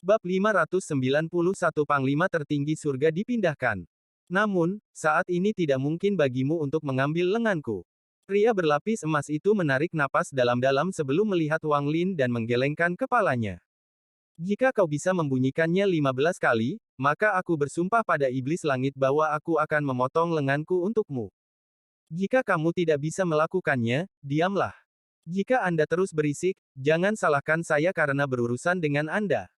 Bab 591 Panglima Tertinggi Surga dipindahkan. Namun, saat ini tidak mungkin bagimu untuk mengambil lenganku. Pria berlapis emas itu menarik napas dalam-dalam sebelum melihat Wang Lin dan menggelengkan kepalanya. Jika kau bisa membunyikannya 15 kali, maka aku bersumpah pada iblis langit bahwa aku akan memotong lenganku untukmu. Jika kamu tidak bisa melakukannya, diamlah. Jika Anda terus berisik, jangan salahkan saya karena berurusan dengan Anda.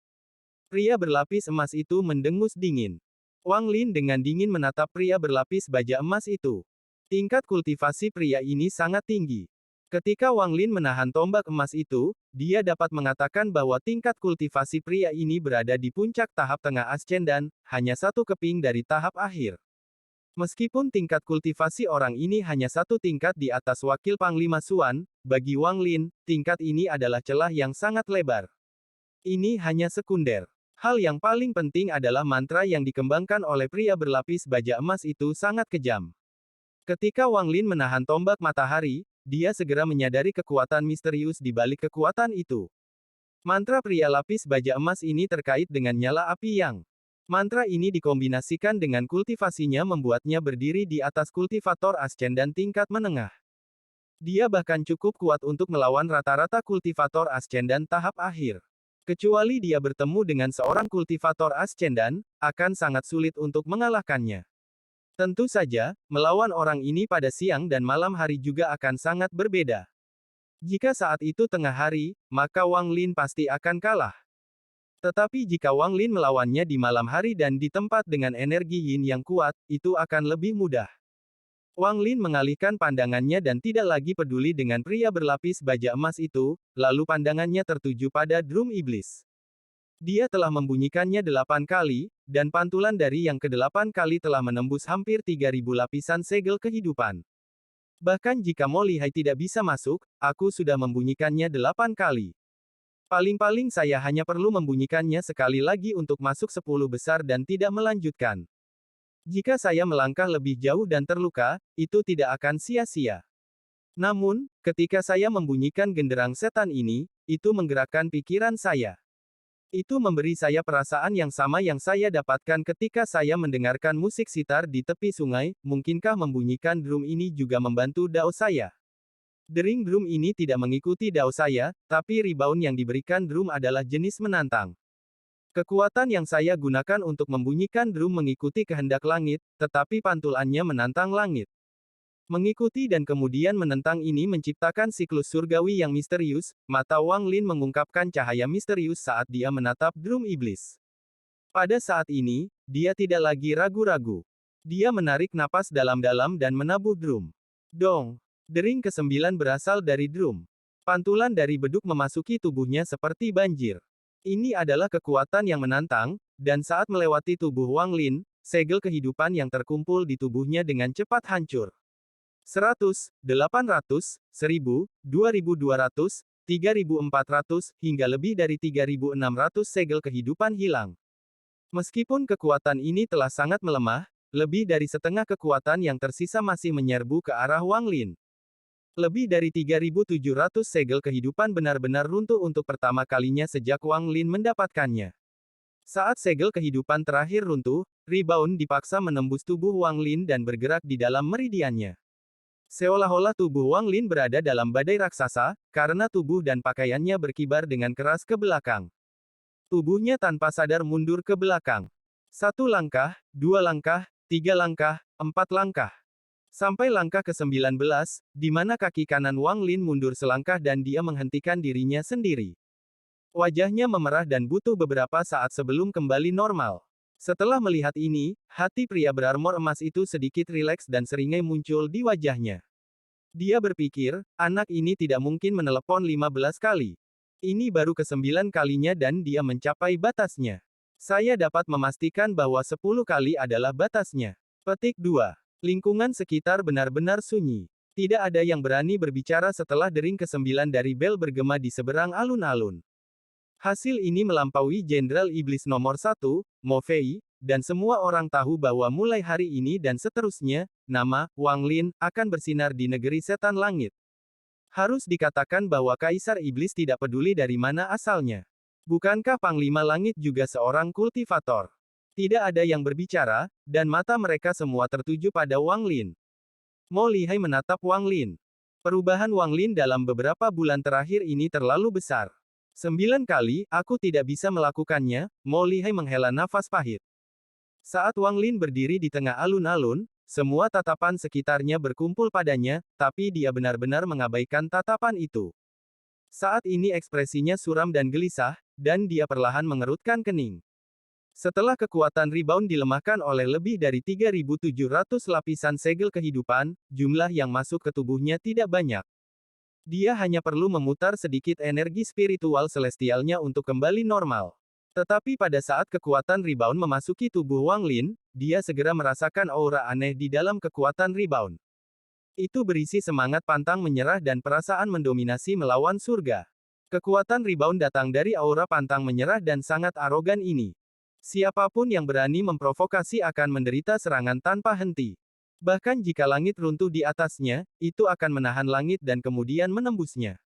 Pria berlapis emas itu mendengus dingin. Wang Lin dengan dingin menatap pria berlapis baja emas itu. Tingkat kultivasi pria ini sangat tinggi. Ketika Wang Lin menahan tombak emas itu, dia dapat mengatakan bahwa tingkat kultivasi pria ini berada di puncak tahap tengah ascendan, hanya satu keping dari tahap akhir. Meskipun tingkat kultivasi orang ini hanya satu tingkat di atas wakil Panglima Suan, bagi Wang Lin, tingkat ini adalah celah yang sangat lebar. Ini hanya sekunder. Hal yang paling penting adalah mantra yang dikembangkan oleh pria berlapis baja emas itu sangat kejam. Ketika Wang Lin menahan tombak matahari, dia segera menyadari kekuatan misterius di balik kekuatan itu. Mantra pria lapis baja emas ini terkait dengan nyala api yang. Mantra ini dikombinasikan dengan kultivasinya membuatnya berdiri di atas kultivator ascendan tingkat menengah. Dia bahkan cukup kuat untuk melawan rata-rata kultivator ascendan tahap akhir. Kecuali dia bertemu dengan seorang kultivator ascendan, akan sangat sulit untuk mengalahkannya. Tentu saja, melawan orang ini pada siang dan malam hari juga akan sangat berbeda. Jika saat itu tengah hari, maka Wang Lin pasti akan kalah. Tetapi jika Wang Lin melawannya di malam hari dan di tempat dengan energi yin yang kuat, itu akan lebih mudah. Wang Lin mengalihkan pandangannya dan tidak lagi peduli dengan pria berlapis baja emas itu, lalu pandangannya tertuju pada drum iblis. Dia telah membunyikannya 8 kali, dan pantulan dari yang ke-8 kali telah menembus hampir 3.000 lapisan segel kehidupan. Bahkan jika Mo Lihai tidak bisa masuk, aku sudah membunyikannya 8 kali. Paling-paling saya hanya perlu membunyikannya sekali lagi untuk masuk 10 besar dan tidak melanjutkan. Jika saya melangkah lebih jauh dan terluka, itu tidak akan sia-sia. Namun, ketika saya membunyikan genderang setan ini, itu menggerakkan pikiran saya. Itu memberi saya perasaan yang sama yang saya dapatkan ketika saya mendengarkan musik sitar di tepi sungai. Mungkinkah membunyikan drum ini juga membantu dao saya? Dering drum ini tidak mengikuti dao saya, tapi rebound yang diberikan drum adalah jenis menantang. Kekuatan yang saya gunakan untuk membunyikan drum mengikuti kehendak langit, tetapi pantulannya menantang langit. Mengikuti dan kemudian menentang ini menciptakan siklus surgawi yang misterius. Mata Wang Lin mengungkapkan cahaya misterius saat dia menatap drum iblis. Pada saat ini, dia tidak lagi ragu-ragu. Dia menarik napas dalam-dalam dan menabuh drum. Dong! Dering ke-9 berasal dari drum. Pantulan dari beduk memasuki tubuhnya seperti banjir. Ini adalah kekuatan yang menantang, dan saat melewati tubuh Wang Lin, segel kehidupan yang terkumpul di tubuhnya dengan cepat hancur. 100, 800, 1000, 2200, 3400, hingga lebih dari 3600 segel kehidupan hilang. Meskipun kekuatan ini telah sangat melemah, lebih dari setengah kekuatan yang tersisa masih menyerbu ke arah Wang Lin. Lebih dari 3.700 segel kehidupan benar-benar runtuh untuk pertama kalinya sejak Wang Lin mendapatkannya. Saat segel kehidupan terakhir runtuh, rebound dipaksa menembus tubuh Wang Lin dan bergerak di dalam meridiannya. Seolah-olah tubuh Wang Lin berada dalam badai raksasa, karena tubuh dan pakaiannya berkibar dengan keras ke belakang. Tubuhnya tanpa sadar mundur ke belakang. 1 langkah, 2 langkah, 3 langkah, 4 langkah. Sampai langkah ke-19, di mana kaki kanan Wang Lin mundur selangkah dan dia menghentikan dirinya sendiri. Wajahnya memerah dan butuh beberapa saat sebelum kembali normal. Setelah melihat ini, hati pria berarmor emas itu sedikit rileks dan seringai muncul di wajahnya. Dia berpikir, anak ini tidak mungkin menelepon 15 kali. Ini baru ke-9 kalinya dan dia mencapai batasnya. Saya dapat memastikan bahwa 10 kali adalah batasnya. Petik 2. Lingkungan sekitar benar-benar sunyi. Tidak ada yang berani berbicara setelah dering ke-9 dari bel bergema di seberang alun-alun. Hasil ini melampaui Jenderal Iblis nomor 1, Mo Fei, dan semua orang tahu bahwa mulai hari ini dan seterusnya, nama Wang Lin akan bersinar di negeri setan langit. Harus dikatakan bahwa Kaisar Iblis tidak peduli dari mana asalnya. Bukankah Panglima Langit juga seorang kultivator? Tidak ada yang berbicara, dan mata mereka semua tertuju pada Wang Lin. Mo Lihai menatap Wang Lin. Perubahan Wang Lin dalam beberapa bulan terakhir ini terlalu besar. 9 kali, aku tidak bisa melakukannya, Mo Lihai menghela nafas pahit. Saat Wang Lin berdiri di tengah alun-alun, semua tatapan sekitarnya berkumpul padanya, tapi dia benar-benar mengabaikan tatapan itu. Saat ini ekspresinya suram dan gelisah, dan dia perlahan mengerutkan kening. Setelah kekuatan rebound dilemahkan oleh lebih dari 3.700 lapisan segel kehidupan, jumlah yang masuk ke tubuhnya tidak banyak. Dia hanya perlu memutar sedikit energi spiritual celestialnya untuk kembali normal. Tetapi pada saat kekuatan rebound memasuki tubuh Wang Lin, dia segera merasakan aura aneh di dalam kekuatan rebound. Itu berisi semangat pantang menyerah dan perasaan mendominasi melawan surga. Kekuatan rebound datang dari aura pantang menyerah dan sangat arogan ini. Siapapun yang berani memprovokasi akan menderita serangan tanpa henti. Bahkan jika langit runtuh di atasnya, itu akan menahan langit dan kemudian menembusnya.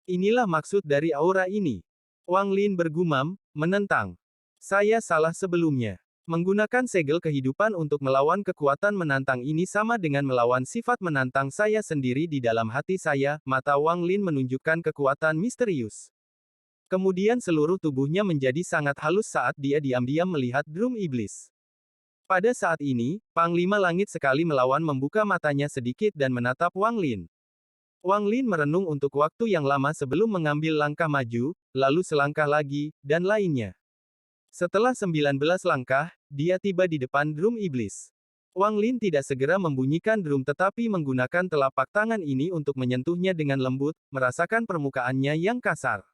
Inilah maksud dari aura ini. Wang Lin bergumam, menentang. Saya salah sebelumnya. Menggunakan segel kehidupan untuk melawan kekuatan menantang ini sama dengan melawan sifat menantang saya sendiri di dalam hati saya, mata Wang Lin menunjukkan kekuatan misterius. Kemudian seluruh tubuhnya menjadi sangat halus saat dia diam-diam melihat drum iblis. Pada saat ini, Panglima Langit sekali melawan membuka matanya sedikit dan menatap Wang Lin. Wang Lin merenung untuk waktu yang lama sebelum mengambil langkah maju, lalu selangkah lagi, dan lainnya. Setelah 19 langkah, dia tiba di depan drum iblis. Wang Lin tidak segera membunyikan drum tetapi menggunakan telapak tangan ini untuk menyentuhnya dengan lembut, merasakan permukaannya yang kasar.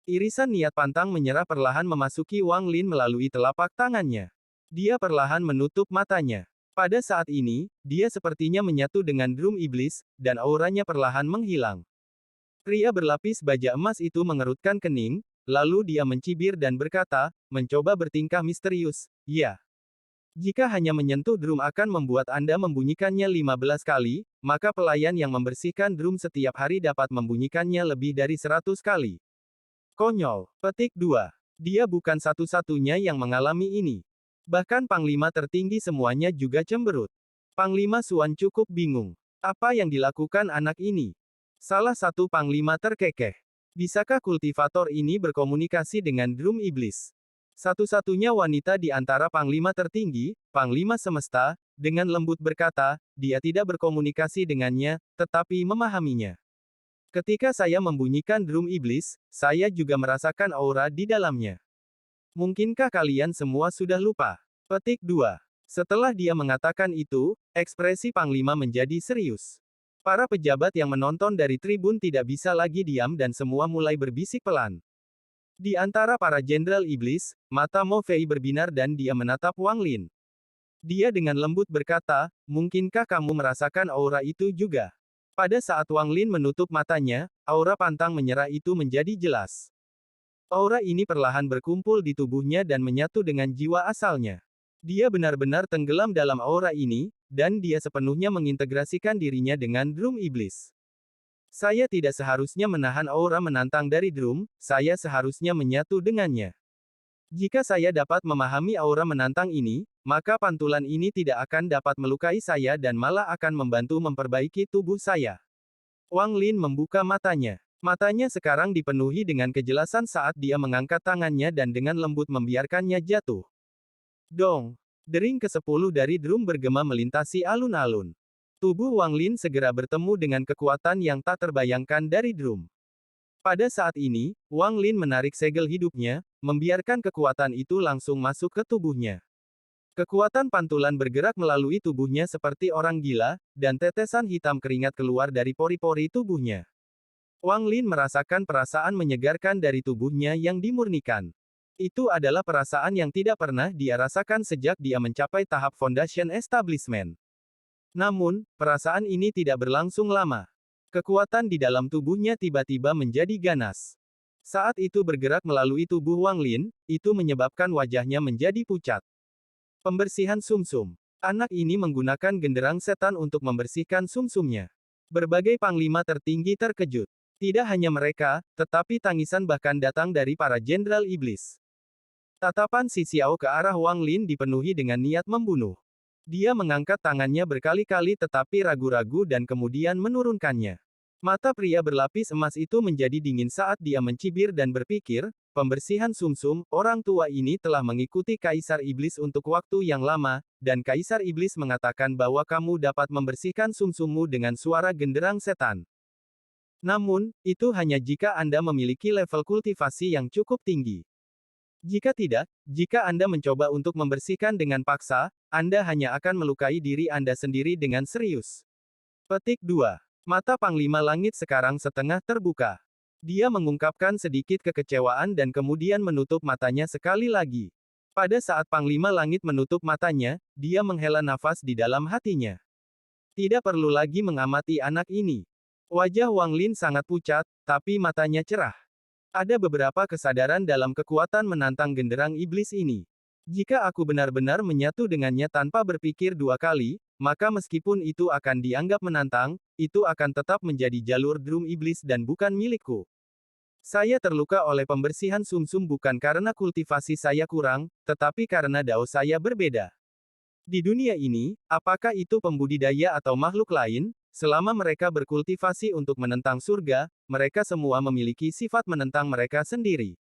Irisan niat pantang menyerah perlahan memasuki Wang Lin melalui telapak tangannya. Dia perlahan menutup matanya. Pada saat ini, dia sepertinya menyatu dengan drum iblis, dan auranya perlahan menghilang. Pria berlapis baja emas itu mengerutkan kening, lalu dia mencibir dan berkata, mencoba bertingkah misterius, ya. Jika hanya menyentuh drum akan membuat Anda membunyikannya 15 kali, maka pelayan yang membersihkan drum setiap hari dapat membunyikannya lebih dari 100 kali. Konyol. Petik 2. Dia bukan satu-satunya yang mengalami ini. Bahkan Panglima tertinggi semuanya juga cemberut. Panglima Suan cukup bingung. Apa yang dilakukan anak ini? Salah satu Panglima terkekeh. Bisakah kultivator ini berkomunikasi dengan drum iblis? Satu-satunya wanita di antara Panglima tertinggi, Panglima Semesta, dengan lembut berkata, dia tidak berkomunikasi dengannya, tetapi memahaminya. Ketika saya membunyikan drum iblis, saya juga merasakan aura di dalamnya. Mungkinkah kalian semua sudah lupa? Petik 2. Setelah dia mengatakan itu, ekspresi Panglima menjadi serius. Para pejabat yang menonton dari tribun tidak bisa lagi diam dan semua mulai berbisik pelan. Di antara para jenderal iblis, mata Mo Fei berbinar dan dia menatap Wang Lin. Dia dengan lembut berkata, mungkinkah kamu merasakan aura itu juga? Pada saat Wang Lin menutup matanya, aura pantang menyerah itu menjadi jelas. Aura ini perlahan berkumpul di tubuhnya dan menyatu dengan jiwa asalnya. Dia benar-benar tenggelam dalam aura ini, dan dia sepenuhnya mengintegrasikan dirinya dengan drum iblis. Saya tidak seharusnya menahan aura menantang dari drum, saya seharusnya menyatu dengannya. Jika saya dapat memahami aura menantang ini, maka pantulan ini tidak akan dapat melukai saya dan malah akan membantu memperbaiki tubuh saya. Wang Lin membuka matanya. Matanya sekarang dipenuhi dengan kejelasan saat dia mengangkat tangannya dan dengan lembut membiarkannya jatuh. Dong! Dering ke-10 dari drum bergema melintasi alun-alun. Tubuh Wang Lin segera bertemu dengan kekuatan yang tak terbayangkan dari drum. Pada saat ini, Wang Lin menarik segel hidupnya, membiarkan kekuatan itu langsung masuk ke tubuhnya. Kekuatan pantulan bergerak melalui tubuhnya seperti orang gila, dan tetesan hitam keringat keluar dari pori-pori tubuhnya. Wang Lin merasakan perasaan menyegarkan dari tubuhnya yang dimurnikan. Itu adalah perasaan yang tidak pernah dia rasakan sejak dia mencapai tahap Foundation Establishment. Namun, perasaan ini tidak berlangsung lama. Kekuatan di dalam tubuhnya tiba-tiba menjadi ganas. Saat itu bergerak melalui tubuh Wang Lin, itu menyebabkan wajahnya menjadi pucat. Pembersihan sumsum. Anak ini menggunakan genderang setan untuk membersihkan sumsumnya. Berbagai panglima tertinggi terkejut. Tidak hanya mereka, tetapi tangisan bahkan datang dari para jenderal iblis. Tatapan si Xiao ke arah Wang Lin dipenuhi dengan niat membunuh. Dia mengangkat tangannya berkali-kali tetapi ragu-ragu dan kemudian menurunkannya. Mata pria berlapis emas itu menjadi dingin saat dia mencibir dan berpikir, pembersihan sumsum, orang tua ini telah mengikuti Kaisar Iblis untuk waktu yang lama, dan Kaisar Iblis mengatakan bahwa kamu dapat membersihkan sumsummu dengan suara genderang setan. Namun, itu hanya jika Anda memiliki level kultivasi yang cukup tinggi. Jika tidak, jika Anda mencoba untuk membersihkan dengan paksa, Anda hanya akan melukai diri Anda sendiri dengan serius. Petik 2. Mata Panglima Langit sekarang setengah terbuka. Dia mengungkapkan sedikit kekecewaan dan kemudian menutup matanya sekali lagi. Pada saat Panglima Langit menutup matanya, dia menghela nafas di dalam hatinya. Tidak perlu lagi mengamati anak ini. Wajah Wang Lin sangat pucat, tapi matanya cerah. Ada beberapa kesadaran dalam kekuatan menantang genderang iblis ini. Jika aku benar-benar menyatu dengannya tanpa berpikir dua kali, maka meskipun itu akan dianggap menantang, itu akan tetap menjadi jalur drum iblis dan bukan milikku. Saya terluka oleh pembersihan sumsum bukan karena kultivasi saya kurang, tetapi karena dao saya berbeda. Di dunia ini, apakah itu pembudidaya atau makhluk lain, selama mereka berkultivasi untuk menentang surga, mereka semua memiliki sifat menentang mereka sendiri.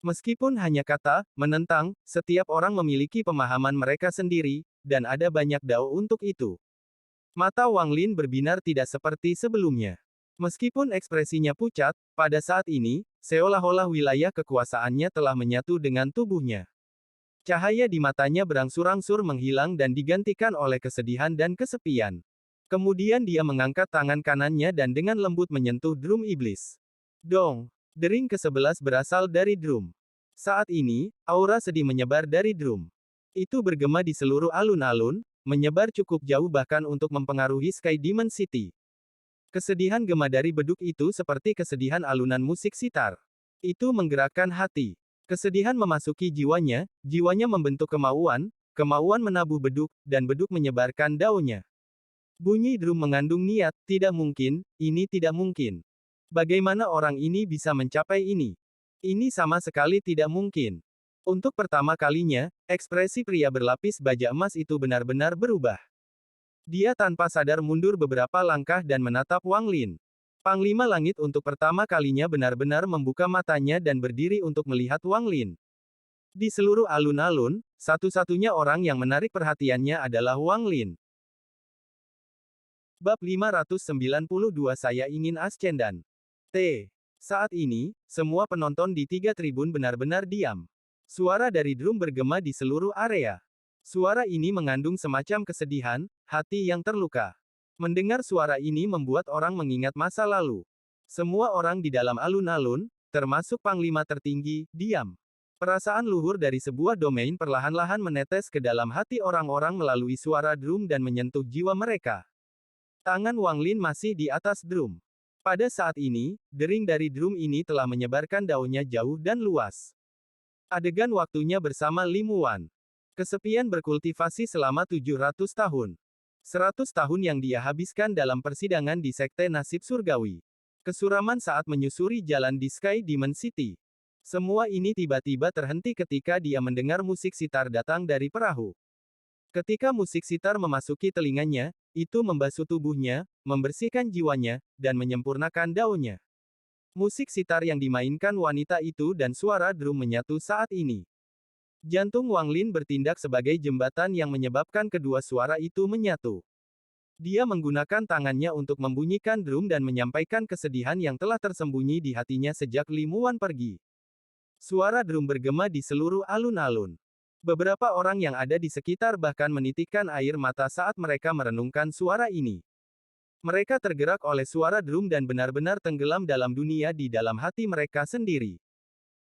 Meskipun hanya kata menentang, setiap orang memiliki pemahaman mereka sendiri, dan ada banyak dao untuk itu. Mata Wang Lin berbinar tidak seperti sebelumnya. Meskipun ekspresinya pucat, pada saat ini, seolah-olah wilayah kekuasaannya telah menyatu dengan tubuhnya. Cahaya di matanya berangsur-angsur menghilang dan digantikan oleh kesedihan dan kesepian. Kemudian dia mengangkat tangan kanannya dan dengan lembut menyentuh drum iblis. Dong! Dering ke-11 berasal dari drum. Saat ini, aura sedih menyebar dari drum. Itu bergema di seluruh alun-alun, menyebar cukup jauh bahkan untuk mempengaruhi Sky Demon City. Kesedihan gema dari beduk itu seperti kesedihan alunan musik sitar. Itu menggerakkan hati. Kesedihan memasuki jiwanya, jiwanya membentuk kemauan, kemauan menabuh beduk, dan beduk menyebarkan daunnya. Bunyi drum mengandung niat, tidak mungkin, ini tidak mungkin. Bagaimana orang ini bisa mencapai ini? Ini sama sekali tidak mungkin. Untuk pertama kalinya, ekspresi pria berlapis baja emas itu benar-benar berubah. Dia tanpa sadar mundur beberapa langkah dan menatap Wang Lin. Panglima Langit untuk pertama kalinya benar-benar membuka matanya dan berdiri untuk melihat Wang Lin. Di seluruh alun-alun, satu-satunya orang yang menarik perhatiannya adalah Wang Lin. Bab 592 Saya ingin Ascendan. T. Saat ini, semua penonton di 3 tribun benar-benar diam. Suara dari drum bergema di seluruh area. Suara ini mengandung semacam kesedihan, hati yang terluka. Mendengar suara ini membuat orang mengingat masa lalu. Semua orang di dalam alun-alun, termasuk Panglima tertinggi, diam. Perasaan luhur dari sebuah domain perlahan-lahan menetes ke dalam hati orang-orang melalui suara drum dan menyentuh jiwa mereka. Tangan Wang Lin masih di atas drum. Pada saat ini, dering dari drum ini telah menyebarkan daunnya jauh dan luas. Adegan waktunya bersama Lim Wuan. Kesepian berkultivasi selama 700 tahun. 100 tahun yang dia habiskan dalam persidangan di Sekte Nasib Surgawi. Kesuraman saat menyusuri jalan di Sky Demon City. Semua ini tiba-tiba terhenti ketika dia mendengar musik sitar datang dari perahu. Ketika musik sitar memasuki telinganya, itu membasuh tubuhnya, membersihkan jiwanya, dan menyempurnakan daunnya. Musik sitar yang dimainkan wanita itu dan suara drum menyatu saat ini. Jantung Wang Lin bertindak sebagai jembatan yang menyebabkan kedua suara itu menyatu. Dia menggunakan tangannya untuk membunyikan drum dan menyampaikan kesedihan yang telah tersembunyi di hatinya sejak Lim Wuan pergi. Suara drum bergema di seluruh alun-alun. Beberapa orang yang ada di sekitar bahkan menitikkan air mata saat mereka merenungkan suara ini. Mereka tergerak oleh suara drum dan benar-benar tenggelam dalam dunia di dalam hati mereka sendiri.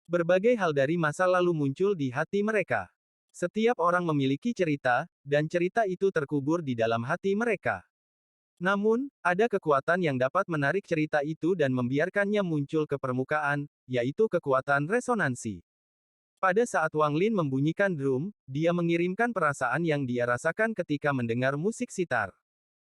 Berbagai hal dari masa lalu muncul di hati mereka. Setiap orang memiliki cerita, dan cerita itu terkubur di dalam hati mereka. Namun, ada kekuatan yang dapat menarik cerita itu dan membiarkannya muncul ke permukaan, yaitu kekuatan resonansi. Pada saat Wang Lin membunyikan drum, dia mengirimkan perasaan yang dia rasakan ketika mendengar musik sitar.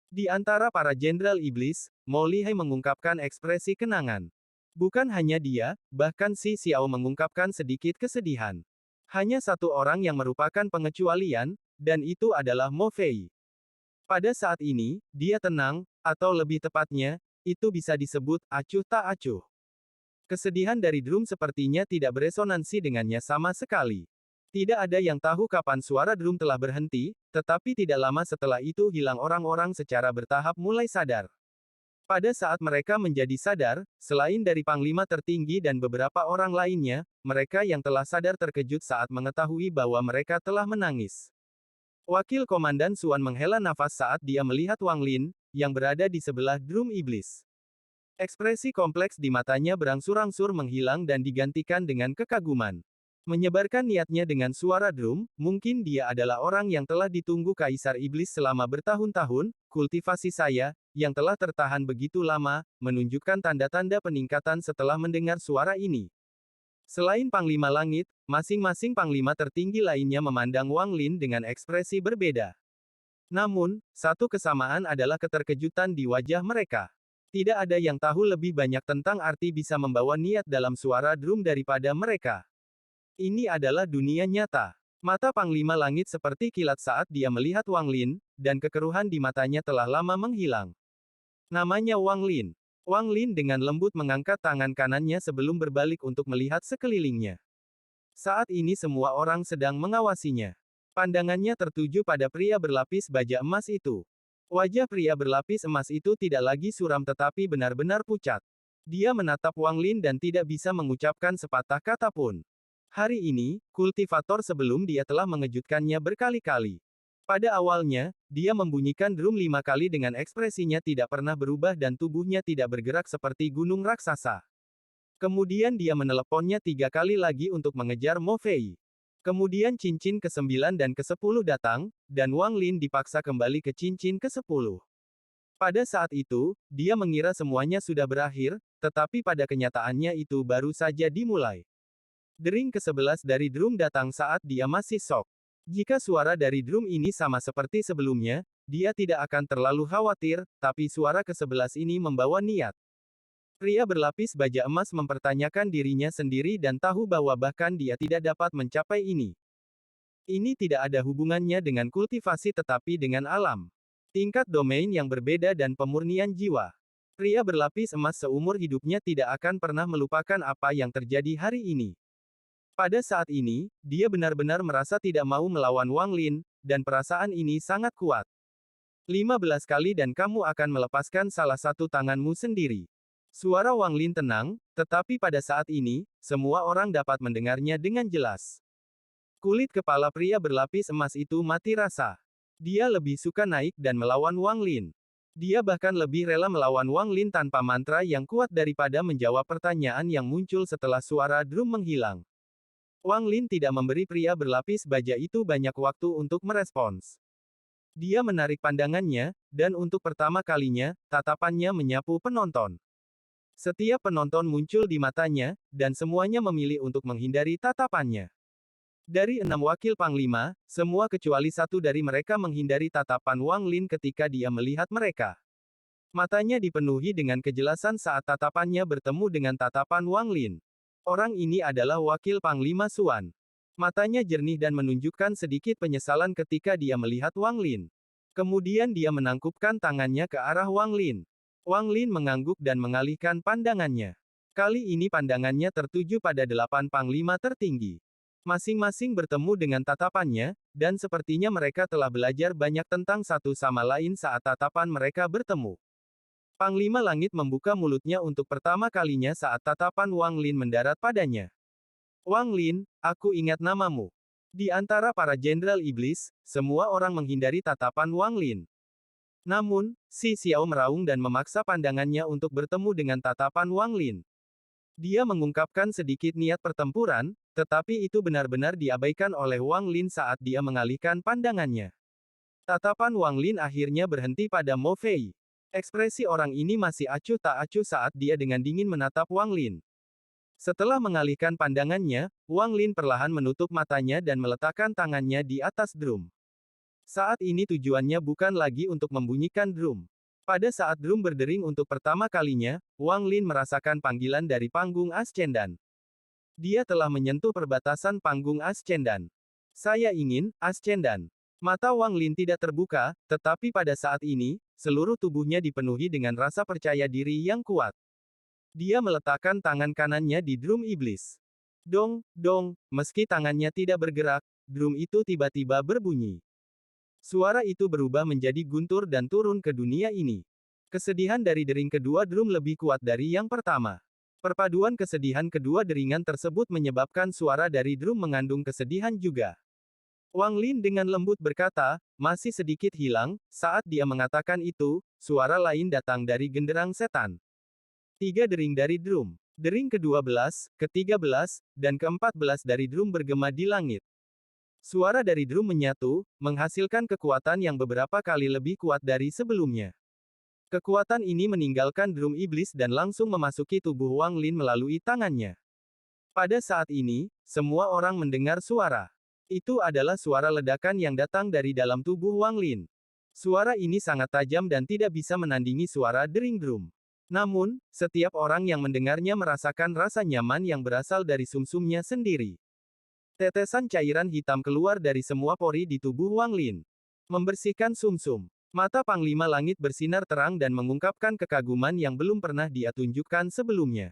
Di antara para jenderal iblis, Mo Lihai mengungkapkan ekspresi kenangan. Bukan hanya dia, bahkan Si Xiao mengungkapkan sedikit kesedihan. Hanya satu orang yang merupakan pengecualian, dan itu adalah Mo Fei. Pada saat ini, dia tenang, atau lebih tepatnya, itu bisa disebut acuh tak acuh. Kesedihan dari drum sepertinya tidak beresonansi dengannya sama sekali. Tidak ada yang tahu kapan suara drum telah berhenti, tetapi tidak lama setelah itu hilang orang-orang secara bertahap mulai sadar. Pada saat mereka menjadi sadar, selain dari Panglima tertinggi dan beberapa orang lainnya, mereka yang telah sadar terkejut saat mengetahui bahwa mereka telah menangis. Wakil Komandan Suan menghela nafas saat dia melihat Wang Lin, yang berada di sebelah drum iblis. Ekspresi kompleks di matanya berangsur-angsur menghilang dan digantikan dengan kekaguman. Menyebarkan niatnya dengan suara drum, mungkin dia adalah orang yang telah ditunggu Kaisar Iblis selama bertahun-tahun, kultivasi saya, yang telah tertahan begitu lama, menunjukkan tanda-tanda peningkatan setelah mendengar suara ini. Selain Panglima Langit, masing-masing Panglima tertinggi lainnya memandang Wang Lin dengan ekspresi berbeda. Namun, satu kesamaan adalah keterkejutan di wajah mereka. Tidak ada yang tahu lebih banyak tentang arti bisa membawa niat dalam suara drum daripada mereka. Ini adalah dunia nyata. Mata Panglima Langit seperti kilat saat dia melihat Wang Lin, dan kekeruhan di matanya telah lama menghilang. Namanya Wang Lin. Wang Lin dengan lembut mengangkat tangan kanannya sebelum berbalik untuk melihat sekelilingnya. Saat ini semua orang sedang mengawasinya. Pandangannya tertuju pada pria berlapis baja emas itu. Wajah pria berlapis emas itu tidak lagi suram tetapi benar-benar pucat. Dia menatap Wang Lin dan tidak bisa mengucapkan sepatah kata pun. Hari ini, kultivator sebelum dia telah mengejutkannya berkali-kali. Pada awalnya, dia membunyikan drum 5 kali dengan ekspresinya tidak pernah berubah dan tubuhnya tidak bergerak seperti gunung raksasa. Kemudian dia meneleponnya 3 kali lagi untuk mengejar Mo Fei. Kemudian cincin ke-9 dan ke-10 datang, dan Wang Lin dipaksa kembali ke cincin ke-10. Pada saat itu, dia mengira semuanya sudah berakhir, tetapi pada kenyataannya itu baru saja dimulai. Dering ke-11 dari drum datang saat dia masih shock. Jika suara dari drum ini sama seperti sebelumnya, dia tidak akan terlalu khawatir, tapi suara ke-11 ini membawa niat. Pria berlapis baja emas mempertanyakan dirinya sendiri dan tahu bahwa bahkan dia tidak dapat mencapai ini. Ini tidak ada hubungannya dengan kultivasi tetapi dengan alam. Tingkat domain yang berbeda dan pemurnian jiwa. Pria berlapis emas seumur hidupnya tidak akan pernah melupakan apa yang terjadi hari ini. Pada saat ini, dia benar-benar merasa tidak mau melawan Wang Lin, dan perasaan ini sangat kuat. 15 kali dan kamu akan melepaskan salah satu tanganmu sendiri. Suara Wang Lin tenang, tetapi pada saat ini, semua orang dapat mendengarnya dengan jelas. Kulit kepala pria berlapis emas itu mati rasa. Dia lebih suka naik dan melawan Wang Lin. Dia bahkan lebih rela melawan Wang Lin tanpa mantra yang kuat daripada menjawab pertanyaan yang muncul setelah suara drum menghilang. Wang Lin tidak memberi pria berlapis baja itu banyak waktu untuk merespons. Dia menarik pandangannya, dan untuk pertama kalinya, tatapannya menyapu penonton. Setiap penonton muncul di matanya, dan semuanya memilih untuk menghindari tatapannya. Dari 6 wakil panglima, semua kecuali satu dari mereka menghindari tatapan Wang Lin ketika dia melihat mereka. Matanya dipenuhi dengan kejelasan saat tatapannya bertemu dengan tatapan Wang Lin. Orang ini adalah wakil Panglima Suan. Matanya jernih dan menunjukkan sedikit penyesalan ketika dia melihat Wang Lin. Kemudian dia menangkupkan tangannya ke arah Wang Lin. Wang Lin mengangguk dan mengalihkan pandangannya. Kali ini pandangannya tertuju pada 8 panglima tertinggi. Masing-masing bertemu dengan tatapannya, dan sepertinya mereka telah belajar banyak tentang satu sama lain saat tatapan mereka bertemu. Panglima Langit membuka mulutnya untuk pertama kalinya saat tatapan Wang Lin mendarat padanya. Wang Lin, aku ingat namamu. Di antara para jenderal iblis, semua orang menghindari tatapan Wang Lin. Namun, Si Xiao meraung dan memaksa pandangannya untuk bertemu dengan tatapan Wang Lin. Dia mengungkapkan sedikit niat pertempuran, tetapi itu benar-benar diabaikan oleh Wang Lin saat dia mengalihkan pandangannya. Tatapan Wang Lin akhirnya berhenti pada Mo Fei. Ekspresi orang ini masih acuh tak acuh saat dia dengan dingin menatap Wang Lin. Setelah mengalihkan pandangannya, Wang Lin perlahan menutup matanya dan meletakkan tangannya di atas drum. Saat ini tujuannya bukan lagi untuk membunyikan drum. Pada saat drum berdering untuk pertama kalinya, Wang Lin merasakan panggilan dari panggung Ascendan. Dia telah menyentuh perbatasan panggung Ascendan. Saya ingin, Ascendan. Mata Wang Lin tidak terbuka, tetapi pada saat ini, seluruh tubuhnya dipenuhi dengan rasa percaya diri yang kuat. Dia meletakkan tangan kanannya di drum iblis. Dong, dong, meski tangannya tidak bergerak, drum itu tiba-tiba berbunyi. Suara itu berubah menjadi guntur dan turun ke dunia ini. Kesedihan dari dering kedua drum lebih kuat dari yang pertama. Perpaduan kesedihan kedua deringan tersebut menyebabkan suara dari drum mengandung kesedihan juga. Wang Lin dengan lembut berkata, masih sedikit hilang, saat dia mengatakan itu, suara lain datang dari genderang setan. 3 dering dari drum. Dering ke-12, ke-13, dan ke-14 dari drum bergema di langit. Suara dari drum menyatu, menghasilkan kekuatan yang beberapa kali lebih kuat dari sebelumnya. Kekuatan ini meninggalkan drum iblis dan langsung memasuki tubuh Wang Lin melalui tangannya. Pada saat ini, semua orang mendengar suara. Itu adalah suara ledakan yang datang dari dalam tubuh Wang Lin. Suara ini sangat tajam dan tidak bisa menandingi suara dering drum. Namun, setiap orang yang mendengarnya merasakan rasa nyaman yang berasal dari sumsumnya sendiri. Tetesan cairan hitam keluar dari semua pori di tubuh Wang Lin. Membersihkan sumsum. Mata Panglima Langit bersinar terang dan mengungkapkan kekaguman yang belum pernah dia tunjukkan sebelumnya.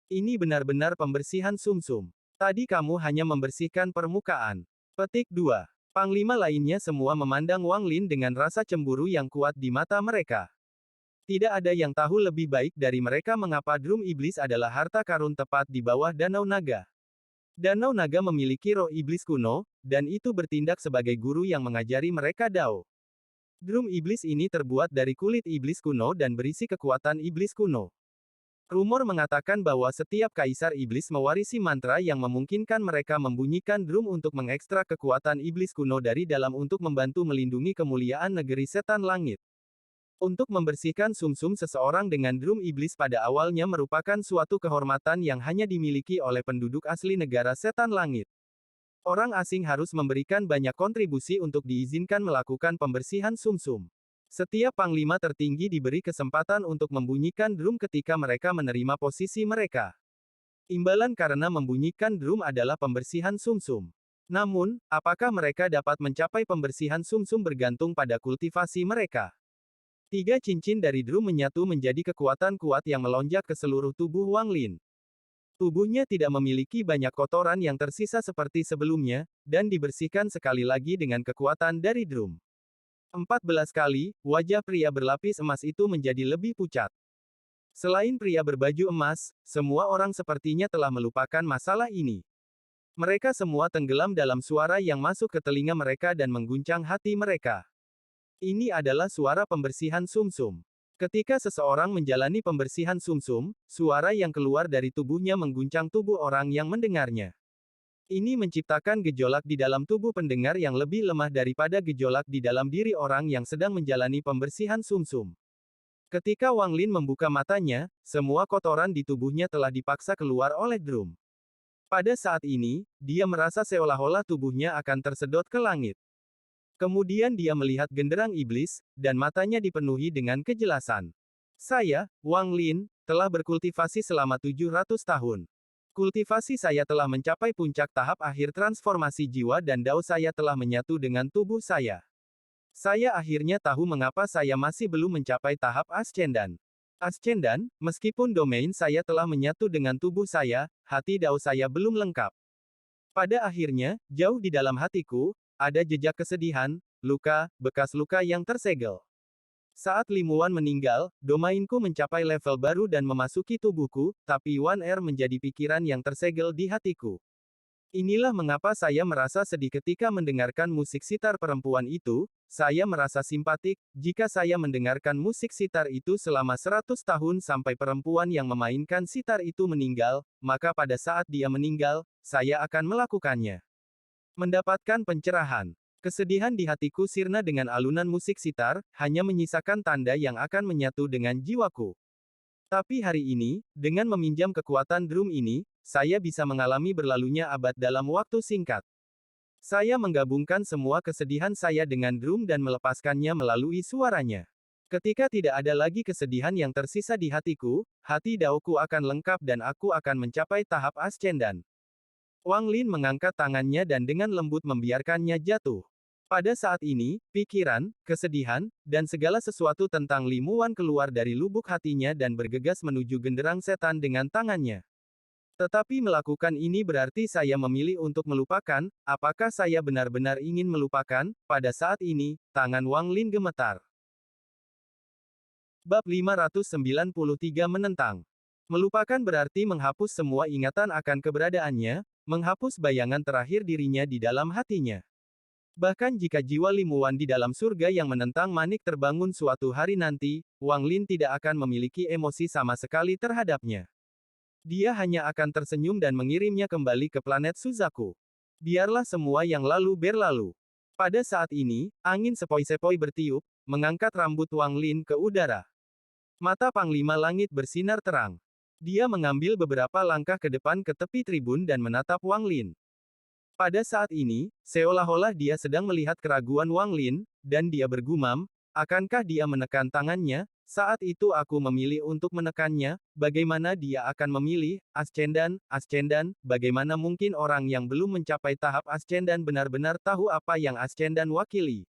Ini benar-benar pembersihan sumsum. Tadi kamu hanya membersihkan permukaan. Petik 2. Panglima lainnya semua memandang Wang Lin dengan rasa cemburu yang kuat di mata mereka. Tidak ada yang tahu lebih baik dari mereka mengapa drum iblis adalah harta karun tepat di bawah Danau Naga. Danau Naga memiliki roh iblis kuno, dan itu bertindak sebagai guru yang mengajari mereka Dao. Drum iblis ini terbuat dari kulit iblis kuno dan berisi kekuatan iblis kuno. Rumor mengatakan bahwa setiap kaisar iblis mewarisi mantra yang memungkinkan mereka membunyikan drum untuk mengekstrak kekuatan iblis kuno dari dalam untuk membantu melindungi kemuliaan negeri setan langit. Untuk membersihkan sumsum seseorang dengan drum iblis pada awalnya merupakan suatu kehormatan yang hanya dimiliki oleh penduduk asli negara setan langit. Orang asing harus memberikan banyak kontribusi untuk diizinkan melakukan pembersihan sumsum. Setiap panglima tertinggi diberi kesempatan untuk membunyikan drum ketika mereka menerima posisi mereka. Imbalan karena membunyikan drum adalah pembersihan sumsum. Namun, apakah mereka dapat mencapai pembersihan sumsum bergantung pada kultivasi mereka. 3 cincin dari drum menyatu menjadi kekuatan kuat yang melonjak ke seluruh tubuh Wang Lin. Tubuhnya tidak memiliki banyak kotoran yang tersisa seperti sebelumnya, dan dibersihkan sekali lagi dengan kekuatan dari drum. 14 kali, wajah pria berlapis emas itu menjadi lebih pucat. Selain pria berbaju emas, semua orang sepertinya telah melupakan masalah ini. Mereka semua tenggelam dalam suara yang masuk ke telinga mereka dan mengguncang hati mereka. Ini adalah suara pembersihan sumsum. Ketika seseorang menjalani pembersihan sumsum, suara yang keluar dari tubuhnya mengguncang tubuh orang yang mendengarnya. Ini menciptakan gejolak di dalam tubuh pendengar yang lebih lemah daripada gejolak di dalam diri orang yang sedang menjalani pembersihan sumsum. Ketika Wang Lin membuka matanya, semua kotoran di tubuhnya telah dipaksa keluar oleh drum. Pada saat ini, dia merasa seolah-olah tubuhnya akan tersedot ke langit. Kemudian dia melihat genderang iblis, dan matanya dipenuhi dengan kejelasan. Saya, Wang Lin, telah berkultivasi selama 700 tahun. Kultivasi saya telah mencapai puncak tahap akhir transformasi jiwa dan dao saya telah menyatu dengan tubuh saya. Saya akhirnya tahu mengapa saya masih belum mencapai tahap Ascendan. Ascendan, meskipun domain saya telah menyatu dengan tubuh saya, hati dao saya belum lengkap. Pada akhirnya, jauh di dalam hatiku, ada jejak kesedihan, luka, bekas luka yang tersegel. Saat Limuan meninggal, domainku mencapai level baru dan memasuki tubuhku, tapi Wan Er menjadi pikiran yang tersegel di hatiku. Inilah mengapa saya merasa sedih ketika mendengarkan musik sitar perempuan itu, saya merasa simpatik, jika saya mendengarkan musik sitar itu selama 100 tahun sampai perempuan yang memainkan sitar itu meninggal, maka pada saat dia meninggal, saya akan melakukannya. Mendapatkan pencerahan. Kesedihan di hatiku sirna dengan alunan musik sitar, hanya menyisakan tanda yang akan menyatu dengan jiwaku. Tapi hari ini, dengan meminjam kekuatan drum ini, saya bisa mengalami berlalunya abad dalam waktu singkat. Saya menggabungkan semua kesedihan saya dengan drum dan melepaskannya melalui suaranya. Ketika tidak ada lagi kesedihan yang tersisa di hatiku, hati Daoku akan lengkap dan aku akan mencapai tahap ascendan. Wang Lin mengangkat tangannya dan dengan lembut membiarkannya jatuh. Pada saat ini, pikiran, kesedihan, dan segala sesuatu tentang Li Muwan keluar dari lubuk hatinya dan bergegas menuju genderang setan dengan tangannya. Tetapi melakukan ini berarti saya memilih untuk melupakan. Apakah saya benar-benar ingin melupakan? Pada saat ini, tangan Wang Lin gemetar. Bab 593 menentang. Melupakan berarti menghapus semua ingatan akan keberadaannya, menghapus bayangan terakhir dirinya di dalam hatinya. Bahkan jika jiwa Li Muwan di dalam surga yang menentang manik terbangun suatu hari nanti, Wang Lin tidak akan memiliki emosi sama sekali terhadapnya. Dia hanya akan tersenyum dan mengirimnya kembali ke planet Suzaku. Biarlah semua yang lalu berlalu. Pada saat ini, angin sepoi-sepoi bertiup, mengangkat rambut Wang Lin ke udara. Mata Panglima Langit bersinar terang. Dia mengambil beberapa langkah ke depan ke tepi tribun dan menatap Wang Lin. Pada saat ini, seolah-olah dia sedang melihat keraguan Wang Lin, dan dia bergumam, akankah dia menekan tangannya? Saat itu aku memilih untuk menekannya. Bagaimana dia akan memilih ascendan, bagaimana mungkin orang yang belum mencapai tahap ascendan benar-benar tahu apa yang ascendan wakili?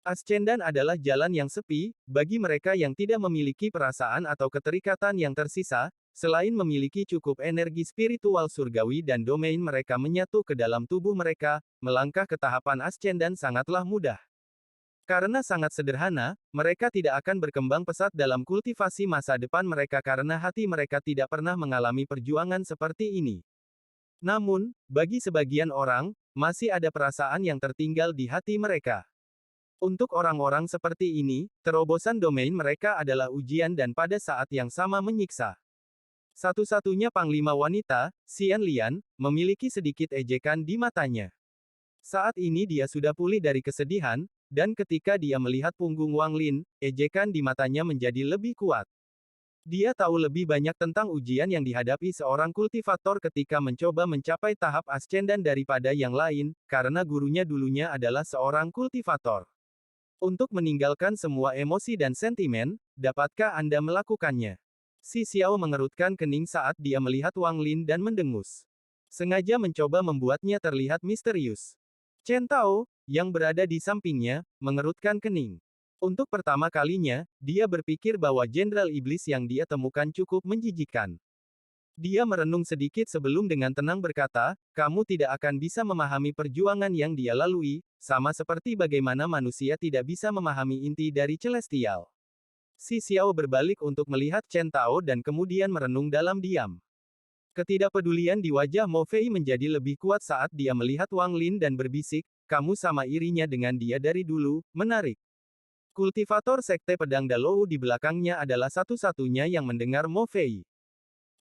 Ascendan adalah jalan yang sepi, bagi mereka yang tidak memiliki perasaan atau keterikatan yang tersisa, selain memiliki cukup energi spiritual surgawi dan domain mereka menyatu ke dalam tubuh mereka, melangkah ke tahapan ascendan sangatlah mudah. Karena sangat sederhana, mereka tidak akan berkembang pesat dalam kultivasi masa depan mereka karena hati mereka tidak pernah mengalami perjuangan seperti ini. Namun, bagi sebagian orang, masih ada perasaan yang tertinggal di hati mereka. Untuk orang-orang seperti ini, terobosan domain mereka adalah ujian dan pada saat yang sama menyiksa. Satu-satunya panglima wanita, Xian Lian, memiliki sedikit ejekan di matanya. Saat ini dia sudah pulih dari kesedihan, dan ketika dia melihat punggung Wang Lin, ejekan di matanya menjadi lebih kuat. Dia tahu lebih banyak tentang ujian yang dihadapi seorang kultivator ketika mencoba mencapai tahap ascendan daripada yang lain, karena gurunya dulunya adalah seorang kultivator. Untuk meninggalkan semua emosi dan sentimen, dapatkah Anda melakukannya? Si Xiao mengerutkan kening saat dia melihat Wang Lin dan mendengus. Sengaja mencoba membuatnya terlihat misterius. Chen Tao, yang berada di sampingnya, mengerutkan kening. Untuk pertama kalinya, dia berpikir bahwa Jenderal Iblis yang dia temukan cukup menjijikkan. Dia merenung sedikit sebelum dengan tenang berkata, kamu tidak akan bisa memahami perjuangan yang dia lalui, sama seperti bagaimana manusia tidak bisa memahami inti dari Celestial. Si Xiao berbalik untuk melihat Chen Tao dan kemudian merenung dalam diam. Ketidakpedulian di wajah Mo Fei menjadi lebih kuat saat dia melihat Wang Lin dan berbisik, kamu sama irinya dengan dia dari dulu, menarik. Kultivator Sekte Pedang Dalou di belakangnya adalah satu-satunya yang mendengar Mo Fei.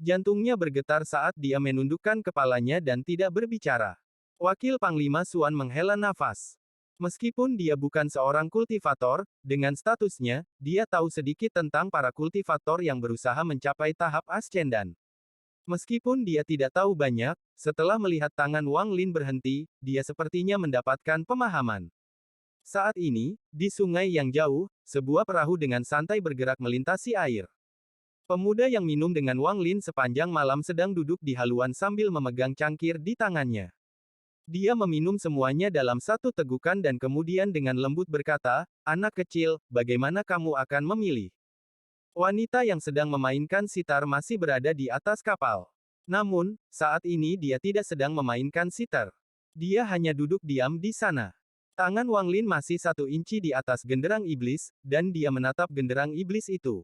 Jantungnya bergetar saat dia menundukkan kepalanya dan tidak berbicara. Wakil Panglima Xuan menghela nafas. Meskipun dia bukan seorang kultivator, dengan statusnya, dia tahu sedikit tentang para kultivator yang berusaha mencapai tahap ascendan. Meskipun dia tidak tahu banyak, setelah melihat tangan Wang Lin berhenti, dia sepertinya mendapatkan pemahaman. Saat ini, di sungai yang jauh, sebuah perahu dengan santai bergerak melintasi air. Pemuda yang minum dengan Wang Lin sepanjang malam sedang duduk di haluan sambil memegang cangkir di tangannya. Dia meminum semuanya dalam satu tegukan dan kemudian dengan lembut berkata, anak kecil, bagaimana kamu akan memilih? Wanita yang sedang memainkan sitar masih berada di atas kapal. Namun, saat ini dia tidak sedang memainkan sitar. Dia hanya duduk diam di sana. Tangan Wang Lin masih 1 inci di atas genderang iblis, dan dia menatap genderang iblis itu.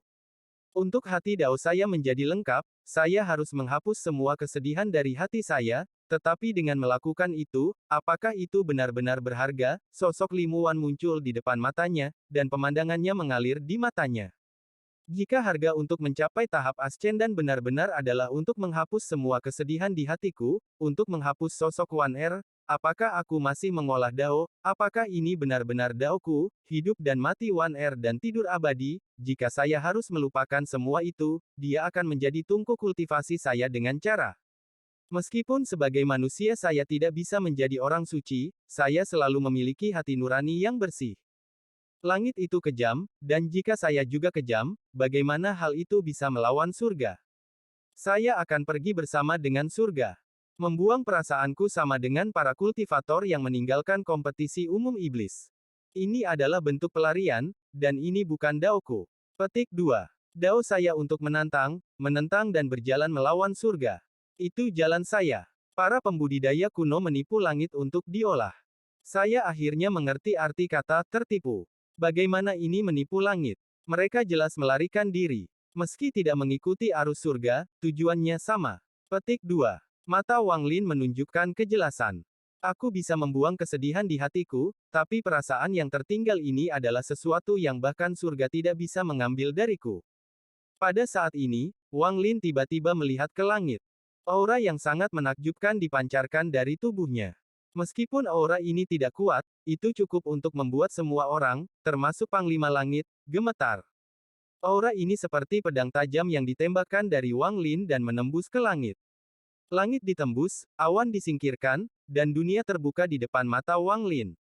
Untuk hati Dao saya menjadi lengkap, saya harus menghapus semua kesedihan dari hati saya, tetapi dengan melakukan itu, apakah itu benar-benar berharga? Sosok Li Muwan muncul di depan matanya, dan pemandangannya mengalir di matanya. Jika harga untuk mencapai tahap ascendan benar-benar adalah untuk menghapus semua kesedihan di hatiku, untuk menghapus sosok Wan Er, apakah aku masih mengolah Dao? Apakah ini benar-benar Daoku, hidup dan mati Wan Er dan tidur abadi? Jika saya harus melupakan semua itu, dia akan menjadi tungku kultivasi saya dengan cara Meskipun sebagai manusia saya tidak bisa menjadi orang suci, saya selalu memiliki hati nurani yang bersih. Langit itu kejam, dan jika saya juga kejam, bagaimana hal itu bisa melawan surga? Saya akan pergi bersama dengan surga. Membuang perasaanku sama dengan para kultivator yang meninggalkan kompetisi umum iblis. Ini adalah bentuk pelarian, dan ini bukan daoku. Petik 2. Dao saya untuk menantang, menentang dan berjalan melawan surga. Itu jalan saya. Para pembudidaya kuno menipu langit untuk diolah. Saya akhirnya mengerti arti kata tertipu. Bagaimana ini menipu langit? Mereka jelas melarikan diri. Meski tidak mengikuti arus surga, tujuannya sama. Petik 2. Mata Wang Lin menunjukkan kejelasan. Aku bisa membuang kesedihan di hatiku, tapi perasaan yang tertinggal ini adalah sesuatu yang bahkan surga tidak bisa mengambil dariku. Pada saat ini, Wang Lin tiba-tiba melihat ke langit. Aura yang sangat menakjubkan dipancarkan dari tubuhnya. Meskipun aura ini tidak kuat, itu cukup untuk membuat semua orang, termasuk Panglima Langit, gemetar. Aura ini seperti pedang tajam yang ditembakkan dari Wang Lin dan menembus ke langit. Langit ditembus, awan disingkirkan, dan dunia terbuka di depan mata Wang Lin.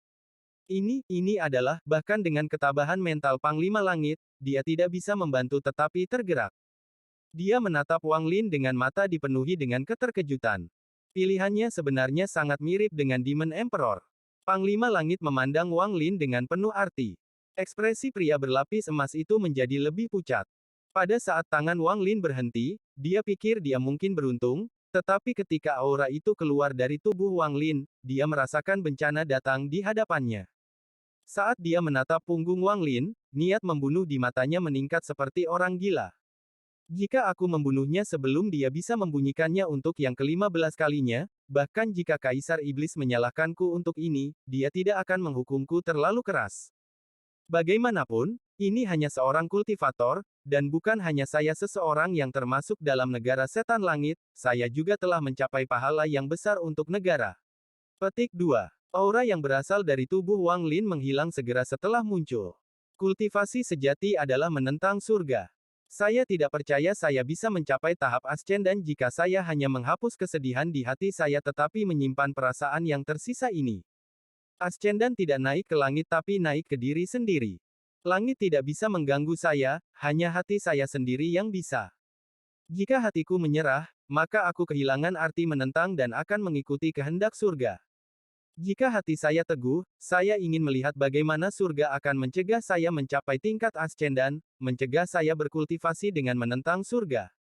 Ini adalah, bahkan dengan ketabahan mental Panglima Langit, dia tidak bisa membantu tetapi tergerak. Dia menatap Wang Lin dengan mata dipenuhi dengan keterkejutan. Pilihannya sebenarnya sangat mirip dengan Demon Emperor. Panglima Langit memandang Wang Lin dengan penuh arti. Ekspresi pria berlapis emas itu menjadi lebih pucat. Pada saat tangan Wang Lin berhenti, dia pikir dia mungkin beruntung, tetapi ketika aura itu keluar dari tubuh Wang Lin, dia merasakan bencana datang di hadapannya. Saat dia menatap punggung Wang Lin, niat membunuh di matanya meningkat seperti orang gila. Jika aku membunuhnya sebelum dia bisa membunyikannya untuk yang ke-15 kalinya, bahkan jika Kaisar Iblis menyalahkanku untuk ini, dia tidak akan menghukumku terlalu keras. Bagaimanapun, ini hanya seorang kultivator, dan bukan hanya saya seseorang yang termasuk dalam negara setan langit, saya juga telah mencapai pahala yang besar untuk negara. Petik 2. Aura yang berasal dari tubuh Wang Lin menghilang segera setelah muncul. Kultivasi sejati adalah menentang surga. Saya tidak percaya saya bisa mencapai tahap ascendan jika saya hanya menghapus kesedihan di hati saya tetapi menyimpan perasaan yang tersisa ini. Ascendan tidak naik ke langit tapi naik ke diri sendiri. Langit tidak bisa mengganggu saya, hanya hati saya sendiri yang bisa. Jika hatiku menyerah, maka aku kehilangan arti menentang dan akan mengikuti kehendak surga. Jika hati saya teguh, saya ingin melihat bagaimana surga akan mencegah saya mencapai tingkat ascendan, mencegah saya berkultivasi dengan menentang surga.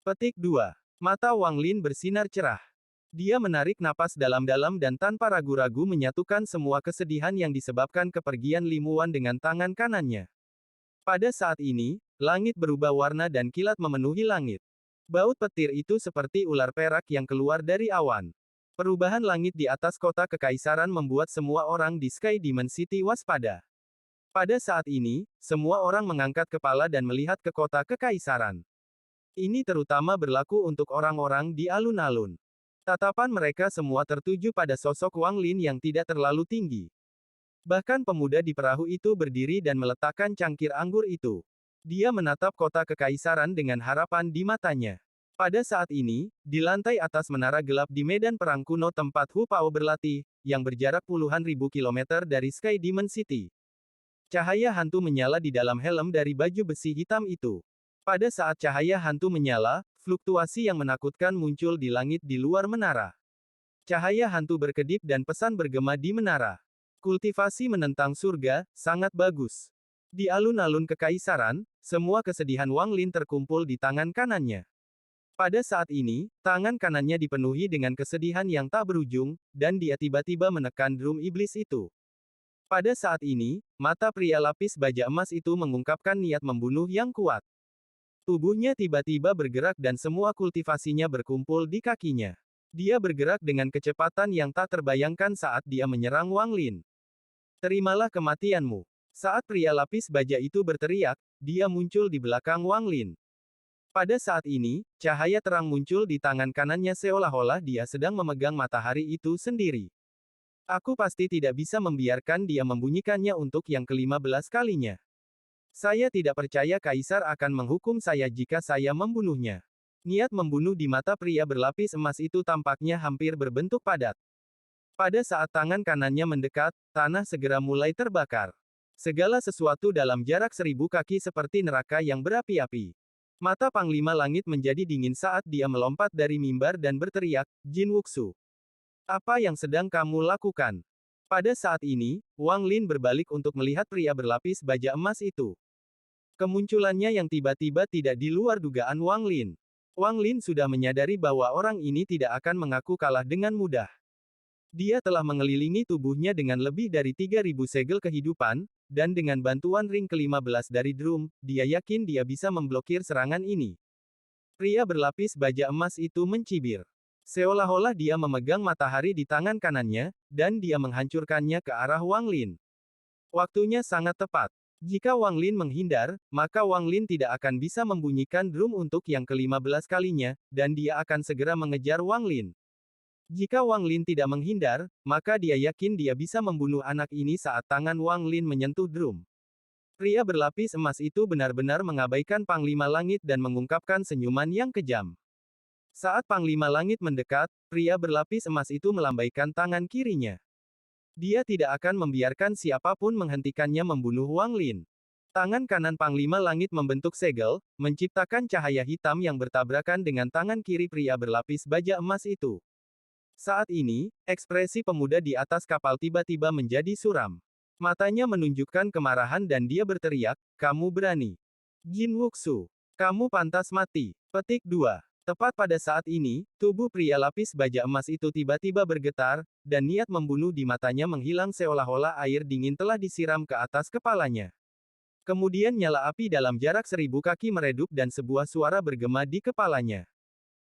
Petik 2. Mata Wang Lin bersinar cerah. Dia menarik napas dalam-dalam dan tanpa ragu-ragu menyatukan semua kesedihan yang disebabkan kepergian Limuan dengan tangan kanannya. Pada saat ini, langit berubah warna dan kilat memenuhi langit. Baut petir itu seperti ular perak yang keluar dari awan. Perubahan langit di atas kota kekaisaran membuat semua orang di Sky Demon City waspada. Pada saat ini, semua orang mengangkat kepala dan melihat ke kota kekaisaran. Ini terutama berlaku untuk orang-orang di alun-alun. Tatapan mereka semua tertuju pada sosok Wang Lin yang tidak terlalu tinggi. Bahkan pemuda di perahu itu berdiri dan meletakkan cangkir anggur itu. Dia menatap kota kekaisaran dengan harapan di matanya. Pada saat ini, di lantai atas menara gelap di medan perang kuno tempat Hu Pao berlatih, yang berjarak puluhan ribu kilometer dari Sky Demon City. Cahaya hantu menyala di dalam helm dari baju besi hitam itu. Pada saat cahaya hantu menyala, fluktuasi yang menakutkan muncul di langit di luar menara. Cahaya hantu berkedip dan pesan bergema di menara. Kultivasi menentang surga, sangat bagus. Di alun-alun kekaisaran, semua kesedihan Wang Lin terkumpul di tangan kanannya. Pada saat ini, tangan kanannya dipenuhi dengan kesedihan yang tak berujung, dan dia tiba-tiba menekan drum iblis itu. Pada saat ini, mata pria lapis baja emas itu mengungkapkan niat membunuh yang kuat. Tubuhnya tiba-tiba bergerak dan semua kultivasinya berkumpul di kakinya. Dia bergerak dengan kecepatan yang tak terbayangkan saat dia menyerang Wang Lin. Terimalah kematianmu. Saat pria lapis baja itu berteriak, dia muncul di belakang Wang Lin. Pada saat ini, cahaya terang muncul di tangan kanannya seolah-olah dia sedang memegang matahari itu sendiri. Aku pasti tidak bisa membiarkan dia membunyikannya untuk yang ke-15 kalinya. Saya tidak percaya Kaisar akan menghukum saya jika saya membunuhnya. Niat membunuh di mata pria berlapis emas itu tampaknya hampir berbentuk padat. Pada saat tangan kanannya mendekat, tanah segera mulai terbakar. Segala sesuatu dalam jarak 1.000 kaki seperti neraka yang berapi-api. Mata Panglima Langit menjadi dingin saat dia melompat dari mimbar dan berteriak, Jin Wuxu. Apa yang sedang kamu lakukan? Pada saat ini, Wang Lin berbalik untuk melihat pria berlapis baja emas itu. Kemunculannya yang tiba-tiba tidak di luar dugaan Wang Lin. Wang Lin sudah menyadari bahwa orang ini tidak akan mengaku kalah dengan mudah. Dia telah mengelilingi tubuhnya dengan lebih dari 3.000 segel kehidupan, dan dengan bantuan ring ke-15 dari drum, dia yakin dia bisa memblokir serangan ini. Pria berlapis baja emas itu mencibir. Seolah-olah dia memegang matahari di tangan kanannya, dan dia menghancurkannya ke arah Wang Lin. Waktunya sangat tepat. Jika Wang Lin menghindar, maka Wang Lin tidak akan bisa membunyikan drum untuk yang ke-15 kalinya, dan dia akan segera mengejar Wang Lin. Jika Wang Lin tidak menghindar, maka dia yakin dia bisa membunuh anak ini saat tangan Wang Lin menyentuh drum. Pria berlapis emas itu benar-benar mengabaikan Panglima Langit dan mengungkapkan senyuman yang kejam. Saat Panglima Langit mendekat, pria berlapis emas itu melambaikan tangan kirinya. Dia tidak akan membiarkan siapapun menghentikannya membunuh Wang Lin. Tangan kanan Panglima Langit membentuk segel, menciptakan cahaya hitam yang bertabrakan dengan tangan kiri pria berlapis baja emas itu. Saat ini, ekspresi pemuda di atas kapal tiba-tiba menjadi suram. Matanya menunjukkan kemarahan dan dia berteriak, kamu berani. Jin Wuxu. Kamu pantas mati. Petik 2. Tepat pada saat ini, tubuh pria lapis baja emas itu tiba-tiba bergetar, dan niat membunuh di matanya menghilang seolah-olah air dingin telah disiram ke atas kepalanya. Kemudian nyala api dalam jarak 1.000 kaki meredup dan sebuah suara bergema di kepalanya.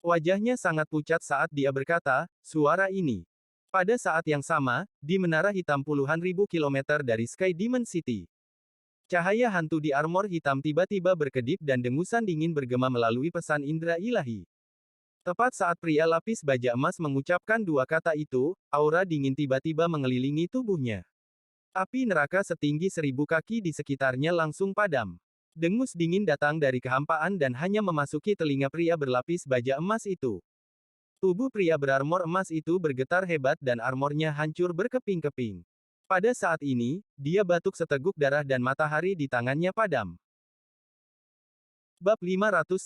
Wajahnya sangat pucat saat dia berkata, suara ini. Pada saat yang sama, di menara hitam puluhan ribu kilometer dari Sky Demon City. Cahaya hantu di armor hitam tiba-tiba berkedip dan dengusan dingin bergema melalui pesan indera ilahi. Tepat saat pria lapis baja emas mengucapkan dua kata itu, aura dingin tiba-tiba mengelilingi tubuhnya. Api neraka setinggi 1.000 kaki di sekitarnya langsung padam. Dengus dingin datang dari kehampaan dan hanya memasuki telinga pria berlapis baja emas itu. Tubuh pria berarmor emas itu bergetar hebat dan armornya hancur berkeping-keping. Pada saat ini, dia batuk seteguk darah dan matahari di tangannya padam. Bab 594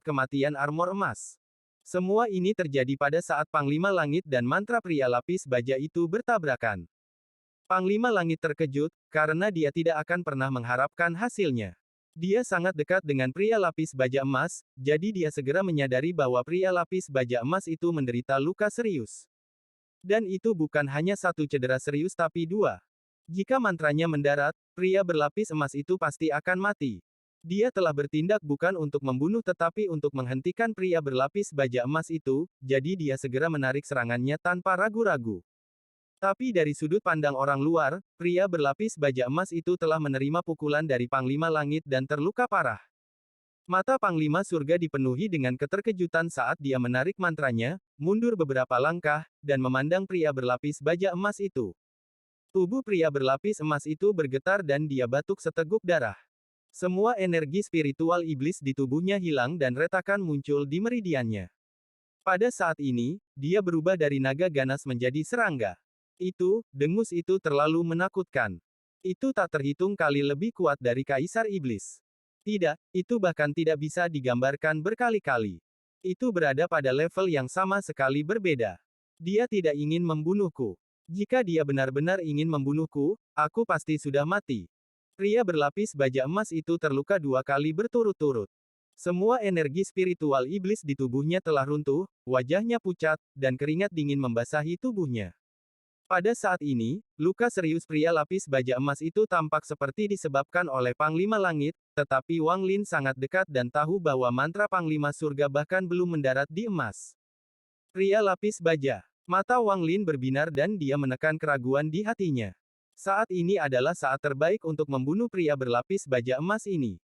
Kematian Armor Emas. Semua ini terjadi pada saat Panglima Langit dan mantra pria lapis baja itu bertabrakan. Panglima Langit terkejut, karena dia tidak akan pernah mengharapkan hasilnya. Dia sangat dekat dengan pria lapis baja emas, jadi dia segera menyadari bahwa pria lapis baja emas itu menderita luka serius. Dan itu bukan hanya satu cedera serius tapi dua. Jika mantranya mendarat, pria berlapis emas itu pasti akan mati. Dia telah bertindak bukan untuk membunuh tetapi untuk menghentikan pria berlapis baja emas itu, jadi dia segera menarik serangannya tanpa ragu-ragu. Tapi dari sudut pandang orang luar, pria berlapis baja emas itu telah menerima pukulan dari Panglima Langit dan terluka parah. Mata Panglima Surga dipenuhi dengan keterkejutan saat dia menarik mantranya, mundur beberapa langkah, dan memandang pria berlapis baja emas itu. Tubuh pria berlapis emas itu bergetar dan dia batuk seteguk darah. Semua energi spiritual iblis di tubuhnya hilang dan retakan muncul di meridiannya. Pada saat ini, dia berubah dari naga ganas menjadi serangga. Dengus itu terlalu menakutkan. Itu tak terhitung kali lebih kuat dari Kaisar Iblis. Tidak, itu bahkan tidak bisa digambarkan berkali-kali. Itu berada pada level yang sama sekali berbeda. Dia tidak ingin membunuhku. Jika dia benar-benar ingin membunuhku, aku pasti sudah mati. Pria berlapis baja emas itu terluka 2 kali berturut-turut. Semua energi spiritual iblis di tubuhnya telah runtuh, wajahnya pucat, dan keringat dingin membasahi tubuhnya. Pada saat ini, luka serius pria lapis baja emas itu tampak seperti disebabkan oleh Panglima Langit, tetapi Wang Lin sangat dekat dan tahu bahwa mantra Panglima Surga bahkan belum mendarat di emas. Pria lapis baja. Mata Wang Lin berbinar dan dia menekan keraguan di hatinya. Saat ini adalah saat terbaik untuk membunuh pria berlapis baja emas ini.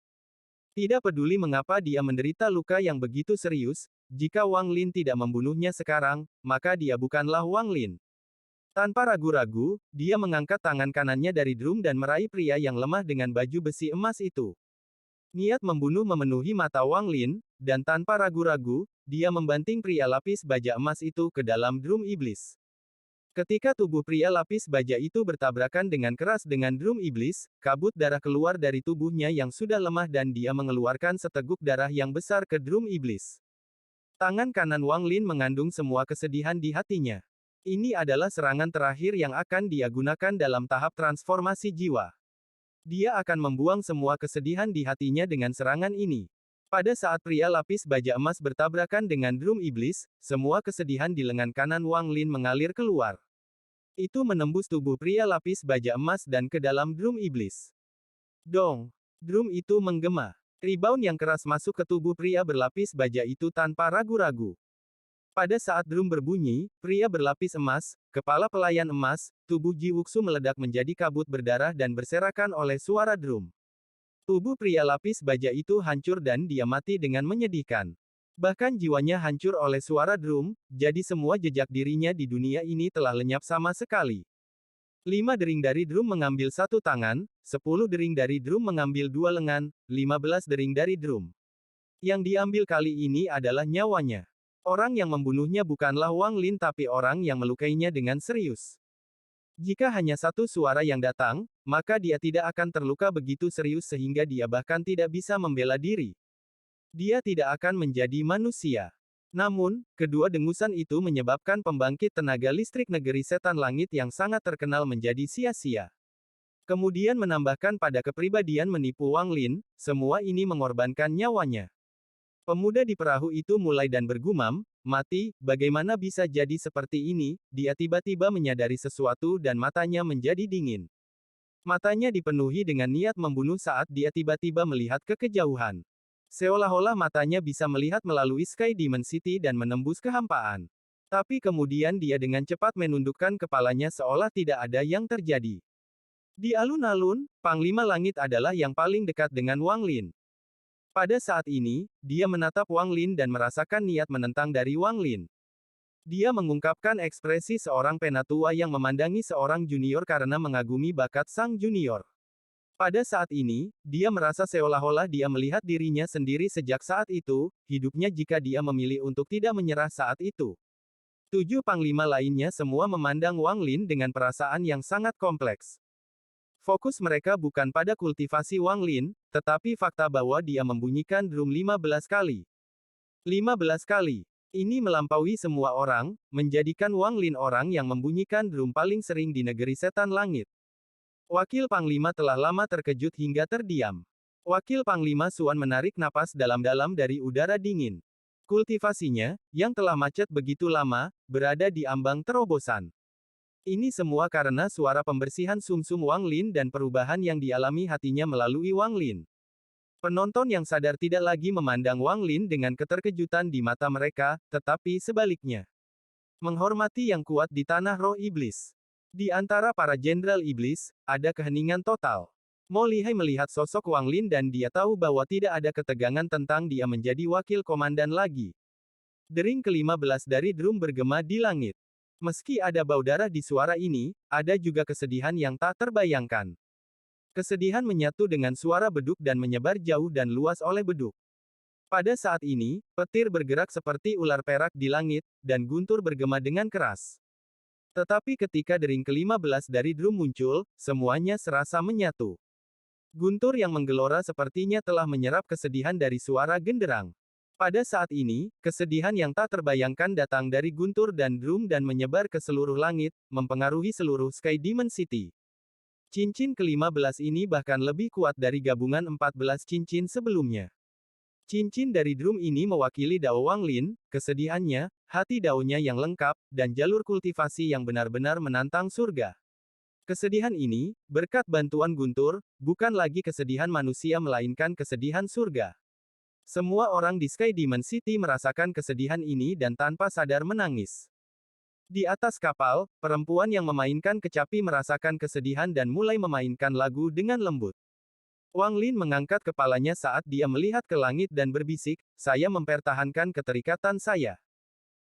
Tidak peduli mengapa dia menderita luka yang begitu serius, jika Wang Lin tidak membunuhnya sekarang, maka dia bukanlah Wang Lin. Tanpa ragu-ragu, dia mengangkat tangan kanannya dari drum dan meraih pria yang lemah dengan baju besi emas itu. Niat membunuh memenuhi mata Wang Lin, dan tanpa ragu-ragu, dia membanting pria lapis baja emas itu ke dalam drum iblis. Ketika tubuh pria lapis baja itu bertabrakan dengan keras dengan drum iblis, kabut darah keluar dari tubuhnya yang sudah lemah dan dia mengeluarkan seteguk darah yang besar ke drum iblis. Tangan kanan Wang Lin mengandung semua kesedihan di hatinya. Ini adalah serangan terakhir yang akan dia gunakan dalam tahap transformasi jiwa. Dia akan membuang semua kesedihan di hatinya dengan serangan ini. Pada saat pria lapis baja emas bertabrakan dengan drum iblis, semua kesedihan di lengan kanan Wang Lin mengalir keluar. Itu menembus tubuh pria lapis baja emas dan ke dalam drum iblis. Dong! Drum itu menggema. Rebound yang keras masuk ke tubuh pria berlapis baja itu tanpa ragu-ragu. Pada saat drum berbunyi, pria berlapis emas, kepala pelayan emas, tubuh Ji Wuxu meledak menjadi kabut berdarah dan berserakan oleh suara drum. Tubuh pria lapis baja itu hancur dan dia mati dengan menyedihkan. Bahkan jiwanya hancur oleh suara drum, jadi semua jejak dirinya di dunia ini telah lenyap sama sekali. 5 dering dari drum mengambil 1 tangan, 10 dering dari drum mengambil 2 lengan, 15 dering dari drum. Yang diambil kali ini adalah nyawanya. Orang yang membunuhnya bukanlah Wang Lin tapi orang yang melukainya dengan serius. Jika hanya satu suara yang datang, maka dia tidak akan terluka begitu serius sehingga dia bahkan tidak bisa membela diri. Dia tidak akan menjadi manusia. Namun, kedua dengusan itu menyebabkan pembangkit tenaga listrik negeri setan langit yang sangat terkenal menjadi sia-sia. Kemudian menambahkan pada kepribadian menipu Wang Lin, semua ini mengorbankan nyawanya. Pemuda di perahu itu mulai dan bergumam, mati, bagaimana bisa jadi seperti ini, dia tiba-tiba menyadari sesuatu dan matanya menjadi dingin. Matanya dipenuhi dengan niat membunuh saat dia tiba-tiba melihat ke kejauhan. Seolah-olah matanya bisa melihat melalui Sky Demon City dan menembus kehampaan. Tapi kemudian dia dengan cepat menundukkan kepalanya seolah tidak ada yang terjadi. Di alun-alun, Panglima Langit adalah yang paling dekat dengan Wang Lin. Pada saat ini, dia menatap Wang Lin dan merasakan niat menentang dari Wang Lin. Dia mengungkapkan ekspresi seorang penatua yang memandangi seorang junior karena mengagumi bakat sang junior. Pada saat ini, dia merasa seolah-olah dia melihat dirinya sendiri sejak saat itu, hidupnya jika dia memilih untuk tidak menyerah saat itu. 7 panglima lainnya semua memandang Wang Lin dengan perasaan yang sangat kompleks. Fokus mereka bukan pada kultivasi Wang Lin, tetapi fakta bahwa dia membunyikan drum 15 kali. 15 kali. Ini melampaui semua orang, menjadikan Wang Lin orang yang membunyikan drum paling sering di negeri setan langit. Wakil Panglima telah lama terkejut hingga terdiam. Wakil Panglima Suan menarik napas dalam-dalam dari udara dingin. Kultivasinya, yang telah macet begitu lama, berada di ambang terobosan. Ini semua karena suara pembersihan sumsum Wang Lin dan perubahan yang dialami hatinya melalui Wang Lin. Penonton yang sadar tidak lagi memandang Wang Lin dengan keterkejutan di mata mereka, tetapi sebaliknya. Menghormati yang kuat di tanah roh iblis. Di antara para jenderal iblis, ada keheningan total. Mo Lihai melihat sosok Wang Lin dan dia tahu bahwa tidak ada ketegangan tentang dia menjadi wakil komandan lagi. Dering ke-15 dari drum bergema di langit. Meski ada bau darah di suara ini, ada juga kesedihan yang tak terbayangkan. Kesedihan menyatu dengan suara beduk dan menyebar jauh dan luas oleh beduk. Pada saat ini, petir bergerak seperti ular perak di langit, dan guntur bergema dengan keras. Tetapi ketika dering ke-15 dari drum muncul, semuanya serasa menyatu. Guntur yang menggelora sepertinya telah menyerap kesedihan dari suara genderang. Pada saat ini, kesedihan yang tak terbayangkan datang dari guntur dan drum dan menyebar ke seluruh langit, mempengaruhi seluruh Sky Demon City. Cincin ke-15 ini bahkan lebih kuat dari gabungan 14 cincin sebelumnya. Cincin dari drum ini mewakili Dao Wang Lin, kesedihannya, hati Daonya yang lengkap, dan jalur kultivasi yang benar-benar menantang surga. Kesedihan ini, berkat bantuan guntur, bukan lagi kesedihan manusia melainkan kesedihan surga. Semua orang di Sky Demon City merasakan kesedihan ini dan tanpa sadar menangis. Di atas kapal, perempuan yang memainkan kecapi merasakan kesedihan dan mulai memainkan lagu dengan lembut. Wang Lin mengangkat kepalanya saat dia melihat ke langit dan berbisik, "Saya mempertahankan keterikatan saya.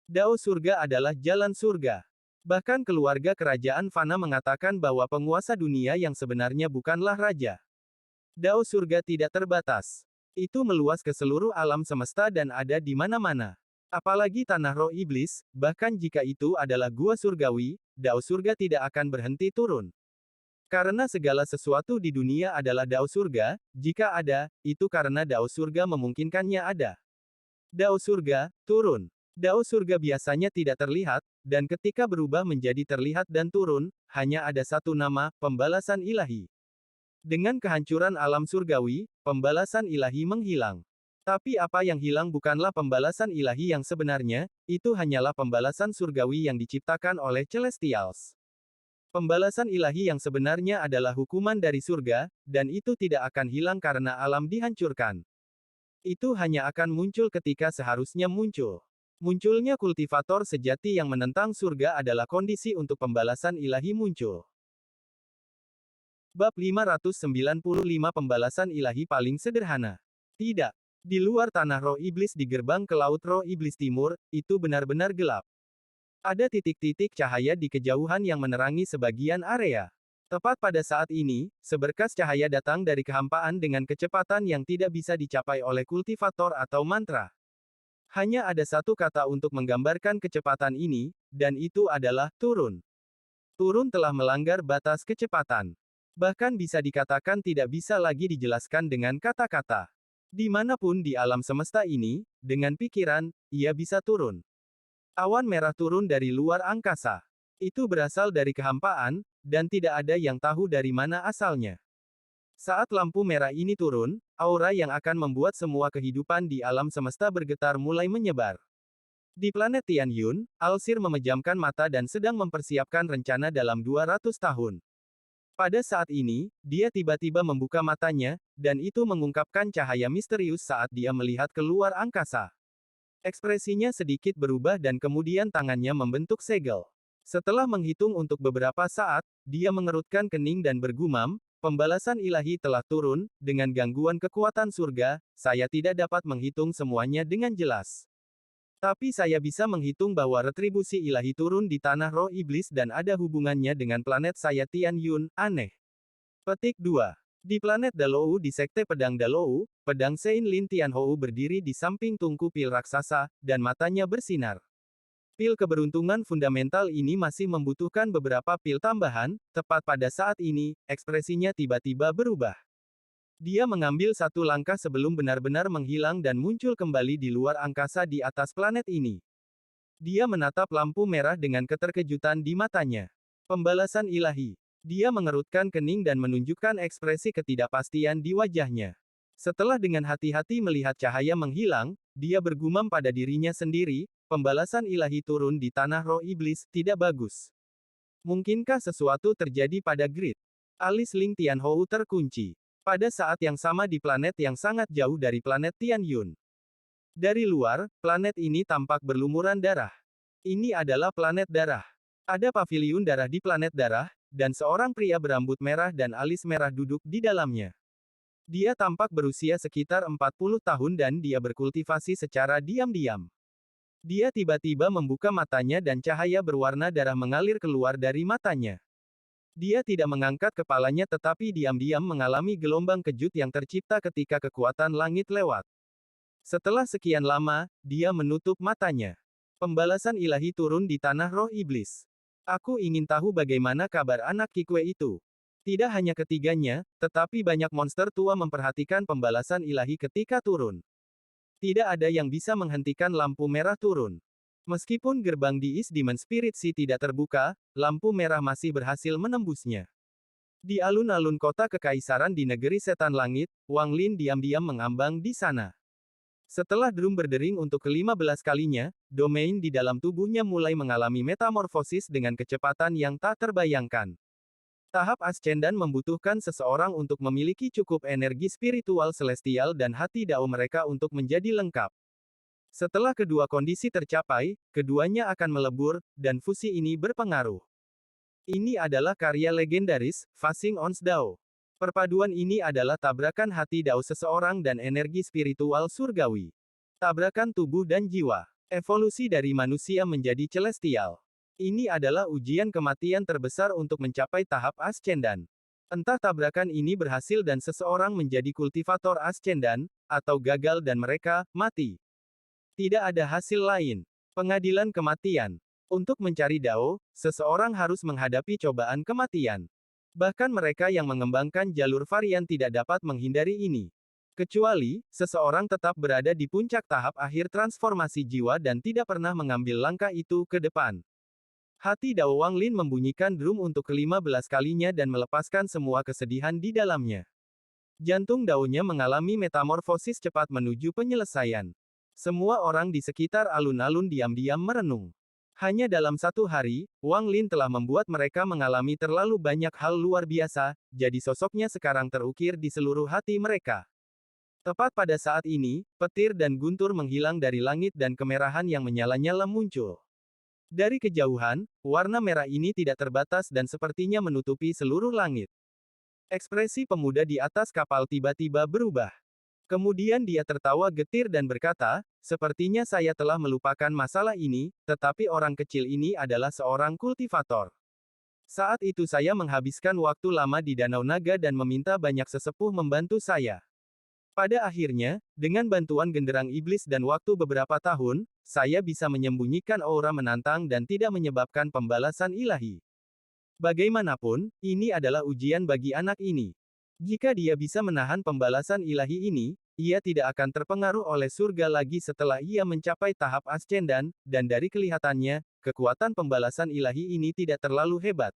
Dao surga adalah jalan surga." Bahkan keluarga kerajaan Fana mengatakan bahwa penguasa dunia yang sebenarnya bukanlah raja. Dao surga tidak terbatas. Itu meluas ke seluruh alam semesta dan ada di mana-mana. Apalagi tanah roh iblis, bahkan jika itu adalah gua surgawi, dao surga tidak akan berhenti turun. Karena segala sesuatu di dunia adalah dao surga, jika ada, itu karena dao surga memungkinkannya ada. Dao surga, turun. Dao surga biasanya tidak terlihat, dan ketika berubah menjadi terlihat dan turun, hanya ada satu nama, pembalasan ilahi. Dengan kehancuran alam surgawi, pembalasan ilahi menghilang. Tapi apa yang hilang bukanlah pembalasan ilahi yang sebenarnya, itu hanyalah pembalasan surgawi yang diciptakan oleh Celestials. Pembalasan ilahi yang sebenarnya adalah hukuman dari surga, dan itu tidak akan hilang karena alam dihancurkan. Itu hanya akan muncul ketika seharusnya muncul. Munculnya kultivator sejati yang menentang surga adalah kondisi untuk pembalasan ilahi muncul. Bab 595 Pembalasan ilahi paling sederhana. Tidak. Di luar tanah roh iblis di gerbang ke laut roh iblis timur, itu benar-benar gelap. Ada titik-titik cahaya di kejauhan yang menerangi sebagian area. Tepat pada saat ini, seberkas cahaya datang dari kehampaan dengan kecepatan yang tidak bisa dicapai oleh kultivator atau mantra. Hanya ada satu kata untuk menggambarkan kecepatan ini, dan itu adalah turun. Turun telah melanggar batas kecepatan. Bahkan bisa dikatakan tidak bisa lagi dijelaskan dengan kata-kata. Dimanapun di alam semesta ini, dengan pikiran, ia bisa turun. Awan merah turun dari luar angkasa. Itu berasal dari kehampaan, dan tidak ada yang tahu dari mana asalnya. Saat lampu merah ini turun, aura yang akan membuat semua kehidupan di alam semesta bergetar mulai menyebar. Di planet Tianyun, Alsir memejamkan mata dan sedang mempersiapkan rencana dalam 200 tahun. Pada saat ini, dia tiba-tiba membuka matanya, dan itu mengungkapkan cahaya misterius saat dia melihat keluar angkasa. Ekspresinya sedikit berubah dan kemudian tangannya membentuk segel. Setelah menghitung untuk beberapa saat, dia mengerutkan kening dan bergumam, pembalasan ilahi telah turun, dengan gangguan kekuatan surga, saya tidak dapat menghitung semuanya dengan jelas. Tapi saya bisa menghitung bahwa retribusi ilahi turun di tanah roh iblis dan ada hubungannya dengan planet saya Tianyun, aneh. Petik 2. Di planet Dalou di Sekte Pedang Dalou, pedang Sein Lin Tianhou berdiri di samping tungku pil raksasa, dan matanya bersinar. Pil keberuntungan fundamental ini masih membutuhkan beberapa pil tambahan, tepat pada saat ini, ekspresinya tiba-tiba berubah. Dia mengambil satu langkah sebelum benar-benar menghilang dan muncul kembali di luar angkasa di atas planet ini. Dia menatap lampu merah dengan keterkejutan di matanya. Pembalasan ilahi. Dia mengerutkan kening dan menunjukkan ekspresi ketidakpastian di wajahnya. Setelah dengan hati-hati melihat cahaya menghilang, dia bergumam pada dirinya sendiri, pembalasan ilahi turun di tanah roh iblis, tidak bagus. Mungkinkah sesuatu terjadi pada Grid? Alis Ling Tianhou terkunci. Pada saat yang sama di planet yang sangat jauh dari planet Tianyun. Dari luar, planet ini tampak berlumuran darah. Ini adalah planet darah. Ada paviliun darah di planet darah, dan seorang pria berambut merah dan alis merah duduk di dalamnya. Dia tampak berusia sekitar 40 tahun dan dia berkultivasi secara diam-diam. Dia tiba-tiba membuka matanya dan cahaya berwarna darah mengalir keluar dari matanya. Dia tidak mengangkat kepalanya tetapi diam-diam mengalami gelombang kejut yang tercipta ketika kekuatan langit lewat. Setelah sekian lama, dia menutup matanya. Pembalasan ilahi turun di tanah roh iblis. Aku ingin tahu bagaimana kabar anak Kikwe itu. Tidak hanya ketiganya, tetapi banyak monster tua memperhatikan pembalasan ilahi ketika turun. Tidak ada yang bisa menghentikan lampu merah turun. Meskipun gerbang di East Demon Spirit Sea tidak terbuka, lampu merah masih berhasil menembusnya. Di alun-alun kota kekaisaran di negeri setan langit, Wang Lin diam-diam mengambang di sana. Setelah drum berdering untuk ke-15 kalinya, domain di dalam tubuhnya mulai mengalami metamorfosis dengan kecepatan yang tak terbayangkan. Tahap ascendan membutuhkan seseorang untuk memiliki cukup energi spiritual celestial dan hati dao mereka untuk menjadi lengkap. Setelah kedua kondisi tercapai, keduanya akan melebur, dan fusi ini berpengaruh. Ini adalah karya legendaris, Phasing Ons Dao. Perpaduan ini adalah tabrakan hati dao seseorang dan energi spiritual surgawi. Tabrakan tubuh dan jiwa. Evolusi dari manusia menjadi celestial. Ini adalah ujian kematian terbesar untuk mencapai tahap ascendan. Entah tabrakan ini berhasil dan seseorang menjadi kultivator ascendan, atau gagal dan mereka mati. Tidak ada hasil lain. Pengadilan kematian. Untuk mencari Dao, seseorang harus menghadapi cobaan kematian. Bahkan mereka yang mengembangkan jalur varian tidak dapat menghindari ini. Kecuali, seseorang tetap berada di puncak tahap akhir transformasi jiwa dan tidak pernah mengambil langkah itu ke depan. Hati Dao Wang Lin membunyikan drum untuk ke-15 kalinya dan melepaskan semua kesedihan di dalamnya. Jantung Dao-nya mengalami metamorfosis cepat menuju penyelesaian. Semua orang di sekitar alun-alun diam-diam merenung. Hanya dalam satu hari, Wang Lin telah membuat mereka mengalami terlalu banyak hal luar biasa, jadi sosoknya sekarang terukir di seluruh hati mereka. Tepat pada saat ini, petir dan guntur menghilang dari langit dan kemerahan yang menyala-nyala muncul. Dari kejauhan, warna merah ini tidak terbatas dan sepertinya menutupi seluruh langit. Ekspresi pemuda di atas kapal tiba-tiba berubah. Kemudian dia tertawa getir dan berkata, "Sepertinya saya telah melupakan masalah ini, tetapi orang kecil ini adalah seorang kultivator. Saat itu saya menghabiskan waktu lama di Danau Naga dan meminta banyak sesepuh membantu saya. Pada akhirnya, dengan bantuan genderang iblis dan waktu beberapa tahun, saya bisa menyembunyikan aura menantang dan tidak menyebabkan pembalasan ilahi. Bagaimanapun, ini adalah ujian bagi anak ini. Jika dia bisa menahan pembalasan ilahi ini, ia tidak akan terpengaruh oleh surga lagi setelah ia mencapai tahap ascendan, dan dari kelihatannya, kekuatan pembalasan ilahi ini tidak terlalu hebat.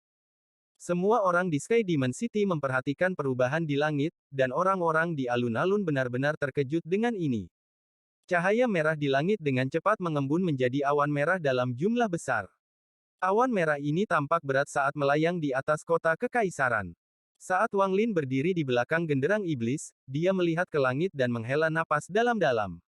Semua orang di Sky Demon City memperhatikan perubahan di langit, dan orang-orang di alun-alun benar-benar terkejut dengan ini. Cahaya merah di langit dengan cepat mengembun menjadi awan merah dalam jumlah besar. Awan merah ini tampak berat saat melayang di atas kota kekaisaran. Saat Wang Lin berdiri di belakang genderang iblis, dia melihat ke langit dan menghela napas dalam-dalam.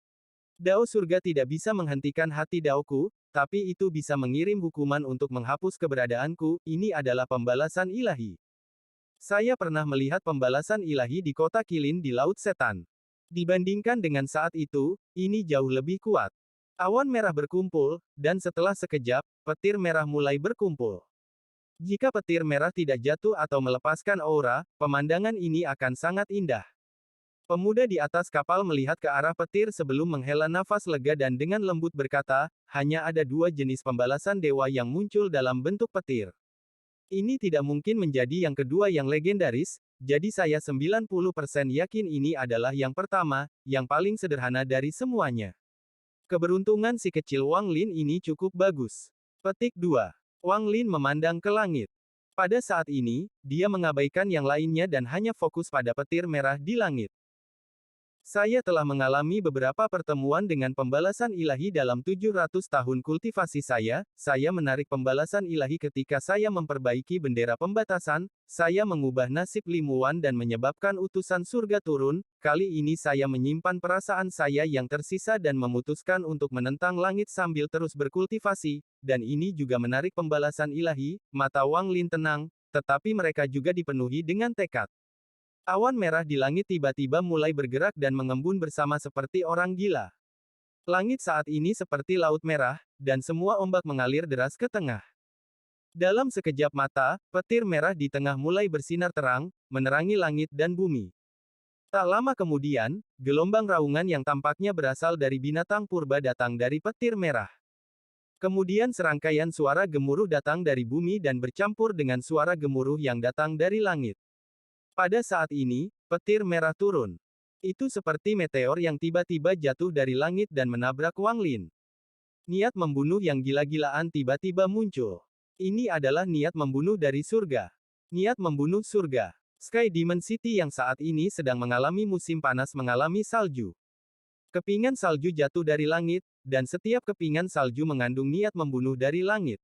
Dao surga tidak bisa menghentikan hati Daoku, tapi itu bisa mengirim hukuman untuk menghapus keberadaanku, ini adalah pembalasan ilahi. Saya pernah melihat pembalasan ilahi di kota Kilin di Laut Setan. Dibandingkan dengan saat itu, ini jauh lebih kuat. Awan merah berkumpul, dan setelah sekejap, petir merah mulai berkumpul. Jika petir merah tidak jatuh atau melepaskan aura, pemandangan ini akan sangat indah. Pemuda di atas kapal melihat ke arah petir sebelum menghela nafas lega dan dengan lembut berkata, hanya ada dua jenis pembalasan dewa yang muncul dalam bentuk petir. Ini tidak mungkin menjadi yang kedua yang legendaris, jadi saya 90% yakin ini adalah yang pertama, yang paling sederhana dari semuanya. Keberuntungan si kecil Wang Lin ini cukup bagus. Petik 2. Wang Lin memandang ke langit. Pada saat ini, dia mengabaikan yang lainnya dan hanya fokus pada petir merah di langit. Saya telah mengalami beberapa pertemuan dengan pembalasan ilahi dalam 700 tahun kultivasi saya menarik pembalasan ilahi ketika saya memperbaiki bendera pembatasan, saya mengubah nasib Limuan dan menyebabkan utusan surga turun, kali ini saya menyimpan perasaan saya yang tersisa dan memutuskan untuk menentang langit sambil terus berkultivasi, dan ini juga menarik pembalasan ilahi, mata Wang Lin tenang, tetapi mereka juga dipenuhi dengan tekad. Awan merah di langit tiba-tiba mulai bergerak dan mengembun bersama seperti orang gila. Langit saat ini seperti laut merah, dan semua ombak mengalir deras ke tengah. Dalam sekejap mata, petir merah di tengah mulai bersinar terang, menerangi langit dan bumi. Tak lama kemudian, gelombang raungan yang tampaknya berasal dari binatang purba datang dari petir merah. Kemudian serangkaian suara gemuruh datang dari bumi dan bercampur dengan suara gemuruh yang datang dari langit. Pada saat ini, petir merah turun. Itu seperti meteor yang tiba-tiba jatuh dari langit dan menabrak Wang Lin. Niat membunuh yang gila-gilaan tiba-tiba muncul. Ini adalah niat membunuh dari surga. Niat membunuh surga. Sky Demon City yang saat ini sedang mengalami musim panas mengalami salju. Kepingan salju jatuh dari langit, dan setiap kepingan salju mengandung niat membunuh dari langit.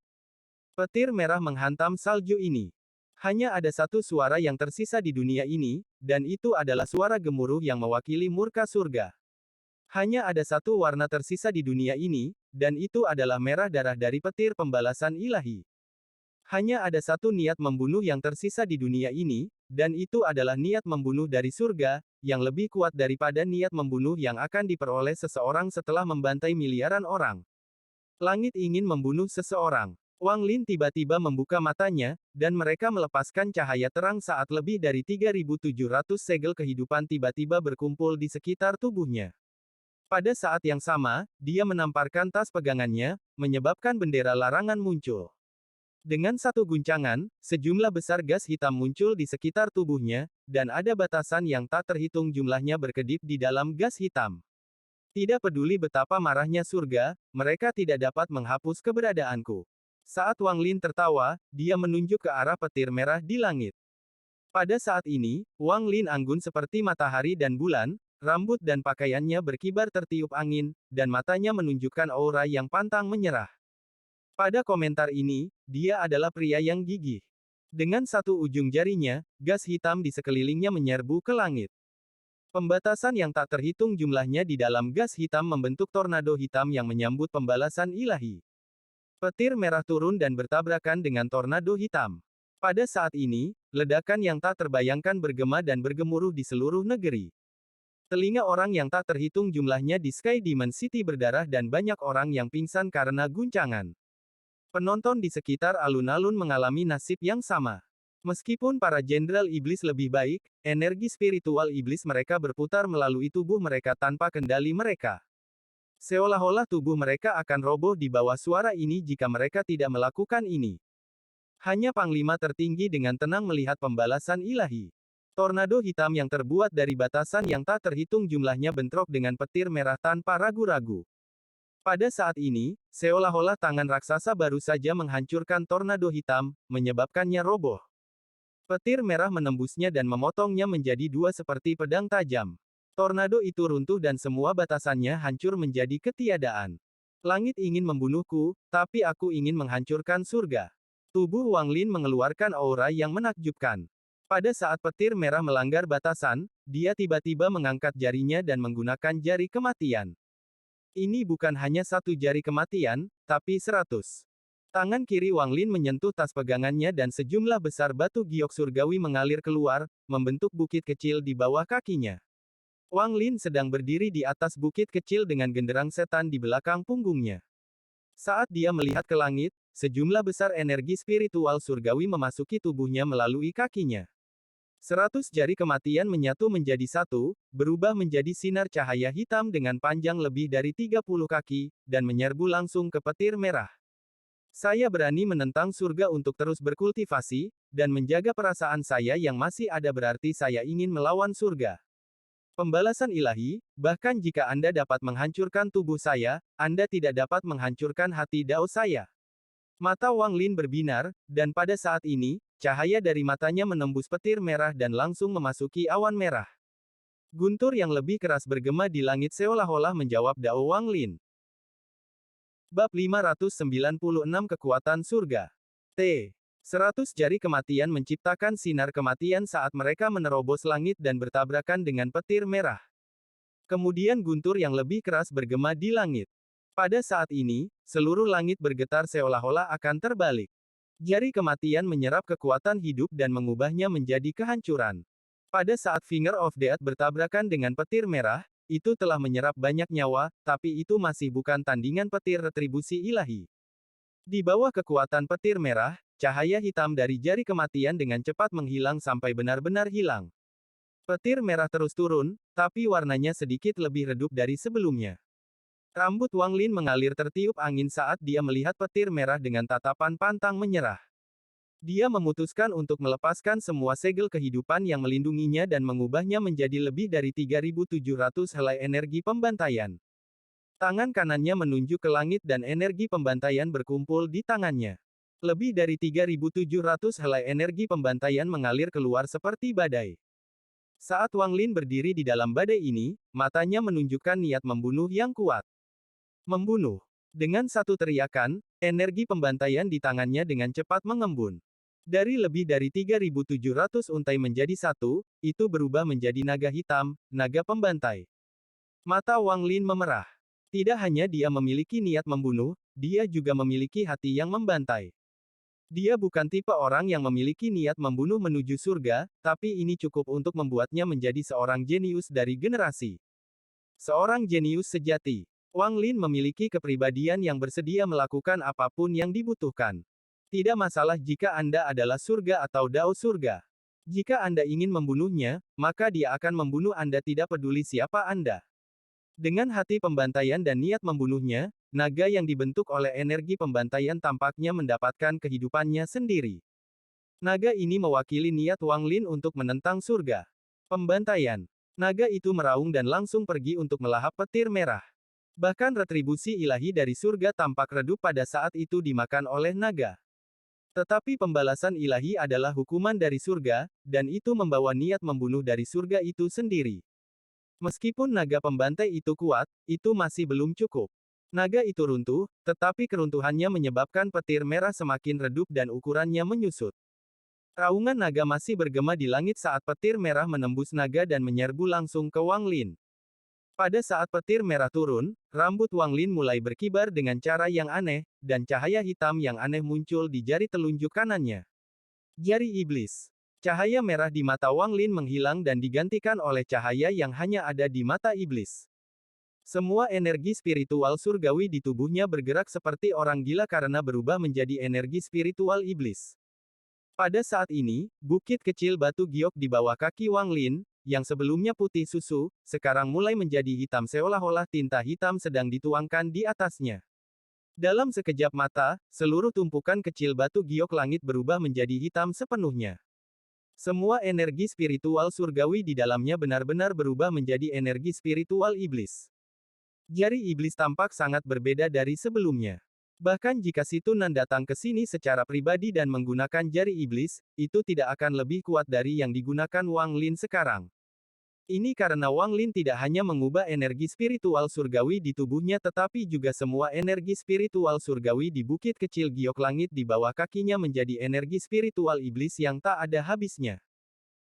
Petir merah menghantam salju ini. Hanya ada satu suara yang tersisa di dunia ini, dan itu adalah suara gemuruh yang mewakili murka surga. Hanya ada satu warna tersisa di dunia ini, dan itu adalah merah darah dari petir pembalasan ilahi. Hanya ada satu niat membunuh yang tersisa di dunia ini, dan itu adalah niat membunuh dari surga, yang lebih kuat daripada niat membunuh yang akan diperoleh seseorang setelah membantai miliaran orang. Langit ingin membunuh seseorang. Wang Lin tiba-tiba membuka matanya, dan mereka melepaskan cahaya terang saat lebih dari 3.700 segel kehidupan tiba-tiba berkumpul di sekitar tubuhnya. Pada saat yang sama, dia menamparkan tas pegangannya, menyebabkan bendera larangan muncul. Dengan satu guncangan, sejumlah besar gas hitam muncul di sekitar tubuhnya, dan ada batasan yang tak terhitung jumlahnya berkedip di dalam gas hitam. Tidak peduli betapa marahnya surga, mereka tidak dapat menghapus keberadaanku. Saat Wang Lin tertawa, dia menunjuk ke arah petir merah di langit. Pada saat ini, Wang Lin anggun seperti matahari dan bulan, rambut dan pakaiannya berkibar tertiup angin, dan matanya menunjukkan aura yang pantang menyerah. Pada komentar ini, dia adalah pria yang gigih. Dengan satu ujung jarinya, gas hitam di sekelilingnya menyerbu ke langit. Pembatasan yang tak terhitung jumlahnya di dalam gas hitam membentuk tornado hitam yang menyambut pembalasan ilahi. Petir merah turun dan bertabrakan dengan tornado hitam. Pada saat ini, ledakan yang tak terbayangkan bergema dan bergemuruh di seluruh negeri. Telinga orang yang tak terhitung jumlahnya di Sky Demon City berdarah dan banyak orang yang pingsan karena guncangan. Penonton di sekitar alun-alun mengalami nasib yang sama. Meskipun para jenderal iblis lebih baik, energi spiritual iblis mereka berputar melalui tubuh mereka tanpa kendali mereka. Seolah-olah tubuh mereka akan roboh di bawah suara ini jika mereka tidak melakukan ini. Hanya Panglima tertinggi dengan tenang melihat pembalasan ilahi. Tornado hitam yang terbuat dari batasan yang tak terhitung jumlahnya bentrok dengan petir merah tanpa ragu-ragu. Pada saat ini, seolah-olah tangan raksasa baru saja menghancurkan tornado hitam, menyebabkannya roboh. Petir merah menembusnya dan memotongnya menjadi dua seperti pedang tajam. Tornado itu runtuh dan semua batasannya hancur menjadi ketiadaan. Langit ingin membunuhku, tapi aku ingin menghancurkan surga. Tubuh Wang Lin mengeluarkan aura yang menakjubkan. Pada saat petir merah melanggar batasan, dia tiba-tiba mengangkat jarinya dan menggunakan jari kematian. Ini bukan hanya satu jari kematian, tapi 100. Tangan kiri Wang Lin menyentuh tas pegangannya dan sejumlah besar batu giok surgawi mengalir keluar, membentuk bukit kecil di bawah kakinya. Wang Lin sedang berdiri di atas bukit kecil dengan genderang setan di belakang punggungnya. Saat dia melihat ke langit, sejumlah besar energi spiritual surgawi memasuki tubuhnya melalui kakinya. 100 jari kematian menyatu menjadi satu, berubah menjadi sinar cahaya hitam dengan panjang lebih dari 30 kaki, dan menyerbu langsung ke petir merah. Saya berani menentang surga untuk terus berkultivasi, dan menjaga perasaan saya yang masih ada berarti saya ingin melawan surga. Pembalasan ilahi, bahkan jika Anda dapat menghancurkan tubuh saya, Anda tidak dapat menghancurkan hati Dao saya. Mata Wang Lin berbinar, dan pada saat ini, cahaya dari matanya menembus petir merah dan langsung memasuki awan merah. Guntur yang lebih keras bergema di langit seolah-olah menjawab Dao Wang Lin. Bab 596 Kekuatan Surga. T. 100 jari kematian menciptakan sinar kematian saat mereka menerobos langit dan bertabrakan dengan petir merah. Kemudian guntur yang lebih keras bergema di langit. Pada saat ini, seluruh langit bergetar seolah-olah akan terbalik. Jari kematian menyerap kekuatan hidup dan mengubahnya menjadi kehancuran. Pada saat Finger of Death bertabrakan dengan petir merah, itu telah menyerap banyak nyawa, tapi itu masih bukan tandingan petir retribusi ilahi. Di bawah kekuatan petir merah, cahaya hitam dari jari kematian dengan cepat menghilang sampai benar-benar hilang. Petir merah terus turun, tapi warnanya sedikit lebih redup dari sebelumnya. Rambut Wang Lin mengalir tertiup angin saat dia melihat petir merah dengan tatapan pantang menyerah. Dia memutuskan untuk melepaskan semua segel kehidupan yang melindunginya dan mengubahnya menjadi lebih dari 3.700 helai energi pembantaian. Tangan kanannya menunjuk ke langit dan energi pembantaian berkumpul di tangannya. Lebih dari 3.700 helai energi pembantaian mengalir keluar seperti badai. Saat Wang Lin berdiri di dalam badai ini, matanya menunjukkan niat membunuh yang kuat. Membunuh. Dengan satu teriakan, energi pembantaian di tangannya dengan cepat mengembun. Dari lebih dari 3.700 untai menjadi satu, itu berubah menjadi naga hitam, naga pembantai. Mata Wang Lin memerah. Tidak hanya dia memiliki niat membunuh, dia juga memiliki hati yang membantai. Dia bukan tipe orang yang memiliki niat membunuh menuju surga, tapi ini cukup untuk membuatnya menjadi seorang jenius dari generasi. Seorang jenius sejati. Wang Lin memiliki kepribadian yang bersedia melakukan apapun yang dibutuhkan. Tidak masalah jika Anda adalah surga atau dao surga. Jika Anda ingin membunuhnya, maka dia akan membunuh Anda tidak peduli siapa Anda. Dengan hati pembantaian dan niat membunuhnya, naga yang dibentuk oleh energi pembantaian tampaknya mendapatkan kehidupannya sendiri. Naga ini mewakili niat Wang Lin untuk menentang surga. Pembantaian. Naga itu meraung dan langsung pergi untuk melahap petir merah. Bahkan retribusi ilahi dari surga tampak redup pada saat itu dimakan oleh naga. Tetapi pembalasan ilahi adalah hukuman dari surga, dan itu membawa niat membunuh dari surga itu sendiri. Meskipun naga pembantai itu kuat, itu masih belum cukup. Naga itu runtuh, tetapi keruntuhannya menyebabkan petir merah semakin redup dan ukurannya menyusut. Raungan naga masih bergema di langit saat petir merah menembus naga dan menyerbu langsung ke Wang Lin. Pada saat petir merah turun, rambut Wang Lin mulai berkibar dengan cara yang aneh, dan cahaya hitam yang aneh muncul di jari telunjuk kanannya. Jari iblis. Cahaya merah di mata Wang Lin menghilang dan digantikan oleh cahaya yang hanya ada di mata iblis. Semua energi spiritual surgawi di tubuhnya bergerak seperti orang gila karena berubah menjadi energi spiritual iblis. Pada saat ini, bukit kecil batu giok di bawah kaki Wang Lin, yang sebelumnya putih susu, sekarang mulai menjadi hitam seolah-olah tinta hitam sedang dituangkan di atasnya. Dalam sekejap mata, seluruh tumpukan kecil batu giok langit berubah menjadi hitam sepenuhnya. Semua energi spiritual surgawi di dalamnya benar-benar berubah menjadi energi spiritual iblis. Jari iblis tampak sangat berbeda dari sebelumnya. Bahkan jika Si Tunan datang ke sini secara pribadi dan menggunakan jari iblis, itu tidak akan lebih kuat dari yang digunakan Wang Lin sekarang. Ini karena Wang Lin tidak hanya mengubah energi spiritual surgawi di tubuhnya tetapi juga semua energi spiritual surgawi di bukit kecil giok langit di bawah kakinya menjadi energi spiritual iblis yang tak ada habisnya.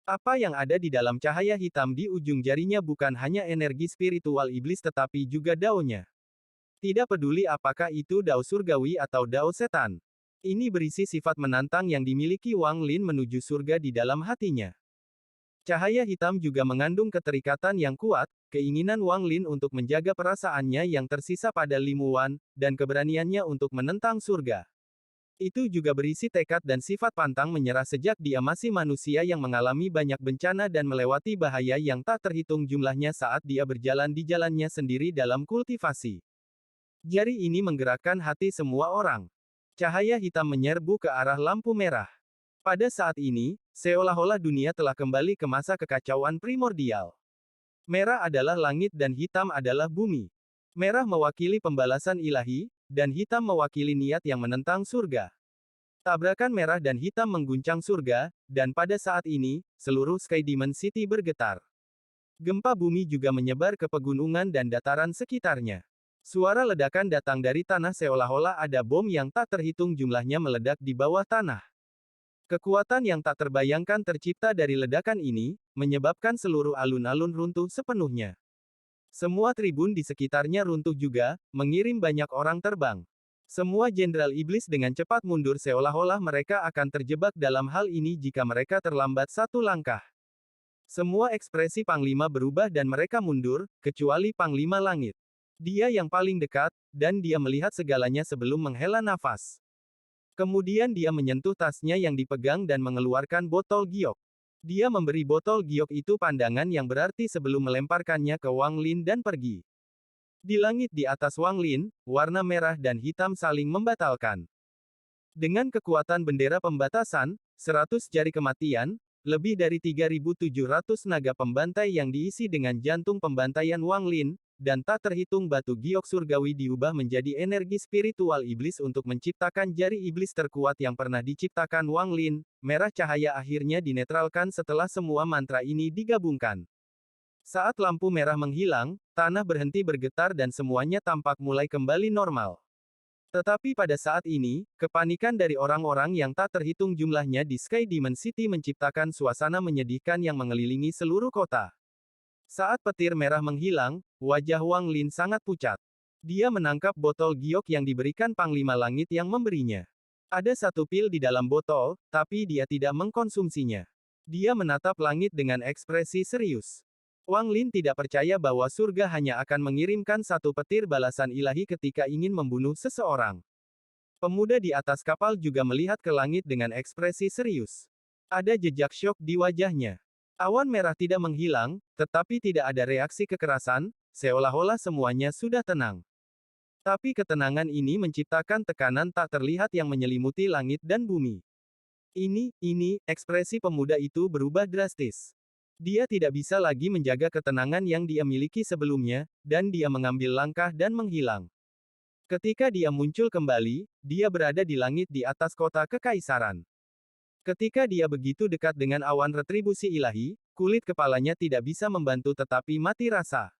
Apa yang ada di dalam cahaya hitam di ujung jarinya bukan hanya energi spiritual iblis tetapi juga daonya. Tidak peduli apakah itu dao surgawi atau dao setan. Ini berisi sifat menantang yang dimiliki Wang Lin menuju surga di dalam hatinya. Cahaya hitam juga mengandung keterikatan yang kuat, keinginan Wang Lin untuk menjaga perasaannya yang tersisa pada Limuan, dan keberaniannya untuk menentang surga. Itu juga berisi tekad dan sifat pantang menyerah sejak dia masih manusia yang mengalami banyak bencana dan melewati bahaya yang tak terhitung jumlahnya saat dia berjalan di jalannya sendiri dalam kultivasi. Jari ini menggerakkan hati semua orang. Cahaya hitam menyerbu ke arah lampu merah. Pada saat ini, seolah-olah dunia telah kembali ke masa kekacauan primordial. Merah adalah langit dan hitam adalah bumi. Merah mewakili pembalasan ilahi, dan hitam mewakili niat yang menentang surga. Tabrakan merah dan hitam mengguncang surga, dan pada saat ini, seluruh Sky Demon City bergetar. Gempa bumi juga menyebar ke pegunungan dan dataran sekitarnya. Suara ledakan datang dari tanah seolah-olah ada bom yang tak terhitung jumlahnya meledak di bawah tanah. Kekuatan yang tak terbayangkan tercipta dari ledakan ini, menyebabkan seluruh alun-alun runtuh sepenuhnya. Semua tribun di sekitarnya runtuh juga, mengirim banyak orang terbang. Semua jenderal iblis dengan cepat mundur seolah-olah mereka akan terjebak dalam hal ini jika mereka terlambat satu langkah. Semua ekspresi Panglima berubah dan mereka mundur, kecuali Panglima Langit. Dia yang paling dekat, dan dia melihat segalanya sebelum menghela nafas. Kemudian dia menyentuh tasnya yang dipegang dan mengeluarkan botol giok. Dia memberi botol giok itu pandangan yang berarti sebelum melemparkannya ke Wang Lin dan pergi. Di langit di atas Wang Lin, warna merah dan hitam saling membatalkan. Dengan kekuatan bendera pembatasan, 100 jari kematian, lebih dari 3.700 naga pembantai yang diisi dengan jantung pembantaian Wang Lin, dan tak terhitung batu giok surgawi diubah menjadi energi spiritual iblis untuk menciptakan jari iblis terkuat yang pernah diciptakan Wang Lin. Merah cahaya akhirnya dinetralkan setelah semua mantra ini digabungkan. Saat lampu merah menghilang, tanah berhenti bergetar dan semuanya tampak mulai kembali normal. Tetapi pada saat ini, kepanikan dari orang-orang yang tak terhitung jumlahnya di Sky Demon City menciptakan suasana menyedihkan yang mengelilingi seluruh kota. Saat petir merah menghilang, wajah Wang Lin sangat pucat. Dia menangkap botol giok yang diberikan Panglima Langit yang memberinya. Ada satu pil di dalam botol, tapi dia tidak mengkonsumsinya. Dia menatap langit dengan ekspresi serius. Wang Lin tidak percaya bahwa surga hanya akan mengirimkan satu petir balasan ilahi ketika ingin membunuh seseorang. Pemuda di atas kapal juga melihat ke langit dengan ekspresi serius. Ada jejak syok di wajahnya. Awan merah tidak menghilang, tetapi tidak ada reaksi kekerasan, seolah-olah semuanya sudah tenang. Tapi ketenangan ini menciptakan tekanan tak terlihat yang menyelimuti langit dan bumi. Ekspresi pemuda itu berubah drastis. Dia tidak bisa lagi menjaga ketenangan yang dia miliki sebelumnya, dan dia mengambil langkah dan menghilang. Ketika dia muncul kembali, dia berada di langit di atas kota kekaisaran. Ketika dia begitu dekat dengan awan retribusi ilahi, kulit kepalanya tidak bisa membantu tetapi mati rasa.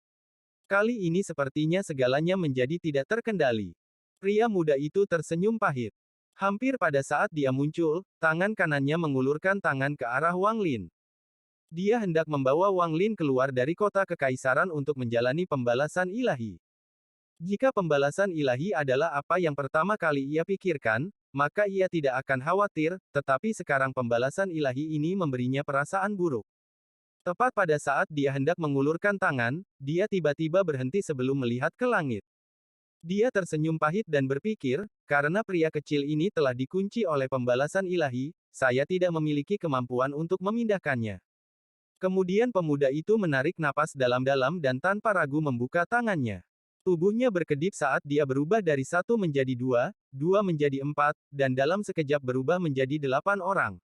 Kali ini sepertinya segalanya menjadi tidak terkendali. Pria muda itu tersenyum pahit. Hampir pada saat dia muncul, tangan kanannya mengulurkan tangan ke arah Wang Lin. Dia hendak membawa Wang Lin keluar dari kota kekaisaran untuk menjalani pembalasan ilahi. Jika pembalasan ilahi adalah apa yang pertama kali ia pikirkan, maka ia tidak akan khawatir, tetapi sekarang pembalasan ilahi ini memberinya perasaan buruk. Tepat pada saat dia hendak mengulurkan tangan, dia tiba-tiba berhenti sebelum melihat ke langit. Dia tersenyum pahit dan berpikir, karena pria kecil ini telah dikunci oleh pembalasan ilahi, saya tidak memiliki kemampuan untuk memindahkannya. Kemudian pemuda itu menarik napas dalam-dalam dan tanpa ragu membuka tangannya. Tubuhnya berkedip saat dia berubah dari 1 menjadi 2, 2 menjadi 4, dan dalam sekejap berubah menjadi 8 orang.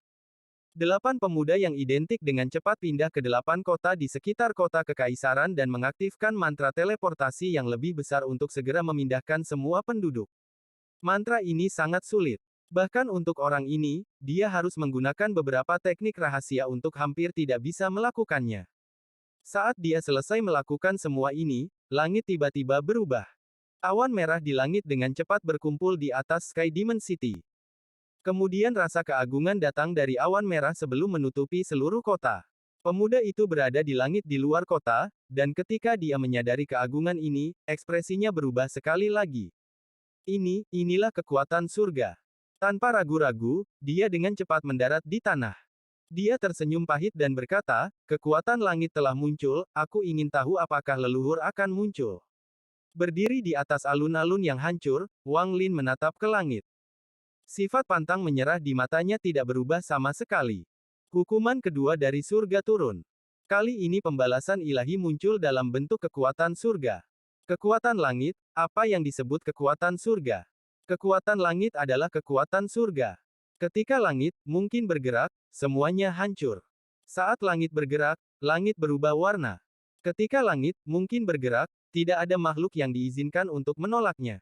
8 pemuda yang identik dengan cepat pindah ke 8 kota di sekitar kota kekaisaran dan mengaktifkan mantra teleportasi yang lebih besar untuk segera memindahkan semua penduduk. Mantra ini sangat sulit. Bahkan untuk orang ini, dia harus menggunakan beberapa teknik rahasia untuk hampir tidak bisa melakukannya. Saat dia selesai melakukan semua ini, langit tiba-tiba berubah. Awan merah di langit dengan cepat berkumpul di atas Sky Demon City. Kemudian rasa keagungan datang dari awan merah sebelum menutupi seluruh kota. Pemuda itu berada di langit di luar kota, dan ketika dia menyadari keagungan ini, ekspresinya berubah sekali lagi. Inilah kekuatan surga. Tanpa ragu-ragu, dia dengan cepat mendarat di tanah. Dia tersenyum pahit dan berkata, kekuatan langit telah muncul, aku ingin tahu apakah leluhur akan muncul. Berdiri di atas alun-alun yang hancur, Wang Lin menatap ke langit. Sifat pantang menyerah di matanya tidak berubah sama sekali. Hukuman kedua dari surga turun. Kali ini pembalasan ilahi muncul dalam bentuk kekuatan surga. Kekuatan langit, apa yang disebut kekuatan surga? Kekuatan langit adalah kekuatan surga. Ketika langit mungkin bergerak, semuanya hancur. Saat langit bergerak, langit berubah warna. Ketika langit mungkin bergerak, tidak ada makhluk yang diizinkan untuk menolaknya.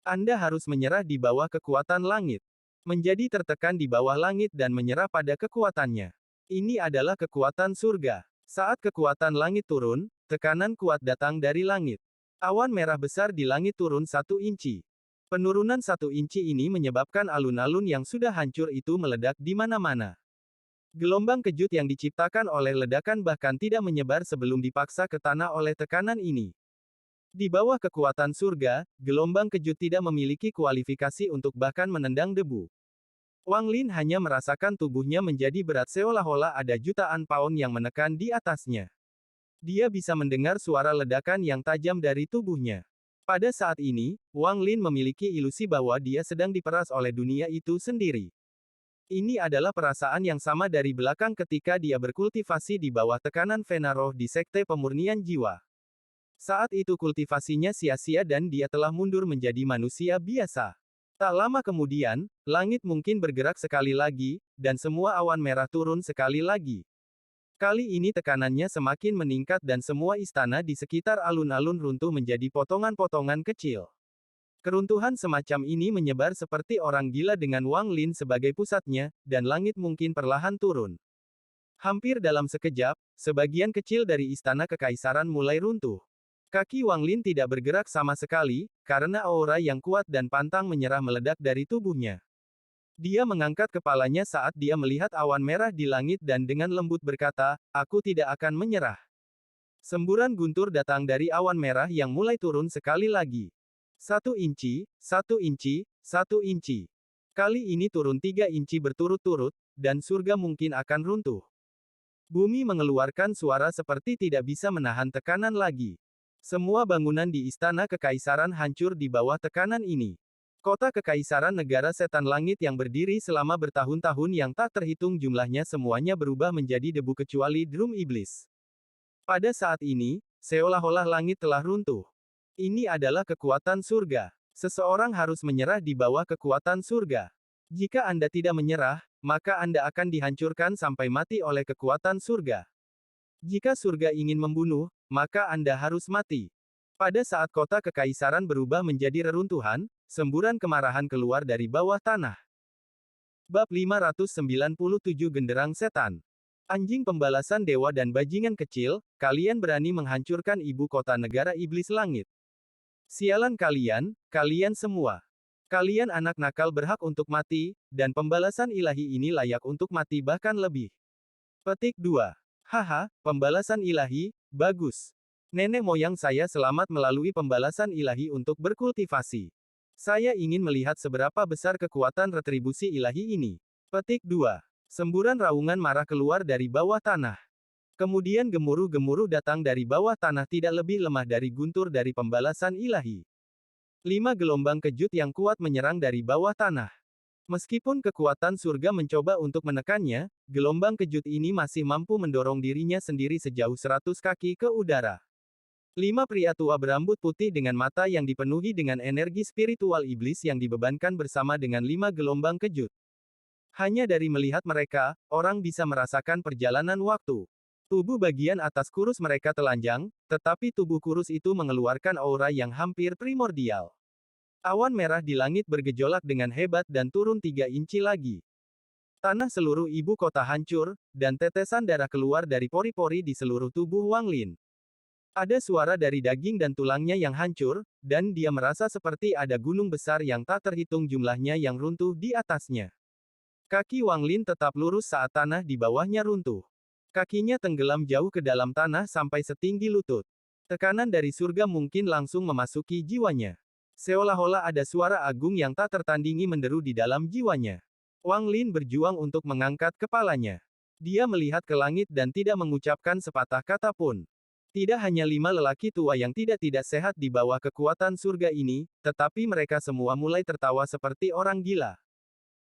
Anda harus menyerah di bawah kekuatan langit. Menjadi tertekan di bawah langit dan menyerah pada kekuatannya. Ini adalah kekuatan surga. Saat kekuatan langit turun, tekanan kuat datang dari langit. Awan merah besar di langit turun 1 inci. Penurunan 1 inci ini menyebabkan alun-alun yang sudah hancur itu meledak di mana-mana. Gelombang kejut yang diciptakan oleh ledakan bahkan tidak menyebar sebelum dipaksa ke tanah oleh tekanan ini. Di bawah kekuatan surga, gelombang kejut tidak memiliki kualifikasi untuk bahkan menendang debu. Wang Lin hanya merasakan tubuhnya menjadi berat seolah-olah ada jutaan paun yang menekan di atasnya. Dia bisa mendengar suara ledakan yang tajam dari tubuhnya. Pada saat ini, Wang Lin memiliki ilusi bahwa dia sedang diperas oleh dunia itu sendiri. Ini adalah perasaan yang sama dari belakang ketika dia berkultivasi di bawah tekanan Vena Roh di Sekte Pemurnian Jiwa. Saat itu kultivasinya sia-sia dan dia telah mundur menjadi manusia biasa. Tak lama kemudian, langit mungkin bergerak sekali lagi, dan semua awan merah turun sekali lagi. Kali ini tekanannya semakin meningkat dan semua istana di sekitar alun-alun runtuh menjadi potongan-potongan kecil. Keruntuhan semacam ini menyebar seperti orang gila dengan Wang Lin sebagai pusatnya, dan langit mungkin perlahan turun. Hampir dalam sekejap, sebagian kecil dari istana kekaisaran mulai runtuh. Kaki Wang Lin tidak bergerak sama sekali, karena aura yang kuat dan pantang menyerah meledak dari tubuhnya. Dia mengangkat kepalanya saat dia melihat awan merah di langit dan dengan lembut berkata, aku tidak akan menyerah. Semburan guntur datang dari awan merah yang mulai turun sekali lagi. 1 inci, 1 inci, 1 inci. Kali ini turun 3 inci berturut-turut, dan surga mungkin akan runtuh. Bumi mengeluarkan suara seperti tidak bisa menahan tekanan lagi. Semua bangunan di istana kekaisaran hancur di bawah tekanan ini. Kota Kekaisaran Negara Setan Langit yang berdiri selama bertahun-tahun yang tak terhitung jumlahnya semuanya berubah menjadi debu kecuali drum iblis. Pada saat ini, seolah-olah langit telah runtuh. Ini adalah kekuatan surga. Seseorang harus menyerah di bawah kekuatan surga. Jika Anda tidak menyerah, maka Anda akan dihancurkan sampai mati oleh kekuatan surga. Jika surga ingin membunuh, maka Anda harus mati. Pada saat kota kekaisaran berubah menjadi reruntuhan, semburan kemarahan keluar dari bawah tanah. Bab 597 Genderang Setan. Anjing pembalasan dewa dan bajingan kecil, kalian berani menghancurkan ibu kota negara iblis langit. Sialan kalian, kalian semua. Kalian anak nakal berhak untuk mati, dan pembalasan ilahi ini layak untuk mati bahkan lebih. Petik 2. Haha, pembalasan ilahi, bagus. Nenek moyang saya selamat melalui pembalasan ilahi untuk berkultivasi. Saya ingin melihat seberapa besar kekuatan retribusi ilahi ini. Petik 2. Semburan raungan marah keluar dari bawah tanah. Kemudian gemuruh-gemuruh datang dari bawah tanah tidak lebih lemah dari guntur dari pembalasan ilahi. 5 gelombang kejut yang kuat menyerang dari bawah tanah. Meskipun kekuatan surga mencoba untuk menekannya, gelombang kejut ini masih mampu mendorong dirinya sendiri sejauh 100 kaki ke udara. 5 pria tua berambut putih dengan mata yang dipenuhi dengan energi spiritual iblis yang dibebankan bersama dengan 5 gelombang kejut. Hanya dari melihat mereka, orang bisa merasakan perjalanan waktu. Tubuh bagian atas kurus mereka telanjang, tetapi tubuh kurus itu mengeluarkan aura yang hampir primordial. Awan merah di langit bergejolak dengan hebat dan turun 3 inci lagi. Tanah seluruh ibu kota hancur, dan tetesan darah keluar dari pori-pori di seluruh tubuh Wang Lin. Ada suara dari daging dan tulangnya yang hancur, dan dia merasa seperti ada gunung besar yang tak terhitung jumlahnya yang runtuh di atasnya. Kaki Wang Lin tetap lurus saat tanah di bawahnya runtuh. Kakinya tenggelam jauh ke dalam tanah sampai setinggi lutut. Tekanan dari surga mungkin langsung memasuki jiwanya. Seolah-olah ada suara agung yang tak tertandingi menderu di dalam jiwanya. Wang Lin berjuang untuk mengangkat kepalanya. Dia melihat ke langit dan tidak mengucapkan sepatah kata pun. Tidak hanya 5 lelaki tua yang tidak sehat di bawah kekuatan surga ini, tetapi mereka semua mulai tertawa seperti orang gila.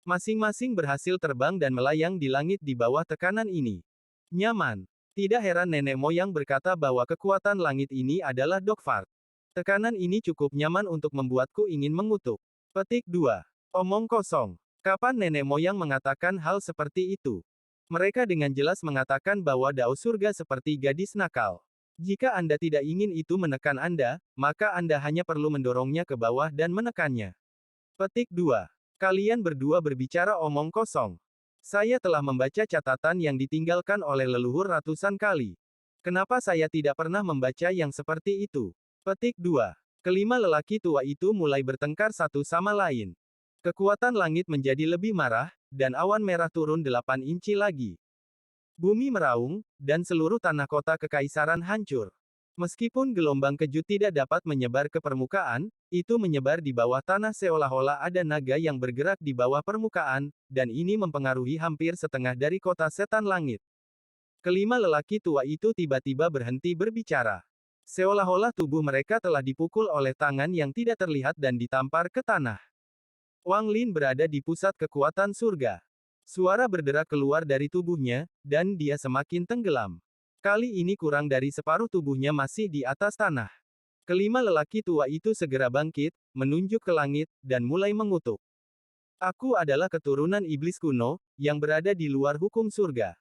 Masing-masing berhasil terbang dan melayang di langit di bawah tekanan ini. Nyaman. Tidak heran nenek moyang berkata bahwa kekuatan langit ini adalah dogfart. Tekanan ini cukup nyaman untuk membuatku ingin mengutuk. Petik 2. Omong kosong. Kapan nenek moyang mengatakan hal seperti itu? Mereka dengan jelas mengatakan bahwa dao surga seperti gadis nakal. Jika Anda tidak ingin itu menekan Anda, maka Anda hanya perlu mendorongnya ke bawah dan menekannya. Petik 2. Kalian berdua berbicara omong kosong. Saya telah membaca catatan yang ditinggalkan oleh leluhur ratusan kali. Kenapa saya tidak pernah membaca yang seperti itu? Petik 2. Kelima lelaki tua itu mulai bertengkar satu sama lain. Kekuatan langit menjadi lebih marah, dan awan merah turun 8 inci lagi. Bumi meraung, dan seluruh tanah kota kekaisaran hancur. Meskipun gelombang kejut tidak dapat menyebar ke permukaan, itu menyebar di bawah tanah seolah-olah ada naga yang bergerak di bawah permukaan, dan ini mempengaruhi hampir setengah dari kota setan langit. Kelima lelaki tua itu tiba-tiba berhenti berbicara. Seolah-olah tubuh mereka telah dipukul oleh tangan yang tidak terlihat dan ditampar ke tanah. Wang Lin berada di pusat kekuatan surga. Suara berderak keluar dari tubuhnya, dan dia semakin tenggelam. Kali ini kurang dari separuh tubuhnya masih di atas tanah. Kelima lelaki tua itu segera bangkit, menunjuk ke langit, dan mulai mengutuk. Aku adalah keturunan iblis kuno, yang berada di luar hukum surga.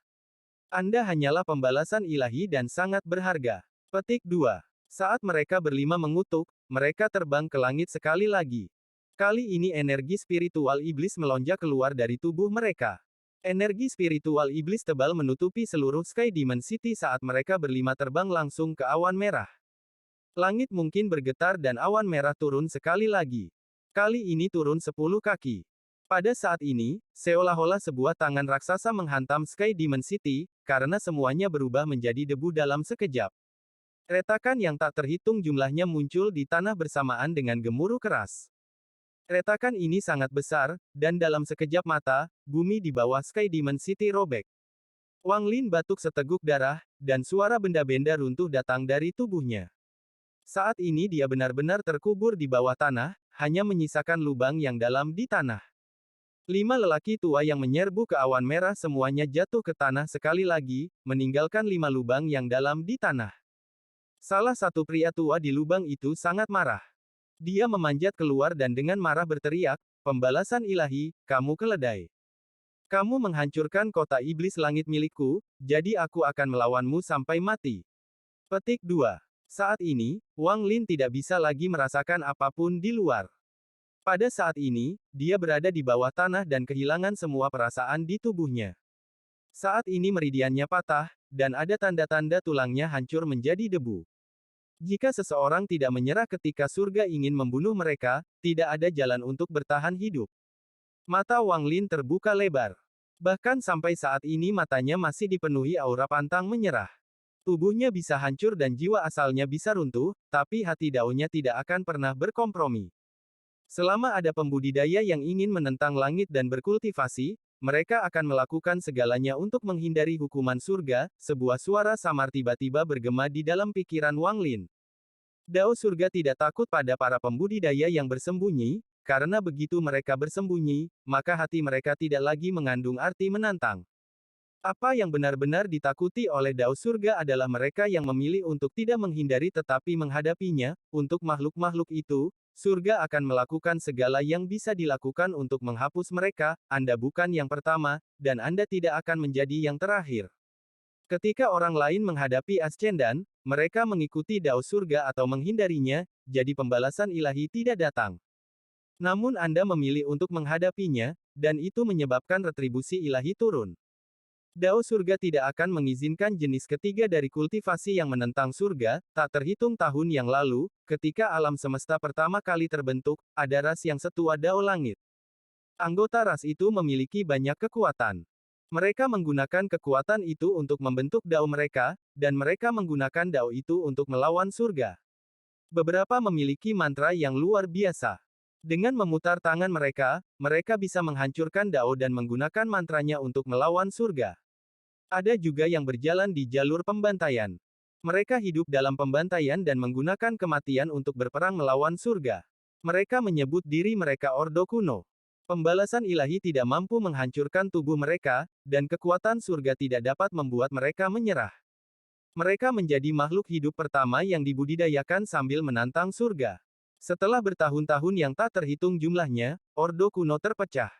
Anda hanyalah pembalasan ilahi dan sangat berharga. Petik 2. Saat mereka berlima mengutuk, mereka terbang ke langit sekali lagi. Kali ini energi spiritual iblis melonjak keluar dari tubuh mereka. Energi spiritual iblis tebal menutupi seluruh Sky Demon City saat mereka berlima terbang langsung ke awan merah. Langit mungkin bergetar dan awan merah turun sekali lagi. Kali ini turun 10 kaki. Pada saat ini, seolah-olah sebuah tangan raksasa menghantam Sky Demon City, karena semuanya berubah menjadi debu dalam sekejap. Retakan yang tak terhitung jumlahnya muncul di tanah bersamaan dengan gemuruh keras. Retakan ini sangat besar, dan dalam sekejap mata, bumi di bawah Sky Demon City robek. Wang Lin batuk seteguk darah, dan suara benda-benda runtuh datang dari tubuhnya. Saat ini dia benar-benar terkubur di bawah tanah, hanya menyisakan lubang yang dalam di tanah. 5 lelaki tua yang menyerbu ke awan merah semuanya jatuh ke tanah sekali lagi, meninggalkan 5 lubang yang dalam di tanah. Salah satu pria tua di lubang itu sangat marah. Dia memanjat keluar dan dengan marah berteriak, "Pembalasan ilahi, kamu keledai. Kamu menghancurkan kota iblis langit milikku, jadi aku akan melawanmu sampai mati." Petik 2. Saat ini, Wang Lin tidak bisa lagi merasakan apapun di luar. Pada saat ini, dia berada di bawah tanah dan kehilangan semua perasaan di tubuhnya. Saat ini meridiannya patah, dan ada tanda-tanda tulangnya hancur menjadi debu. Jika seseorang tidak menyerah ketika surga ingin membunuh mereka, tidak ada jalan untuk bertahan hidup. Mata Wang Lin terbuka lebar. Bahkan sampai saat ini matanya masih dipenuhi aura pantang menyerah. Tubuhnya bisa hancur dan jiwa asalnya bisa runtuh, tapi hati Daonya tidak akan pernah berkompromi. Selama ada pembudidaya yang ingin menentang langit dan berkultivasi, mereka akan melakukan segalanya untuk menghindari hukuman surga. Sebuah suara samar tiba-tiba bergema di dalam pikiran Wang Lin. Dao surga tidak takut pada para pembudidaya yang bersembunyi, karena begitu mereka bersembunyi, maka hati mereka tidak lagi mengandung arti menantang. Apa yang benar-benar ditakuti oleh Dao surga adalah mereka yang memilih untuk tidak menghindari tetapi menghadapinya. Untuk makhluk-makhluk itu, surga akan melakukan segala yang bisa dilakukan untuk menghapus mereka. Anda bukan yang pertama, dan Anda tidak akan menjadi yang terakhir. Ketika orang lain menghadapi Ascendan, mereka mengikuti Dao surga atau menghindarinya, jadi pembalasan ilahi tidak datang. Namun Anda memilih untuk menghadapinya, dan itu menyebabkan retribusi ilahi turun. Dao surga tidak akan mengizinkan jenis ketiga dari kultivasi yang menentang surga. Tak terhitung tahun yang lalu, ketika alam semesta pertama kali terbentuk, ada ras yang setua Dao langit. Anggota ras itu memiliki banyak kekuatan. Mereka menggunakan kekuatan itu untuk membentuk Dao mereka, dan mereka menggunakan Dao itu untuk melawan surga. Beberapa memiliki mantra yang luar biasa. Dengan memutar tangan mereka, mereka bisa menghancurkan Dao dan menggunakan mantranya untuk melawan surga. Ada juga yang berjalan di jalur pembantaian. Mereka hidup dalam pembantaian dan menggunakan kematian untuk berperang melawan surga. Mereka menyebut diri mereka Ordo Kuno. Pembalasan ilahi tidak mampu menghancurkan tubuh mereka, dan kekuatan surga tidak dapat membuat mereka menyerah. Mereka menjadi makhluk hidup pertama yang dibudidayakan sambil menantang surga. Setelah bertahun-tahun yang tak terhitung jumlahnya, Ordo Kuno terpecah.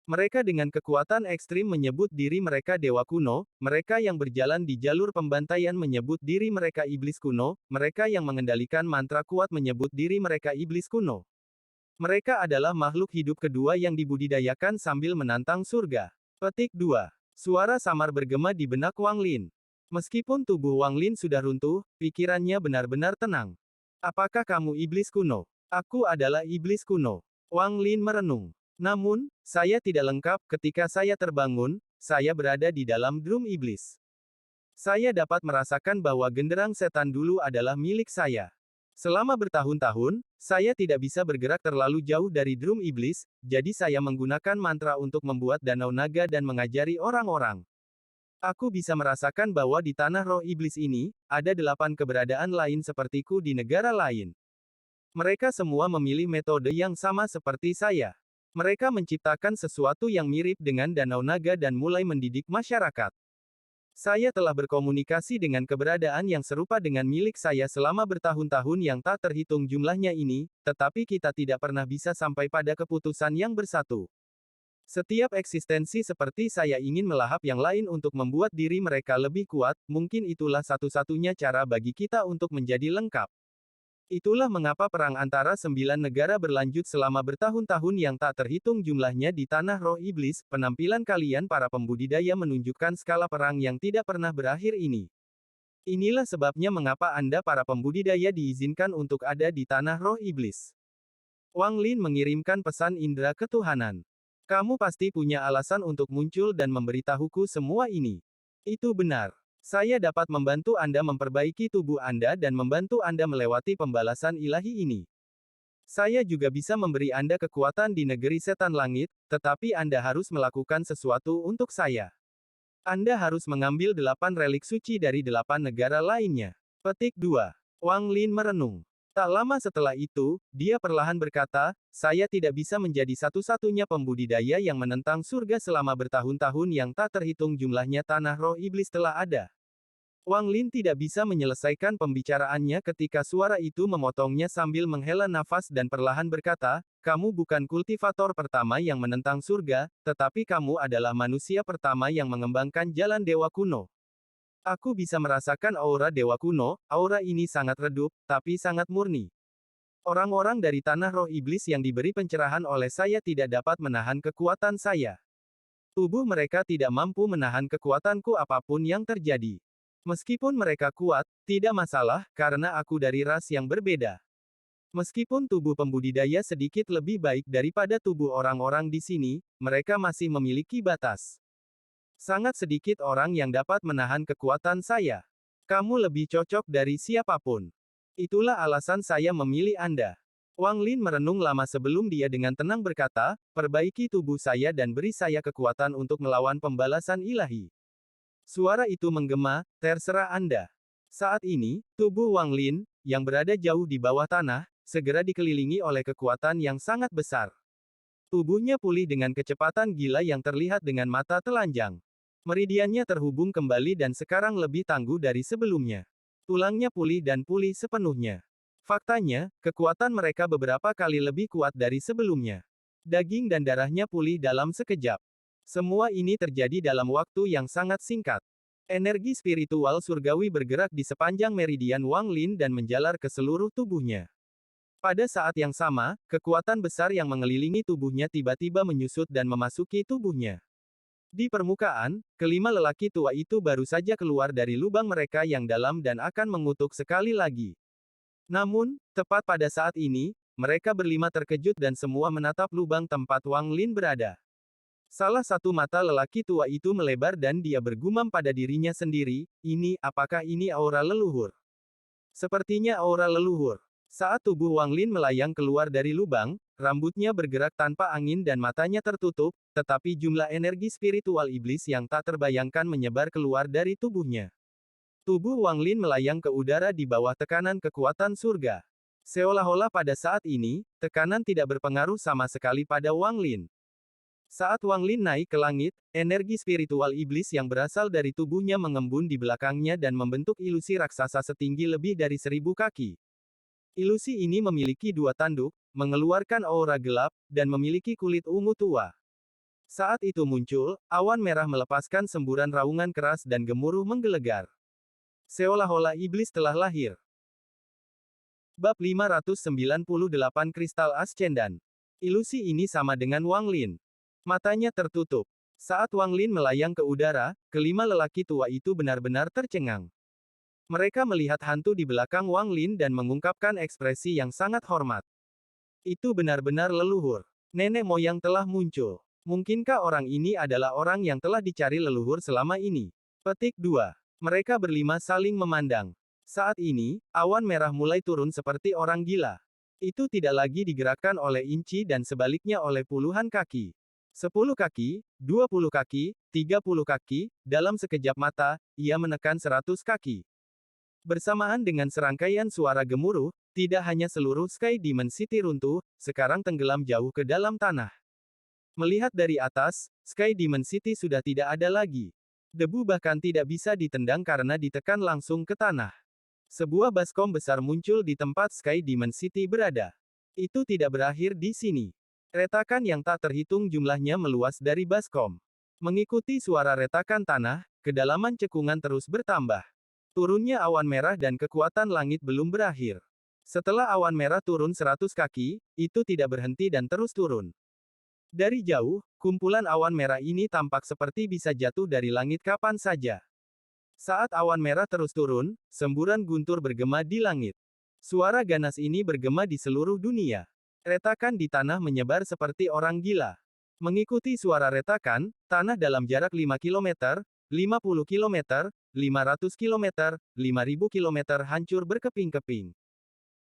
Mereka dengan kekuatan ekstrim menyebut diri mereka Dewa Kuno, mereka yang berjalan di jalur pembantaian menyebut diri mereka Iblis Kuno, mereka yang mengendalikan mantra kuat menyebut diri mereka Iblis Kuno. Mereka adalah makhluk hidup kedua yang dibudidayakan sambil menantang surga. Petik 2. Suara samar bergema di benak Wang Lin. Meskipun tubuh Wang Lin sudah runtuh, pikirannya benar-benar tenang. Apakah kamu Iblis Kuno? Aku adalah Iblis Kuno. Wang Lin merenung. Namun, saya tidak lengkap. Ketika saya terbangun, saya berada di dalam drum iblis. Saya dapat merasakan bahwa genderang setan dulu adalah milik saya. Selama bertahun-tahun, saya tidak bisa bergerak terlalu jauh dari drum iblis, jadi saya menggunakan mantra untuk membuat danau naga dan mengajari orang-orang. Aku bisa merasakan bahwa di tanah roh iblis ini, ada 8 keberadaan lain sepertiku di negara lain. Mereka semua memilih metode yang sama seperti saya. Mereka menciptakan sesuatu yang mirip dengan danau naga dan mulai mendidik masyarakat. Saya telah berkomunikasi dengan keberadaan yang serupa dengan milik saya selama bertahun-tahun yang tak terhitung jumlahnya ini, tetapi kita tidak pernah bisa sampai pada keputusan yang bersatu. Setiap eksistensi seperti saya ingin melahap yang lain untuk membuat diri mereka lebih kuat, mungkin itulah satu-satunya cara bagi kita untuk menjadi lengkap. Itulah mengapa perang antara 9 negara berlanjut selama bertahun-tahun yang tak terhitung jumlahnya di tanah roh iblis. Penampilan kalian para pembudidaya menunjukkan skala perang yang tidak pernah berakhir ini. Inilah sebabnya mengapa Anda para pembudidaya diizinkan untuk ada di tanah roh iblis. Wang Lin mengirimkan pesan indera ketuhanan. Kamu pasti punya alasan untuk muncul dan memberitahuku semua ini. Itu benar. Saya dapat membantu Anda memperbaiki tubuh Anda dan membantu Anda melewati pembalasan ilahi ini. Saya juga bisa memberi Anda kekuatan di negeri setan langit, tetapi Anda harus melakukan sesuatu untuk saya. Anda harus mengambil 8 relik suci dari 8 negara lainnya. Petik 2. Wang Lin merenung. Tak lama setelah itu, dia perlahan berkata, saya tidak bisa menjadi satu-satunya pembudidaya yang menentang surga selama bertahun-tahun yang tak terhitung jumlahnya tanah roh iblis telah ada. Wang Lin tidak bisa menyelesaikan pembicaraannya ketika suara itu memotongnya sambil menghela nafas dan perlahan berkata, kamu bukan kultivator pertama yang menentang surga, tetapi kamu adalah manusia pertama yang mengembangkan jalan dewa kuno. Aku bisa merasakan aura dewa kuno, aura ini sangat redup, tapi sangat murni. Orang-orang dari tanah roh iblis yang diberi pencerahan oleh saya tidak dapat menahan kekuatan saya. Tubuh mereka tidak mampu menahan kekuatanku apapun yang terjadi. Meskipun mereka kuat, tidak masalah, karena aku dari ras yang berbeda. Meskipun tubuh pembudidaya sedikit lebih baik daripada tubuh orang-orang di sini, mereka masih memiliki batas. Sangat sedikit orang yang dapat menahan kekuatan saya. Kamu lebih cocok dari siapapun. Itulah alasan saya memilih Anda. Wang Lin merenung lama sebelum dia dengan tenang berkata, perbaiki tubuh saya dan beri saya kekuatan untuk melawan pembalasan ilahi. Suara itu menggema, terserah Anda. Saat ini, tubuh Wang Lin, yang berada jauh di bawah tanah, segera dikelilingi oleh kekuatan yang sangat besar. Tubuhnya pulih dengan kecepatan gila yang terlihat dengan mata telanjang. Meridiannya terhubung kembali dan sekarang lebih tangguh dari sebelumnya. Tulangnya pulih dan pulih sepenuhnya. Faktanya, kekuatan mereka beberapa kali lebih kuat dari sebelumnya. Daging dan darahnya pulih dalam sekejap. Semua ini terjadi dalam waktu yang sangat singkat. Energi spiritual surgawi bergerak di sepanjang meridian Wang Lin dan menjalar ke seluruh tubuhnya. Pada saat yang sama, kekuatan besar yang mengelilingi tubuhnya tiba-tiba menyusut dan memasuki tubuhnya. Di permukaan, kelima lelaki tua itu baru saja keluar dari lubang mereka yang dalam dan akan mengutuk sekali lagi. Namun, tepat pada saat ini, mereka berlima terkejut dan semua menatap lubang tempat Wang Lin berada. Salah satu mata lelaki tua itu melebar dan dia bergumam pada dirinya sendiri, apakah ini aura leluhur? Sepertinya aura leluhur. Saat tubuh Wang Lin melayang keluar dari lubang, rambutnya bergerak tanpa angin dan matanya tertutup, tetapi jumlah energi spiritual iblis yang tak terbayangkan menyebar keluar dari tubuhnya. Tubuh Wang Lin melayang ke udara di bawah tekanan kekuatan surga. Seolah-olah pada saat ini, tekanan tidak berpengaruh sama sekali pada Wang Lin. Saat Wang Lin naik ke langit, energi spiritual iblis yang berasal dari tubuhnya mengembun di belakangnya dan membentuk ilusi raksasa setinggi lebih dari 1000 kaki. Ilusi ini memiliki dua tanduk, mengeluarkan aura gelap, dan memiliki kulit ungu tua. Saat itu muncul, awan merah melepaskan semburan raungan keras dan gemuruh menggelegar. Seolah-olah iblis telah lahir. Bab 598 Kristal Ascendan. Ilusi ini sama dengan Wang Lin. Matanya tertutup. Saat Wang Lin melayang ke udara, kelima lelaki tua itu benar-benar tercengang. Mereka melihat hantu di belakang Wang Lin dan mengungkapkan ekspresi yang sangat hormat. Itu benar-benar leluhur. Nenek moyang telah muncul. Mungkinkah orang ini adalah orang yang telah dicari leluhur selama ini? Petik 2. Mereka berlima saling memandang. Saat ini, awan merah mulai turun seperti orang gila. Itu tidak lagi digerakkan oleh inci dan sebaliknya oleh puluhan kaki. 10 kaki, 20 kaki, 30 kaki, dalam sekejap mata, ia menekan 100 kaki. Bersamaan dengan serangkaian suara gemuruh, tidak hanya seluruh Sky Demon City runtuh, sekarang tenggelam jauh ke dalam tanah. Melihat dari atas, Sky Demon City sudah tidak ada lagi. Debu bahkan tidak bisa ditendang karena ditekan langsung ke tanah. Sebuah baskom besar muncul di tempat Sky Demon City berada. Itu tidak berakhir di sini. Retakan yang tak terhitung jumlahnya meluas dari baskom. Mengikuti suara retakan tanah, kedalaman cekungan terus bertambah. Turunnya awan merah dan kekuatan langit belum berakhir. Setelah awan merah turun 100 kaki, itu tidak berhenti dan terus turun. Dari jauh, kumpulan awan merah ini tampak seperti bisa jatuh dari langit kapan saja. Saat awan merah terus turun, semburan guntur bergema di langit. Suara ganas ini bergema di seluruh dunia. Retakan di tanah menyebar seperti orang gila. Mengikuti suara retakan, tanah dalam jarak 5 km, 50 km, 500 km, 5000 km hancur berkeping-keping.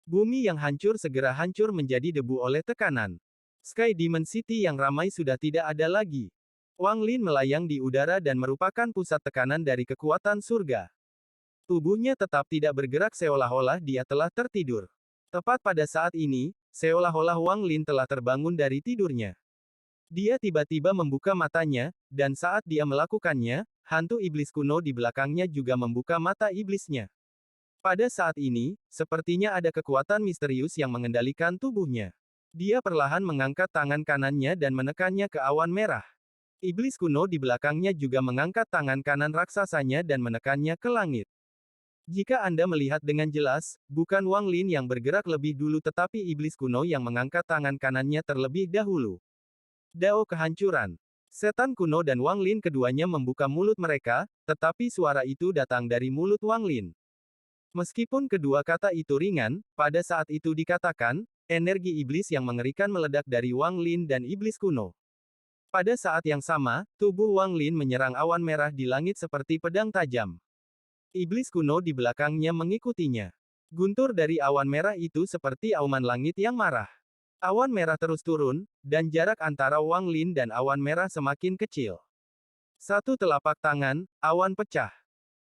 Bumi yang hancur segera hancur menjadi debu oleh tekanan. Sky Demon City yang ramai sudah tidak ada lagi. Wang Lin melayang di udara dan merupakan pusat tekanan dari kekuatan surga. Tubuhnya tetap tidak bergerak seolah-olah dia telah tertidur. Tepat pada saat ini, seolah-olah Wang Lin telah terbangun dari tidurnya. Dia tiba-tiba membuka matanya, dan saat dia melakukannya, hantu iblis kuno di belakangnya juga membuka mata iblisnya. Pada saat ini, sepertinya ada kekuatan misterius yang mengendalikan tubuhnya. Dia perlahan mengangkat tangan kanannya dan menekannya ke awan merah. Iblis kuno di belakangnya juga mengangkat tangan kanan raksasanya dan menekannya ke langit. Jika Anda melihat dengan jelas, bukan Wang Lin yang bergerak lebih dulu tetapi iblis kuno yang mengangkat tangan kanannya terlebih dahulu. Dao kehancuran. Setan kuno dan Wang Lin keduanya membuka mulut mereka, tetapi suara itu datang dari mulut Wang Lin. Meskipun kedua kata itu ringan, pada saat itu dikatakan, energi iblis yang mengerikan meledak dari Wang Lin dan iblis kuno. Pada saat yang sama, tubuh Wang Lin menyerang awan merah di langit seperti pedang tajam. Iblis kuno di belakangnya mengikutinya. Guntur dari awan merah itu seperti auman langit yang marah. Awan merah terus turun, dan jarak antara Wang Lin dan awan merah semakin kecil. Satu telapak tangan, awan pecah.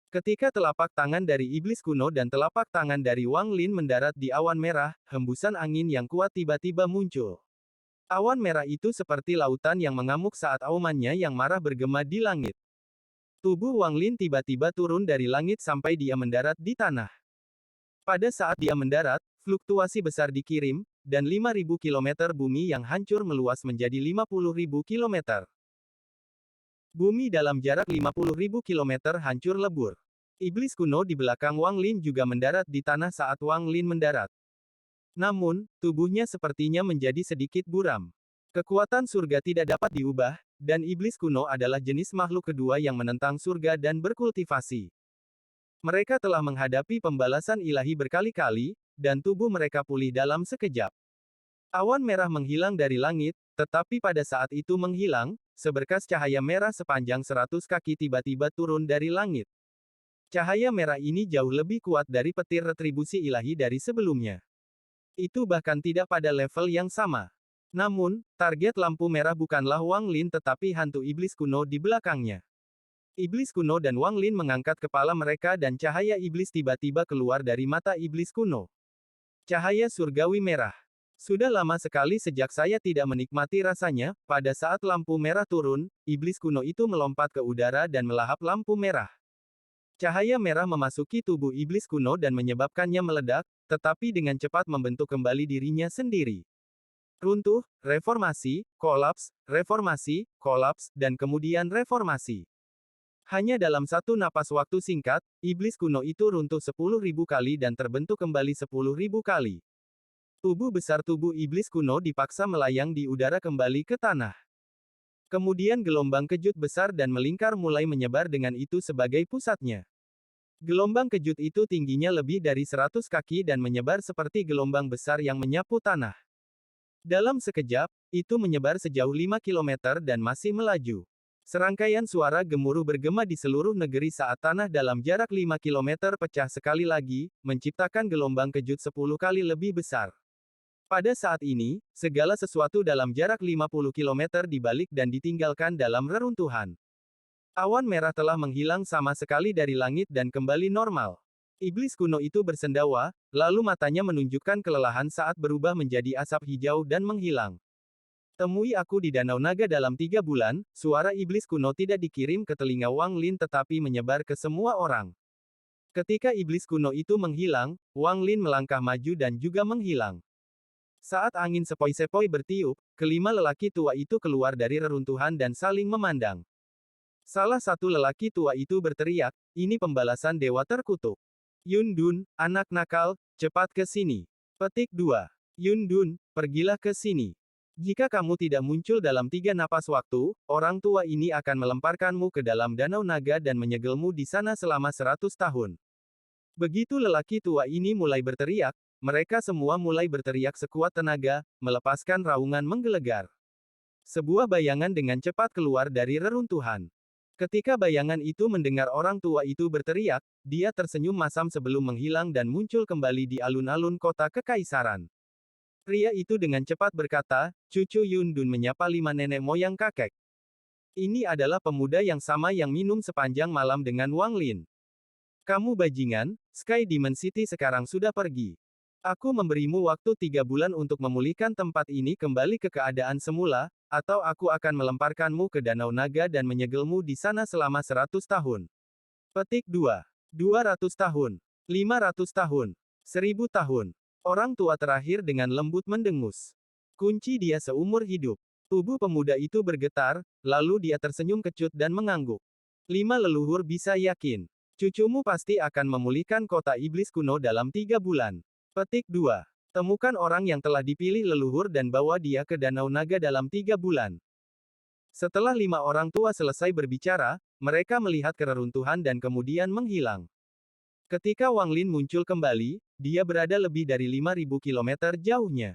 Ketika telapak tangan dari iblis kuno dan telapak tangan dari Wang Lin mendarat di awan merah, hembusan angin yang kuat tiba-tiba muncul. Awan merah itu seperti lautan yang mengamuk saat aumannya yang marah bergema di langit. Tubuh Wang Lin tiba-tiba turun dari langit sampai dia mendarat di tanah. Pada saat dia mendarat, fluktuasi besar dikirim, dan 5.000 km bumi yang hancur meluas menjadi 50.000 km. Bumi dalam jarak 50.000 km hancur lebur. Iblis kuno di belakang Wang Lin juga mendarat di tanah saat Wang Lin mendarat. Namun, tubuhnya sepertinya menjadi sedikit buram. Kekuatan surga tidak dapat diubah, dan iblis kuno adalah jenis makhluk kedua yang menentang surga dan berkultivasi. Mereka telah menghadapi pembalasan ilahi berkali-kali, dan tubuh mereka pulih dalam sekejap. Awan merah menghilang dari langit, tetapi pada saat itu menghilang, seberkas cahaya merah sepanjang 100 kaki tiba-tiba turun dari langit. Cahaya merah ini jauh lebih kuat dari petir retribusi ilahi dari sebelumnya. Itu bahkan tidak pada level yang sama. Namun, target lampu merah bukanlah Wang Lin tetapi hantu iblis kuno di belakangnya. Iblis kuno dan Wang Lin mengangkat kepala mereka dan cahaya iblis tiba-tiba keluar dari mata iblis kuno. Cahaya surgawi merah. Sudah lama sekali sejak saya tidak menikmati rasanya, pada saat lampu merah turun, iblis kuno itu melompat ke udara dan melahap lampu merah. Cahaya merah memasuki tubuh iblis kuno dan menyebabkannya meledak, tetapi dengan cepat membentuk kembali dirinya sendiri. Runtuh, reformasi, kolaps, dan kemudian reformasi. Hanya dalam satu napas waktu singkat, iblis kuno itu runtuh 10.000 kali dan terbentuk kembali 10.000 kali. Tubuh besar tubuh iblis kuno dipaksa melayang di udara kembali ke tanah. Kemudian gelombang kejut besar dan melingkar mulai menyebar dengan itu sebagai pusatnya. Gelombang kejut itu tingginya lebih dari 100 kaki dan menyebar seperti gelombang besar yang menyapu tanah. Dalam sekejap, itu menyebar sejauh 5 km dan masih melaju. Serangkaian suara gemuruh bergema di seluruh negeri saat tanah dalam jarak 5 km pecah sekali lagi, menciptakan gelombang kejut 10 kali lebih besar. Pada saat ini, segala sesuatu dalam jarak 50 km dibalik dan ditinggalkan dalam reruntuhan. Awan merah telah menghilang sama sekali dari langit dan kembali normal. Iblis kuno itu bersendawa, lalu matanya menunjukkan kelelahan saat berubah menjadi asap hijau dan menghilang. Temui aku di Danau Naga dalam 3 bulan, suara iblis kuno tidak dikirim ke telinga Wang Lin tetapi menyebar ke semua orang. Ketika iblis kuno itu menghilang, Wang Lin melangkah maju dan juga menghilang. Saat angin sepoi-sepoi bertiup, kelima lelaki tua itu keluar dari reruntuhan dan saling memandang. Salah satu lelaki tua itu berteriak, "Ini pembalasan dewa terkutuk. Yun Dun, anak nakal, cepat ke sini." Petik 2. Yun Dun, pergilah ke sini. Jika kamu tidak muncul dalam 3 napas waktu, orang tua ini akan melemparkanmu ke dalam danau naga dan menyegelmu di sana selama 100 tahun. Begitu lelaki tua ini mulai berteriak, mereka semua mulai berteriak sekuat tenaga, melepaskan raungan menggelegar. Sebuah bayangan dengan cepat keluar dari reruntuhan. Ketika bayangan itu mendengar orang tua itu berteriak, dia tersenyum masam sebelum menghilang dan muncul kembali di alun-alun kota kekaisaran. Pria itu dengan cepat berkata, "Cucu Yun Dun menyapa 5 nenek moyang kakek. Ini adalah pemuda yang sama yang minum sepanjang malam dengan Wang Lin. Kamu bajingan, Sky Demon City sekarang sudah pergi." Aku memberimu waktu 3 bulan untuk memulihkan tempat ini kembali ke keadaan semula, atau aku akan melemparkanmu ke Danau Naga dan menyegelmu di sana selama 100 tahun. Petik 2. 200 tahun. 500 tahun. 1000 tahun. Orang tua terakhir dengan lembut mendengus. Kunci dia seumur hidup. Tubuh pemuda itu bergetar, lalu dia tersenyum kecut dan mengangguk. 5 leluhur bisa yakin. Cucumu pasti akan memulihkan kota iblis kuno dalam 3 bulan. Petik 2. Temukan orang yang telah dipilih leluhur dan bawa dia ke Danau Naga dalam 3 bulan. Setelah 5 orang tua selesai berbicara, mereka melihat kereruntuhan dan kemudian menghilang. Ketika Wang Lin muncul kembali, dia berada lebih dari 5.000 kilometer jauhnya.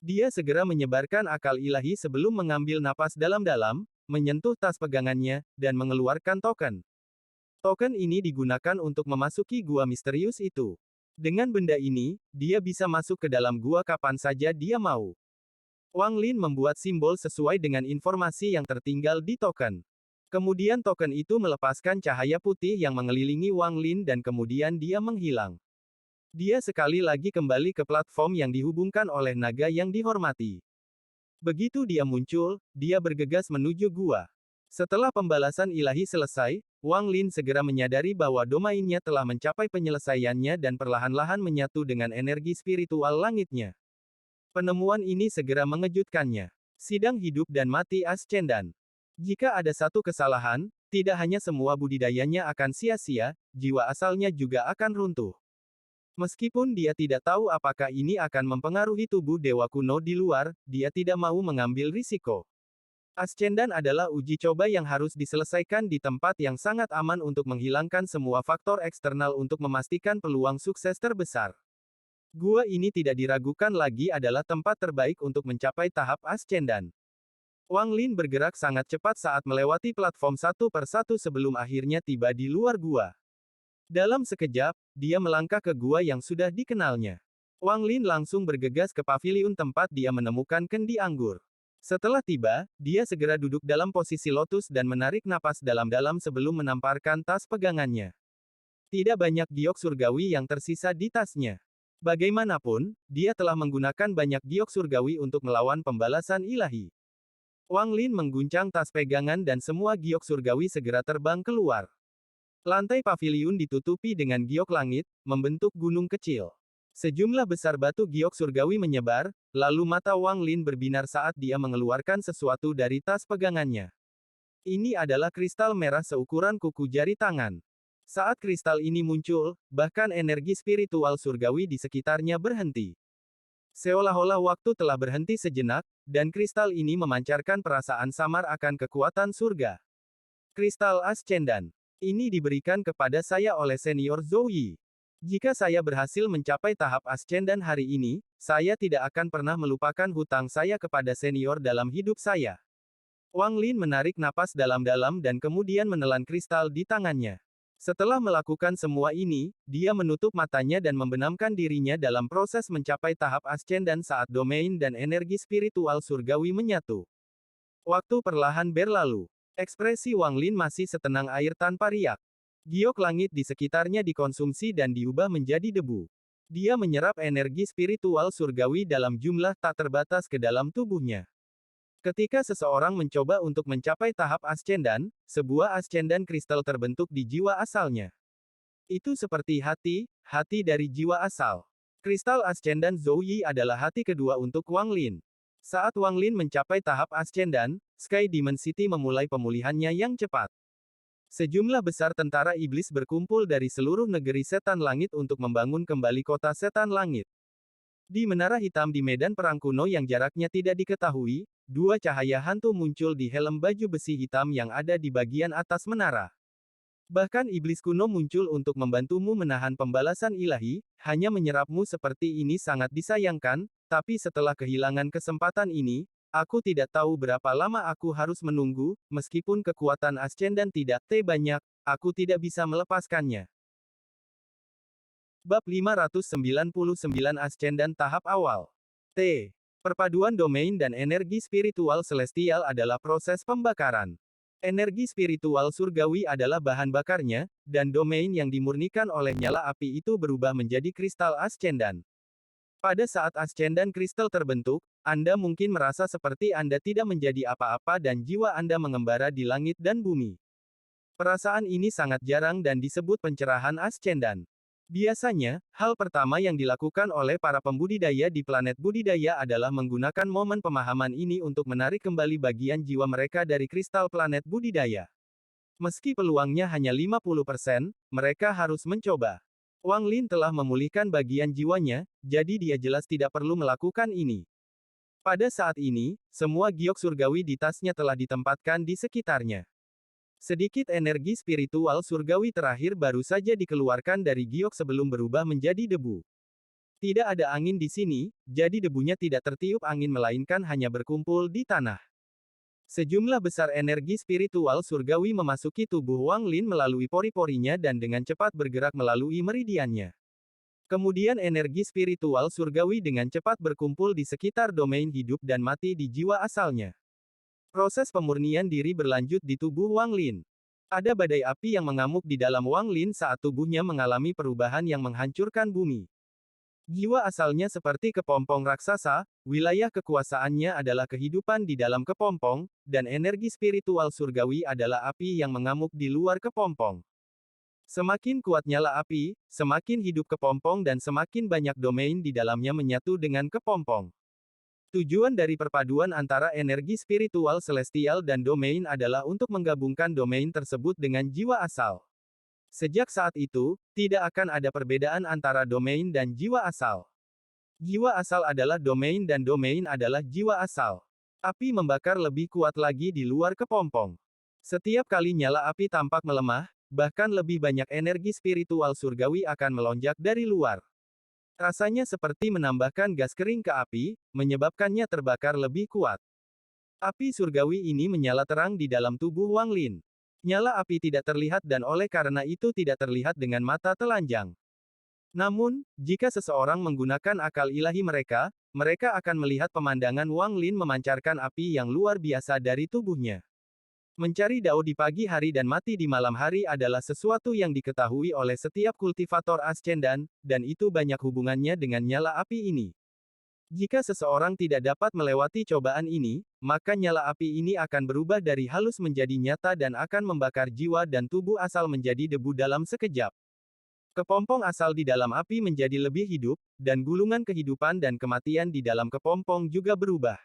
Dia segera menyebarkan akal ilahi sebelum mengambil napas dalam-dalam, menyentuh tas pegangannya, dan mengeluarkan token. Token ini digunakan untuk memasuki gua misterius itu. Dengan benda ini, dia bisa masuk ke dalam gua kapan saja dia mau. Wang Lin membuat simbol sesuai dengan informasi yang tertinggal di token. Kemudian token itu melepaskan cahaya putih yang mengelilingi Wang Lin dan kemudian dia menghilang. Dia sekali lagi kembali ke platform yang dihubungkan oleh naga yang dihormati. Begitu dia muncul, dia bergegas menuju gua. Setelah pembalasan ilahi selesai, Wang Lin segera menyadari bahwa domainnya telah mencapai penyelesaiannya dan perlahan-lahan menyatu dengan energi spiritual langitnya. Penemuan ini segera mengejutkannya. Sidang hidup dan mati Ascendan. Jika ada satu kesalahan, tidak hanya semua budidayanya akan sia-sia, jiwa asalnya juga akan runtuh. Meskipun dia tidak tahu apakah ini akan mempengaruhi tubuh dewa kuno di luar, dia tidak mau mengambil risiko. Ascendan adalah uji coba yang harus diselesaikan di tempat yang sangat aman untuk menghilangkan semua faktor eksternal untuk memastikan peluang sukses terbesar. Gua ini tidak diragukan lagi adalah tempat terbaik untuk mencapai tahap Ascendan. Wang Lin bergerak sangat cepat saat melewati platform satu per satu sebelum akhirnya tiba di luar gua. Dalam sekejap, dia melangkah ke gua yang sudah dikenalnya. Wang Lin langsung bergegas ke paviliun tempat dia menemukan kendi anggur. Setelah tiba, dia segera duduk dalam posisi lotus dan menarik napas dalam-dalam sebelum menamparkan tas pegangannya. Tidak banyak giok surgawi yang tersisa di tasnya. Bagaimanapun, dia telah menggunakan banyak giok surgawi untuk melawan pembalasan ilahi. Wang Lin mengguncang tas pegangan dan semua giok surgawi segera terbang keluar. Lantai paviliun ditutupi dengan giok langit, membentuk gunung kecil. Sejumlah besar batu giok surgawi menyebar, lalu mata Wang Lin berbinar saat dia mengeluarkan sesuatu dari tas pegangannya. Ini adalah kristal merah seukuran kuku jari tangan. Saat kristal ini muncul, bahkan energi spiritual surgawi di sekitarnya berhenti. Seolah-olah waktu telah berhenti sejenak, dan kristal ini memancarkan perasaan samar akan kekuatan surga. Kristal Ascendan. Ini diberikan kepada saya oleh senior Zhou Yi. Jika saya berhasil mencapai tahap Ascendan hari ini, saya tidak akan pernah melupakan hutang saya kepada senior dalam hidup saya. Wang Lin menarik napas dalam-dalam dan kemudian menelan kristal di tangannya. Setelah melakukan semua ini, dia menutup matanya dan membenamkan dirinya dalam proses mencapai tahap Ascendan saat domain dan energi spiritual surgawi menyatu. Waktu perlahan berlalu. Ekspresi Wang Lin masih setenang air tanpa riak. Giok langit di sekitarnya dikonsumsi dan diubah menjadi debu. Dia menyerap energi spiritual surgawi dalam jumlah tak terbatas ke dalam tubuhnya. Ketika seseorang mencoba untuk mencapai tahap Ascendan, sebuah Ascendan kristal terbentuk di jiwa asalnya. Itu seperti hati dari jiwa asal. Kristal Ascendan Zhou Yi adalah hati kedua untuk Wang Lin. Saat Wang Lin mencapai tahap Ascendan, Sky Demon City memulai pemulihannya yang cepat. Sejumlah besar tentara iblis berkumpul dari seluruh negeri setan langit untuk membangun kembali kota setan langit. Di menara hitam di medan perang kuno yang jaraknya tidak diketahui, dua cahaya hantu muncul di helm baju besi hitam yang ada di bagian atas menara. Bahkan iblis kuno muncul untuk membantumu menahan pembalasan ilahi, hanya menyerapmu seperti ini sangat disayangkan, tapi setelah kehilangan kesempatan ini, aku tidak tahu berapa lama aku harus menunggu, meskipun kekuatan Ascendan tidak banyak, aku tidak bisa melepaskannya. Bab 599 Ascendan tahap awal. Perpaduan domain dan energi spiritual celestial adalah proses pembakaran. Energi spiritual surgawi adalah bahan bakarnya, dan domain yang dimurnikan oleh nyala api itu berubah menjadi kristal Ascendan. Pada saat ascendan kristal terbentuk, Anda mungkin merasa seperti Anda tidak menjadi apa-apa dan jiwa Anda mengembara di langit dan bumi. Perasaan ini sangat jarang dan disebut pencerahan ascendan. Biasanya, hal pertama yang dilakukan oleh para pembudidaya di planet budidaya adalah menggunakan momen pemahaman ini untuk menarik kembali bagian jiwa mereka dari kristal planet budidaya. Meski peluangnya hanya 50%, mereka harus mencoba. Wang Lin telah memulihkan bagian jiwanya, jadi dia jelas tidak perlu melakukan ini. Pada saat ini, semua giok surgawi di tasnya telah ditempatkan di sekitarnya. Sedikit energi spiritual surgawi terakhir baru saja dikeluarkan dari giok sebelum berubah menjadi debu. Tidak ada angin di sini, jadi debunya tidak tertiup angin melainkan hanya berkumpul di tanah. Sejumlah besar energi spiritual surgawi memasuki tubuh Wang Lin melalui pori-porinya dan dengan cepat bergerak melalui meridiannya. Kemudian energi spiritual surgawi dengan cepat berkumpul di sekitar domain hidup dan mati di jiwa asalnya. Proses pemurnian diri berlanjut di tubuh Wang Lin. Ada badai api yang mengamuk di dalam Wang Lin saat tubuhnya mengalami perubahan yang menghancurkan bumi. Jiwa asalnya seperti kepompong raksasa, wilayah kekuasaannya adalah kehidupan di dalam kepompong, dan energi spiritual surgawi adalah api yang mengamuk di luar kepompong. Semakin kuat nyala api, semakin hidup kepompong dan semakin banyak domain di dalamnya menyatu dengan kepompong. Tujuan dari perpaduan antara energi spiritual celestial dan domain adalah untuk menggabungkan domain tersebut dengan jiwa asal. Sejak saat itu, tidak akan ada perbedaan antara domain dan jiwa asal. Jiwa asal adalah domain dan domain adalah jiwa asal. Api membakar lebih kuat lagi di luar kepompong. Setiap kali nyala api tampak melemah, bahkan lebih banyak energi spiritual surgawi akan melonjak dari luar. Rasanya seperti menambahkan gas kering ke api, menyebabkannya terbakar lebih kuat. Api surgawi ini menyala terang di dalam tubuh Wang Lin. Nyala api tidak terlihat dan oleh karena itu tidak terlihat dengan mata telanjang. Namun, jika seseorang menggunakan akal ilahi mereka, mereka akan melihat pemandangan Wang Lin memancarkan api yang luar biasa dari tubuhnya. Mencari dao di pagi hari dan mati di malam hari adalah sesuatu yang diketahui oleh setiap kultivator ascendan, dan itu banyak hubungannya dengan nyala api ini. Jika seseorang tidak dapat melewati cobaan ini, maka nyala api ini akan berubah dari halus menjadi nyata dan akan membakar jiwa dan tubuh asal menjadi debu dalam sekejap. Kepompong asal di dalam api menjadi lebih hidup, dan gulungan kehidupan dan kematian di dalam kepompong juga berubah.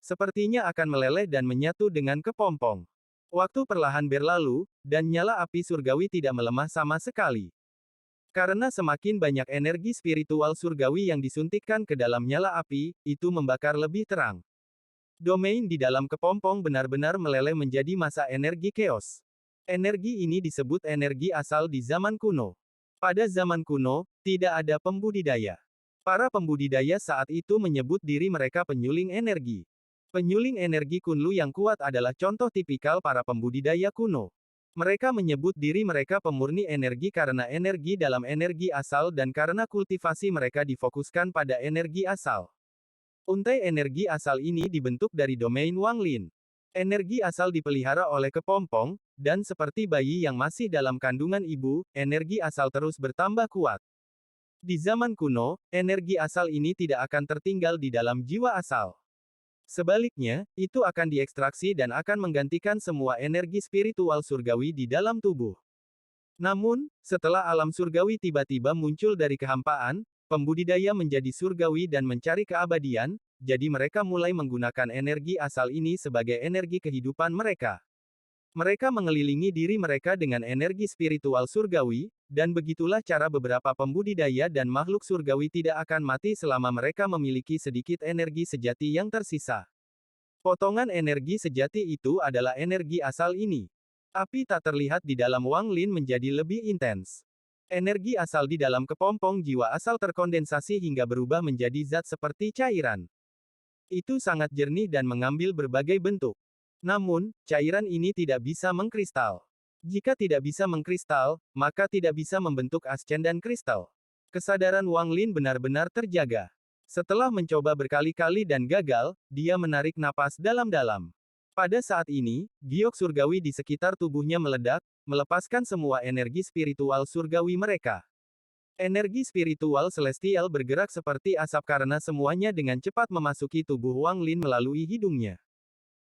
Sepertinya akan meleleh dan menyatu dengan kepompong. Waktu perlahan berlalu, dan nyala api surgawi tidak melemah sama sekali. Karena semakin banyak energi spiritual surgawi yang disuntikkan ke dalam nyala api, itu membakar lebih terang. Domain di dalam kepompong benar-benar meleleh menjadi masa energi chaos. Energi ini disebut energi asal di zaman kuno. Pada zaman kuno, tidak ada pembudidaya. Para pembudidaya saat itu menyebut diri mereka penyuling energi. Penyuling energi Kunlu yang kuat adalah contoh tipikal para pembudidaya kuno. Mereka menyebut diri mereka pemurni energi karena energi dalam energi asal dan karena kultivasi mereka difokuskan pada energi asal. Untai energi asal ini dibentuk dari domain Wang Lin. Energi asal dipelihara oleh kepompong, dan seperti bayi yang masih dalam kandungan ibu, energi asal terus bertambah kuat. Di zaman kuno, energi asal ini tidak akan tertinggal di dalam jiwa asal. Sebaliknya, itu akan diekstraksi dan akan menggantikan semua energi spiritual surgawi di dalam tubuh. Namun, setelah alam surgawi tiba-tiba muncul dari kehampaan, pembudidaya menjadi surgawi dan mencari keabadian, jadi mereka mulai menggunakan energi asal ini sebagai energi kehidupan mereka. Mereka mengelilingi diri mereka dengan energi spiritual surgawi, dan begitulah cara beberapa pembudidaya dan makhluk surgawi tidak akan mati selama mereka memiliki sedikit energi sejati yang tersisa. Potongan energi sejati itu adalah energi asal ini. Api tak terlihat di dalam Wang Lin menjadi lebih intens. Energi asal di dalam kepompong jiwa asal terkondensasi hingga berubah menjadi zat seperti cairan. Itu sangat jernih dan mengambil berbagai bentuk. Namun, cairan ini tidak bisa mengkristal. Jika tidak bisa mengkristal, maka tidak bisa membentuk ascendan kristal. Kesadaran Wang Lin benar-benar terjaga. Setelah mencoba berkali-kali dan gagal, dia menarik napas dalam-dalam. Pada saat ini, giok surgawi di sekitar tubuhnya meledak, melepaskan semua energi spiritual surgawi mereka. Energi spiritual celestial bergerak seperti asap karena semuanya dengan cepat memasuki tubuh Wang Lin melalui hidungnya.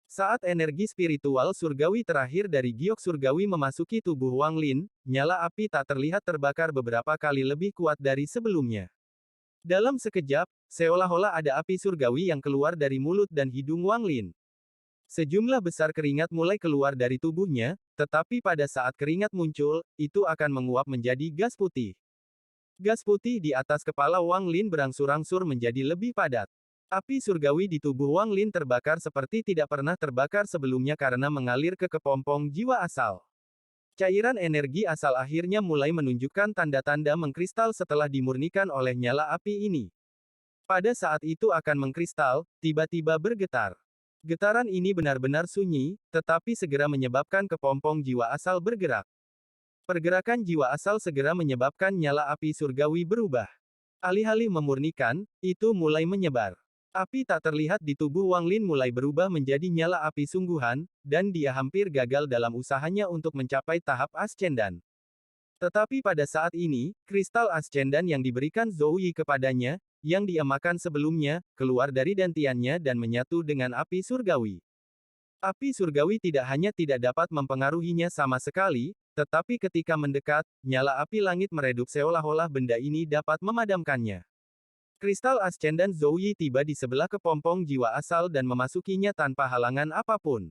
Saat energi spiritual surgawi terakhir dari giok surgawi memasuki tubuh Wang Lin, nyala api tak terlihat terbakar beberapa kali lebih kuat dari sebelumnya. Dalam sekejap, seolah-olah ada api surgawi yang keluar dari mulut dan hidung Wang Lin. Sejumlah besar keringat mulai keluar dari tubuhnya, tetapi pada saat keringat muncul, itu akan menguap menjadi gas putih. Gas putih di atas kepala Wang Lin berangsur-angsur menjadi lebih padat. Api surgawi di tubuh Wang Lin terbakar seperti tidak pernah terbakar sebelumnya karena mengalir ke kepompong jiwa asal. Cairan energi asal akhirnya mulai menunjukkan tanda-tanda mengkristal setelah dimurnikan oleh nyala api ini. Pada saat itu akan mengkristal, tiba-tiba bergetar. Getaran ini benar-benar sunyi, tetapi segera menyebabkan kepompong jiwa asal bergerak. Pergerakan jiwa asal segera menyebabkan nyala api surgawi berubah. Alih-alih memurnikan, itu mulai menyebar. Api tak terlihat di tubuh Wang Lin mulai berubah menjadi nyala api sungguhan, dan dia hampir gagal dalam usahanya untuk mencapai tahap ascendan. Tetapi pada saat ini, kristal ascendan yang diberikan Zhou Yi kepadanya, yang dia makan sebelumnya, keluar dari dantiannya dan menyatu dengan api surgawi. Api surgawi tidak hanya tidak dapat mempengaruhinya sama sekali, tetapi ketika mendekat, nyala api langit meredup seolah-olah benda ini dapat memadamkannya. Kristal ascendan Zhou Yi tiba di sebelah kepompong jiwa asal dan memasukinya tanpa halangan apapun.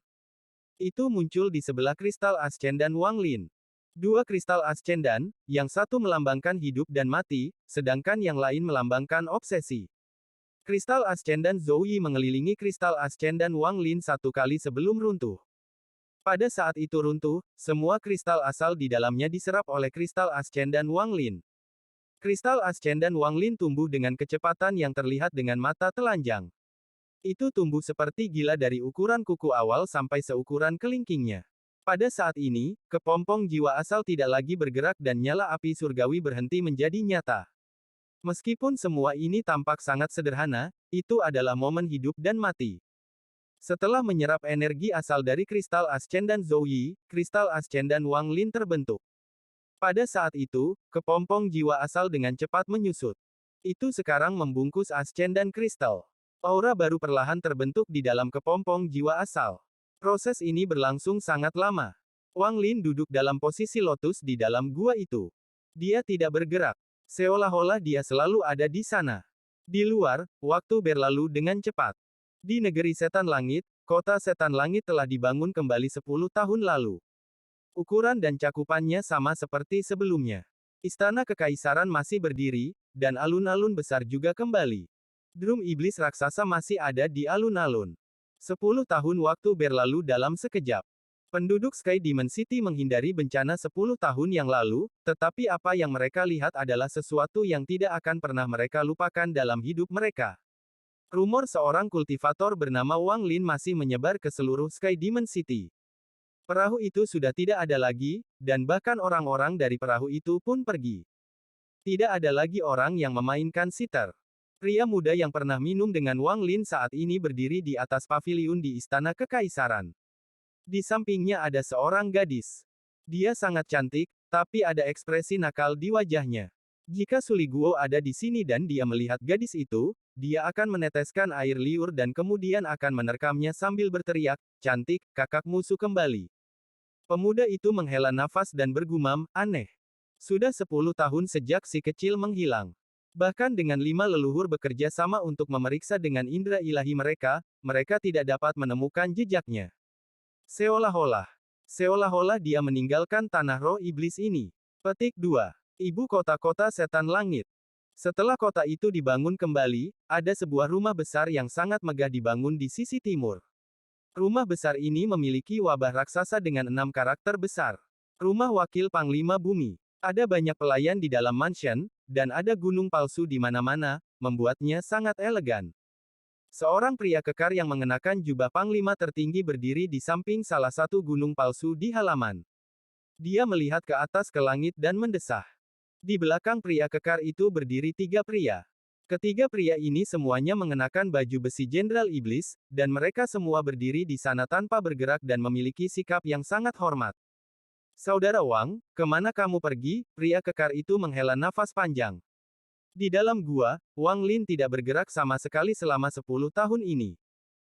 Itu muncul di sebelah kristal ascendan Wang Lin. Dua kristal ascendan, yang satu melambangkan hidup dan mati, sedangkan yang lain melambangkan obsesi. Kristal ascendan Zhou Yi mengelilingi kristal ascendan Wang Lin satu kali sebelum runtuh. Pada saat itu runtuh, semua kristal asal di dalamnya diserap oleh kristal ascendan Wang Lin. Kristal ascendan Wang Lin tumbuh dengan kecepatan yang terlihat dengan mata telanjang. Itu tumbuh seperti gila dari ukuran kuku awal sampai seukuran kelingkingnya. Pada saat ini, kepompong jiwa asal tidak lagi bergerak dan nyala api surgawi berhenti menjadi nyata. Meskipun semua ini tampak sangat sederhana, itu adalah momen hidup dan mati. Setelah menyerap energi asal dari kristal ascendan Zhou Yi, kristal ascendan Wang Lin terbentuk. Pada saat itu, kepompong jiwa asal dengan cepat menyusut. Itu sekarang membungkus ascendan kristal. Aura baru perlahan terbentuk di dalam kepompong jiwa asal. Proses ini berlangsung sangat lama. Wang Lin duduk dalam posisi lotus di dalam gua itu. Dia tidak bergerak. Seolah-olah dia selalu ada di sana. Di luar, waktu berlalu dengan cepat. Di negeri setan langit, kota setan langit telah dibangun kembali 10 tahun lalu. Ukuran dan cakupannya sama seperti sebelumnya. Istana kekaisaran masih berdiri, dan alun-alun besar juga kembali. Drum iblis raksasa masih ada di alun-alun. 10 tahun waktu berlalu dalam sekejap. Penduduk Sky Demon City menghindari bencana 10 tahun yang lalu, tetapi apa yang mereka lihat adalah sesuatu yang tidak akan pernah mereka lupakan dalam hidup mereka. Rumor seorang kultivator bernama Wang Lin masih menyebar ke seluruh Sky Demon City. Perahu itu sudah tidak ada lagi, dan bahkan orang-orang dari perahu itu pun pergi. Tidak ada lagi orang yang memainkan sitar. Pria muda yang pernah minum dengan Wang Lin saat ini berdiri di atas paviliun di Istana Kekaisaran. Di sampingnya ada seorang gadis. Dia sangat cantik, tapi ada ekspresi nakal di wajahnya. Jika Suliguo ada di sini dan dia melihat gadis itu, dia akan meneteskan air liur dan kemudian akan menerkamnya sambil berteriak, "Cantik, kakak musuh kembali." Pemuda itu menghela nafas dan bergumam, "Aneh. Sudah 10 tahun sejak si kecil menghilang. Bahkan dengan 5 leluhur bekerja sama untuk memeriksa dengan indera ilahi mereka, mereka tidak dapat menemukan jejaknya. Seolah-olah dia meninggalkan tanah roh iblis ini." Petik 2. Ibu kota-kota setan langit. Setelah kota itu dibangun kembali, ada sebuah rumah besar yang sangat megah dibangun di sisi timur. Rumah besar ini memiliki wabah raksasa dengan 6 karakter besar. Rumah wakil Panglima Bumi. Ada banyak pelayan di dalam mansion, dan ada gunung palsu di mana-mana, membuatnya sangat elegan. Seorang pria kekar yang mengenakan jubah Panglima tertinggi berdiri di samping salah satu gunung palsu di halaman. Dia melihat ke atas ke langit dan mendesah. Di belakang pria kekar itu berdiri 3 pria. Ketiga pria ini semuanya mengenakan baju besi Jenderal Iblis, dan mereka semua berdiri di sana tanpa bergerak dan memiliki sikap yang sangat hormat. Saudara Wang, kemana kamu pergi? Pria kekar itu menghela nafas panjang. Di dalam gua, Wang Lin tidak bergerak sama sekali selama 10 tahun ini.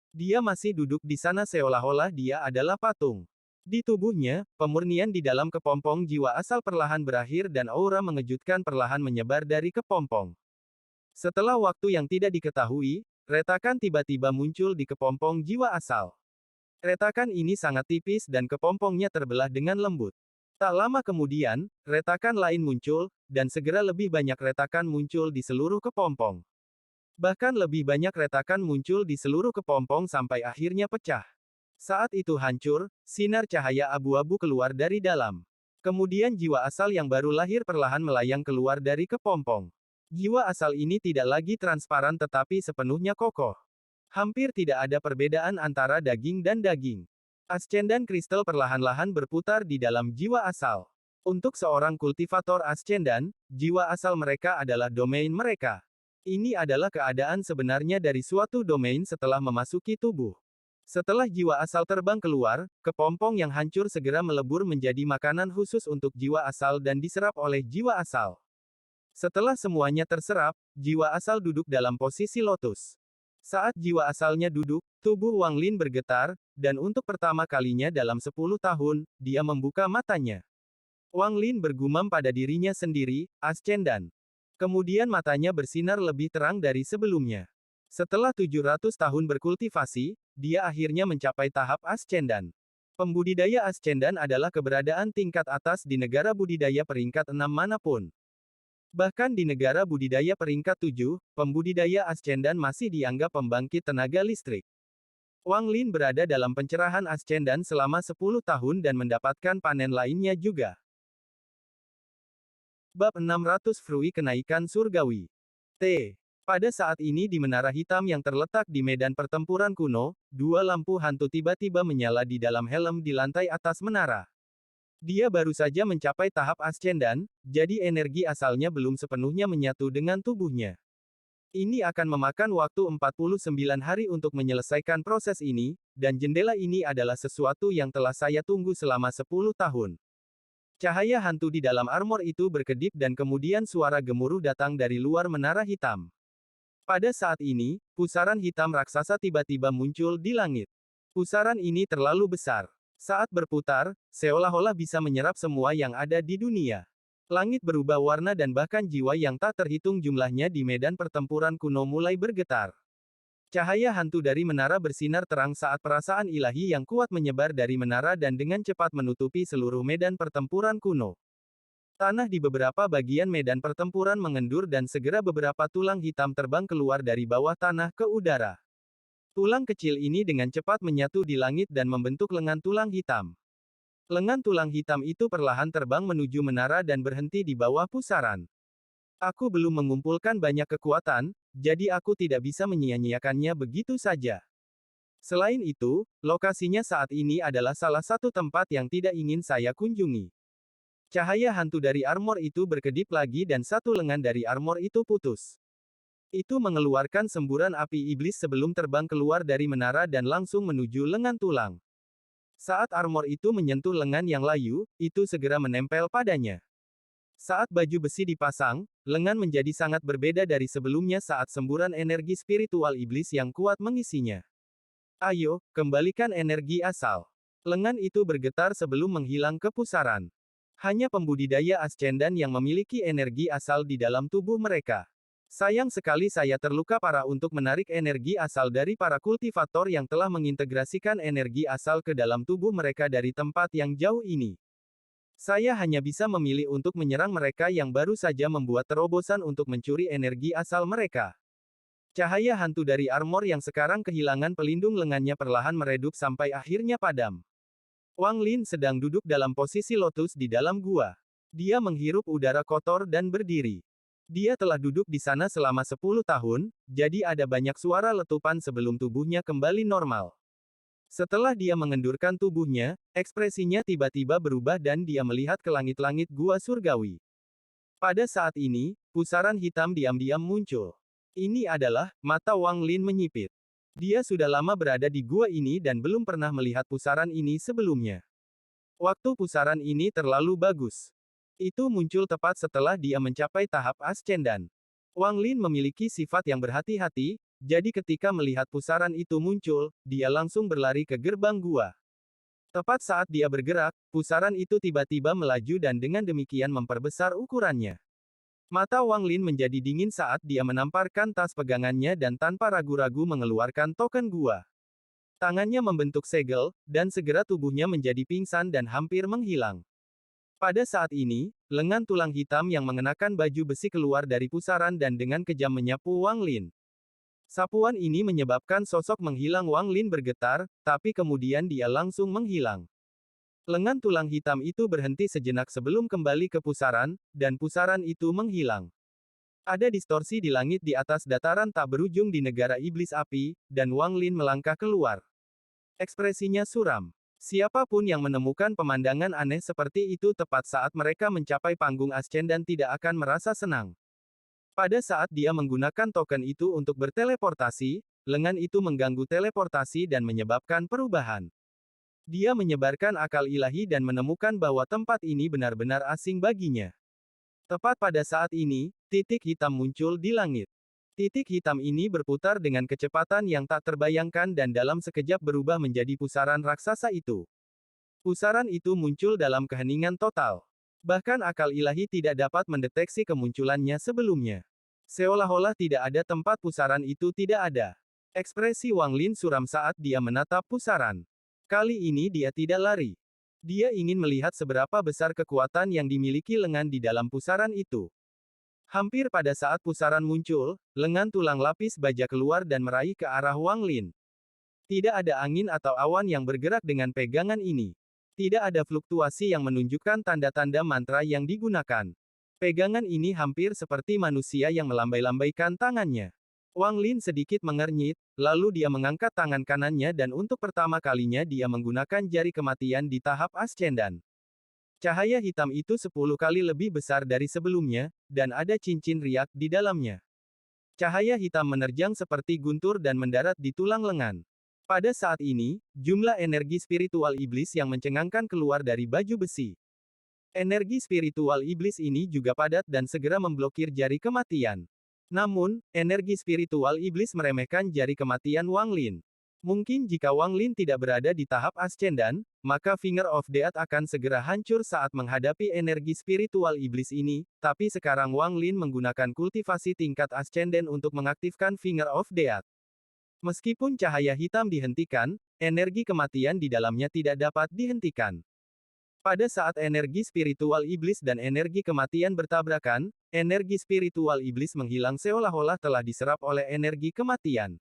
Dia masih duduk di sana seolah-olah dia adalah patung. Di tubuhnya, pemurnian di dalam kepompong jiwa asal perlahan berakhir dan aura mengejutkan perlahan menyebar dari kepompong. Setelah waktu yang tidak diketahui, retakan tiba-tiba muncul di kepompong jiwa asal. Retakan ini sangat tipis dan kepompongnya terbelah dengan lembut. Tak lama kemudian, retakan lain muncul, dan segera lebih banyak retakan muncul di seluruh kepompong. Bahkan lebih banyak retakan muncul di seluruh kepompong sampai akhirnya pecah. Saat itu hancur, sinar cahaya abu-abu keluar dari dalam. Kemudian jiwa asal yang baru lahir perlahan melayang keluar dari kepompong. Jiwa asal ini tidak lagi transparan tetapi sepenuhnya kokoh. Hampir tidak ada perbedaan antara daging dan daging. Ascendan kristal perlahan-lahan berputar di dalam jiwa asal. Untuk seorang kultivator ascendan, jiwa asal mereka adalah domain mereka. Ini adalah keadaan sebenarnya dari suatu domain setelah memasuki tubuh. Setelah jiwa asal terbang keluar, kepompong yang hancur segera melebur menjadi makanan khusus untuk jiwa asal dan diserap oleh jiwa asal. Setelah semuanya terserap, jiwa asal duduk dalam posisi lotus. Saat jiwa asalnya duduk, tubuh Wang Lin bergetar, dan untuk pertama kalinya dalam 10 tahun, dia membuka matanya. Wang Lin bergumam pada dirinya sendiri, Ascendan. Kemudian matanya bersinar lebih terang dari sebelumnya. Setelah 700 tahun berkultivasi, dia akhirnya mencapai tahap Ascendan. Pembudidaya Ascendan adalah keberadaan tingkat atas di negara budidaya peringkat 6 manapun. Bahkan di negara budidaya peringkat 7, pembudidaya Ascendan masih dianggap pembangkit tenaga listrik. Wang Lin berada dalam pencerahan Ascendan selama 10 tahun dan mendapatkan panen lainnya juga. Bab 600 Frui Kenaikan Surgawi. T. Pada saat ini di menara hitam yang terletak di medan pertempuran kuno, dua lampu hantu tiba-tiba menyala di dalam helm di lantai atas menara. Dia baru saja mencapai tahap Ascendan, jadi energi asalnya belum sepenuhnya menyatu dengan tubuhnya. Ini akan memakan waktu 49 hari untuk menyelesaikan proses ini, dan jendela ini adalah sesuatu yang telah saya tunggu selama 10 tahun. Cahaya hantu di dalam armor itu berkedip dan kemudian suara gemuruh datang dari luar menara hitam. Pada saat ini, pusaran hitam raksasa tiba-tiba muncul di langit. Pusaran ini terlalu besar. Saat berputar, seolah-olah bisa menyerap semua yang ada di dunia. Langit berubah warna dan bahkan jiwa yang tak terhitung jumlahnya di medan pertempuran kuno mulai bergetar. Cahaya hantu dari menara bersinar terang saat perasaan ilahi yang kuat menyebar dari menara dan dengan cepat menutupi seluruh medan pertempuran kuno. Tanah di beberapa bagian medan pertempuran mengendur dan segera beberapa tulang hitam terbang keluar dari bawah tanah ke udara. Tulang kecil ini dengan cepat menyatu di langit dan membentuk lengan tulang hitam. Lengan tulang hitam itu perlahan terbang menuju menara dan berhenti di bawah pusaran. Aku belum mengumpulkan banyak kekuatan, jadi aku tidak bisa menyia-nyiakannya begitu saja. Selain itu, lokasinya saat ini adalah salah satu tempat yang tidak ingin saya kunjungi. Cahaya hantu dari armor itu berkedip lagi dan satu lengan dari armor itu putus. Itu mengeluarkan semburan api iblis sebelum terbang keluar dari menara dan langsung menuju lengan tulang. Saat armor itu menyentuh lengan yang layu, itu segera menempel padanya. Saat baju besi dipasang, lengan menjadi sangat berbeda dari sebelumnya saat semburan energi spiritual iblis yang kuat mengisinya. Ayo, kembalikan energi asal. Lengan itu bergetar sebelum menghilang ke pusaran. Hanya pembudidaya Ascendan yang memiliki energi asal di dalam tubuh mereka. Sayang sekali saya terluka parah untuk menarik energi asal dari para kultivator yang telah mengintegrasikan energi asal ke dalam tubuh mereka dari tempat yang jauh ini. Saya hanya bisa memilih untuk menyerang mereka yang baru saja membuat terobosan untuk mencuri energi asal mereka. Cahaya hantu dari armor yang sekarang kehilangan pelindung lengannya perlahan meredup sampai akhirnya padam. Wang Lin sedang duduk dalam posisi lotus di dalam gua. Dia menghirup udara kotor dan berdiri. Dia telah duduk di sana selama 10 tahun, jadi ada banyak suara letupan sebelum tubuhnya kembali normal. Setelah dia mengendurkan tubuhnya, ekspresinya tiba-tiba berubah dan dia melihat ke langit-langit gua surgawi. Pada saat ini, pusaran hitam diam-diam muncul. Ini adalah, mata Wang Lin menyipit. Dia sudah lama berada di gua ini dan belum pernah melihat pusaran ini sebelumnya. Waktu pusaran ini terlalu bagus. Itu muncul tepat setelah dia mencapai tahap ascendan. Wang Lin memiliki sifat yang berhati-hati, jadi ketika melihat pusaran itu muncul, dia langsung berlari ke gerbang gua. Tepat saat dia bergerak, pusaran itu tiba-tiba melaju dan dengan demikian memperbesar ukurannya. Mata Wang Lin menjadi dingin saat dia menamparkan tas pegangannya dan tanpa ragu-ragu mengeluarkan token gua. Tangannya membentuk segel, dan segera tubuhnya menjadi pingsan dan hampir menghilang. Pada saat ini, lengan tulang hitam yang mengenakan baju besi keluar dari pusaran dan dengan kejam menyapu Wang Lin. Sapuan ini menyebabkan sosok menghilang Wang Lin bergetar, tapi kemudian dia langsung menghilang. Lengan tulang hitam itu berhenti sejenak sebelum kembali ke pusaran, dan pusaran itu menghilang. Ada distorsi di langit di atas dataran tak berujung di negara iblis api, dan Wang Lin melangkah keluar. Ekspresinya suram. Siapapun yang menemukan pemandangan aneh seperti itu tepat saat mereka mencapai panggung ascendan tidak akan merasa senang. Pada saat dia menggunakan token itu untuk berteleportasi, lengan itu mengganggu teleportasi dan menyebabkan perubahan. Dia menyebarkan akal ilahi dan menemukan bahwa tempat ini benar-benar asing baginya. Tepat pada saat ini, titik hitam muncul di langit. Titik hitam ini berputar dengan kecepatan yang tak terbayangkan dan dalam sekejap berubah menjadi pusaran raksasa itu. Pusaran itu muncul dalam keheningan total. Bahkan akal ilahi tidak dapat mendeteksi kemunculannya sebelumnya. Seolah-olah tidak ada tempat pusaran itu tidak ada. Ekspresi Wang Lin suram saat dia menatap pusaran. Kali ini dia tidak lari. Dia ingin melihat seberapa besar kekuatan yang dimiliki lengan di dalam pusaran itu. Hampir pada saat pusaran muncul, lengan tulang lapis baja keluar dan meraih ke arah Wang Lin. Tidak ada angin atau awan yang bergerak dengan pegangan ini. Tidak ada fluktuasi yang menunjukkan tanda-tanda mantra yang digunakan. Pegangan ini hampir seperti manusia yang melambai-lambaikan tangannya. Wang Lin sedikit mengernyit, lalu dia mengangkat tangan kanannya dan untuk pertama kalinya dia menggunakan jari kematian di tahap ascendan. Cahaya hitam itu 10 kali lebih besar dari sebelumnya, dan ada cincin riak di dalamnya. Cahaya hitam menerjang seperti guntur dan mendarat di tulang lengan. Pada saat ini, jumlah energi spiritual iblis yang mencengangkan keluar dari baju besi. Energi spiritual iblis ini juga padat dan segera memblokir jari kematian. Namun, energi spiritual iblis meremehkan jari kematian Wang Lin. Mungkin jika Wang Lin tidak berada di tahap ascendan, maka Finger of Death akan segera hancur saat menghadapi energi spiritual iblis ini, tapi sekarang Wang Lin menggunakan kultivasi tingkat ascenden untuk mengaktifkan Finger of Death. Meskipun cahaya hitam dihentikan, energi kematian di dalamnya tidak dapat dihentikan. Pada saat energi spiritual iblis dan energi kematian bertabrakan, energi spiritual iblis menghilang seolah-olah telah diserap oleh energi kematian.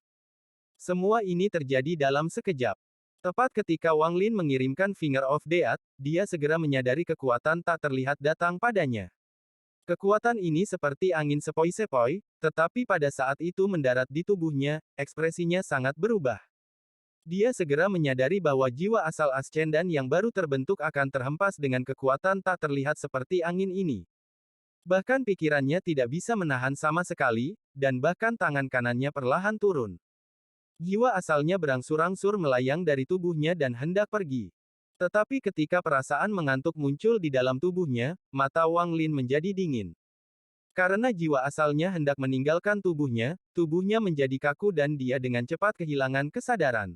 Semua ini terjadi dalam sekejap. Tepat ketika Wang Lin mengirimkan Finger of Death, dia segera menyadari kekuatan tak terlihat datang padanya. Kekuatan ini seperti angin sepoi-sepoi, tetapi pada saat itu mendarat di tubuhnya, ekspresinya sangat berubah. Dia segera menyadari bahwa jiwa asal ascendan yang baru terbentuk akan terhempas dengan kekuatan tak terlihat seperti angin ini. Bahkan pikirannya tidak bisa menahan sama sekali, dan bahkan tangan kanannya perlahan turun. Jiwa asalnya berangsur-angsur melayang dari tubuhnya dan hendak pergi. Tetapi ketika perasaan mengantuk muncul di dalam tubuhnya, mata Wang Lin menjadi dingin. Karena jiwa asalnya hendak meninggalkan tubuhnya menjadi kaku dan dia dengan cepat kehilangan kesadaran.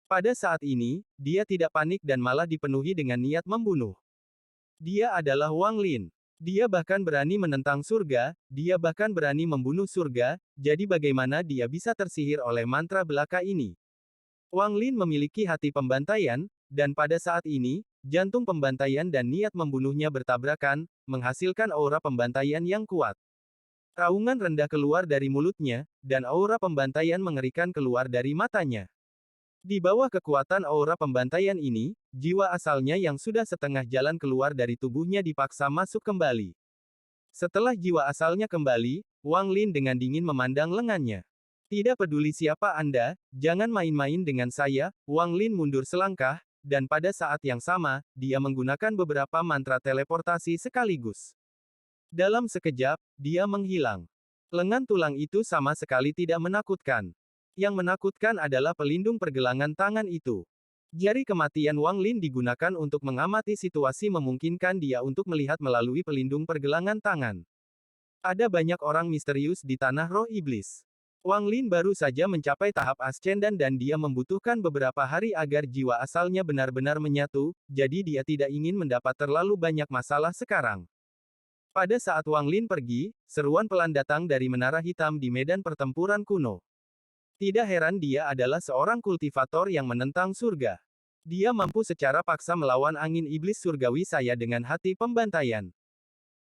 Pada saat ini, dia tidak panik dan malah dipenuhi dengan niat membunuh. Dia adalah Wang Lin. Dia bahkan berani menentang surga, dia bahkan berani membunuh surga, jadi bagaimana dia bisa tersihir oleh mantra belaka ini? Wang Lin memiliki hati pembantaian, dan pada saat ini, jantung pembantaian dan niat membunuhnya bertabrakan, menghasilkan aura pembantaian yang kuat. Raungan rendah keluar dari mulutnya, dan aura pembantaian mengerikan keluar dari matanya. Di bawah kekuatan aura pembantaian ini, jiwa asalnya yang sudah setengah jalan keluar dari tubuhnya dipaksa masuk kembali. Setelah jiwa asalnya kembali, Wang Lin dengan dingin memandang lengannya. Tidak peduli siapa Anda, jangan main-main dengan saya. Wang Lin mundur selangkah, dan pada saat yang sama, dia menggunakan beberapa mantra teleportasi sekaligus. Dalam sekejap, dia menghilang. Lengan tulang itu sama sekali tidak menakutkan. Yang menakutkan adalah pelindung pergelangan tangan itu. Jari kematian Wang Lin digunakan untuk mengamati situasi, memungkinkan dia untuk melihat melalui pelindung pergelangan tangan. Ada banyak orang misterius di tanah roh iblis. Wang Lin baru saja mencapai tahap ascendan dan dia membutuhkan beberapa hari agar jiwa asalnya benar-benar menyatu, jadi dia tidak ingin mendapat terlalu banyak masalah sekarang. Pada saat Wang Lin pergi, seruan pelan datang dari menara hitam di medan pertempuran kuno. Tidak heran dia adalah seorang kultivator yang menentang surga. Dia mampu secara paksa melawan angin iblis surgawi saya dengan hati pembantaian.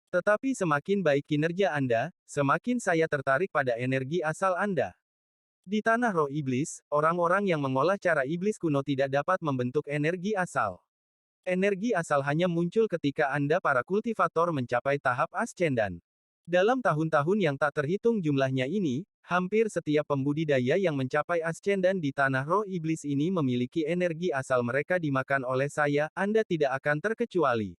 Tetapi semakin baik kinerja Anda, semakin saya tertarik pada energi asal Anda. Di tanah roh iblis, orang-orang yang mengolah cara iblis kuno tidak dapat membentuk energi asal. Energi asal hanya muncul ketika Anda para kultivator mencapai tahap ascendan. Dalam tahun-tahun yang tak terhitung jumlahnya ini, hampir setiap pembudidaya yang mencapai ascendan di tanah roh iblis ini memiliki energi asal mereka dimakan oleh saya, Anda tidak akan terkecuali.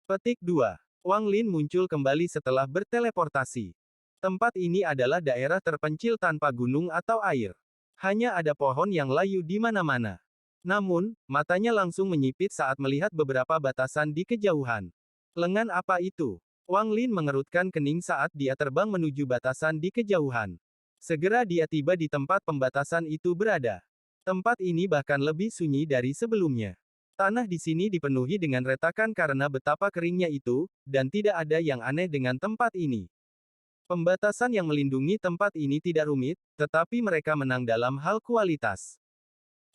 Petik 2. Wang Lin muncul kembali setelah berteleportasi. Tempat ini adalah daerah terpencil tanpa gunung atau air. Hanya ada pohon yang layu di mana-mana. Namun, matanya langsung menyipit saat melihat beberapa batasan di kejauhan. Lengan apa itu? Wang Lin mengerutkan kening saat dia terbang menuju batasan di kejauhan. Segera dia tiba di tempat pembatasan itu berada. Tempat ini bahkan lebih sunyi dari sebelumnya. Tanah di sini dipenuhi dengan retakan karena betapa keringnya itu, dan tidak ada yang aneh dengan tempat ini. Pembatasan yang melindungi tempat ini tidak rumit, tetapi mereka menang dalam hal kualitas.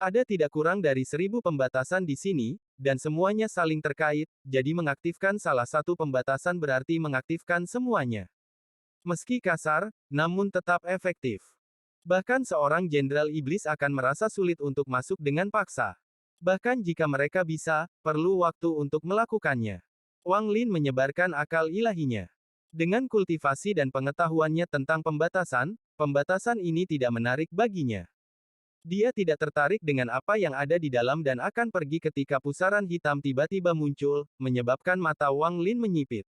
Ada tidak kurang dari 1000 pembatasan di sini, dan semuanya saling terkait, jadi mengaktifkan salah satu pembatasan berarti mengaktifkan semuanya. Meski kasar, namun tetap efektif. Bahkan seorang jenderal iblis akan merasa sulit untuk masuk dengan paksa. Bahkan jika mereka bisa, perlu waktu untuk melakukannya. Wang Lin menyebarkan akal ilahinya. Dengan kultivasi dan pengetahuannya tentang pembatasan ini tidak menarik baginya. Dia tidak tertarik dengan apa yang ada di dalam dan akan pergi ketika pusaran hitam tiba-tiba muncul, menyebabkan mata Wang Lin menyipit.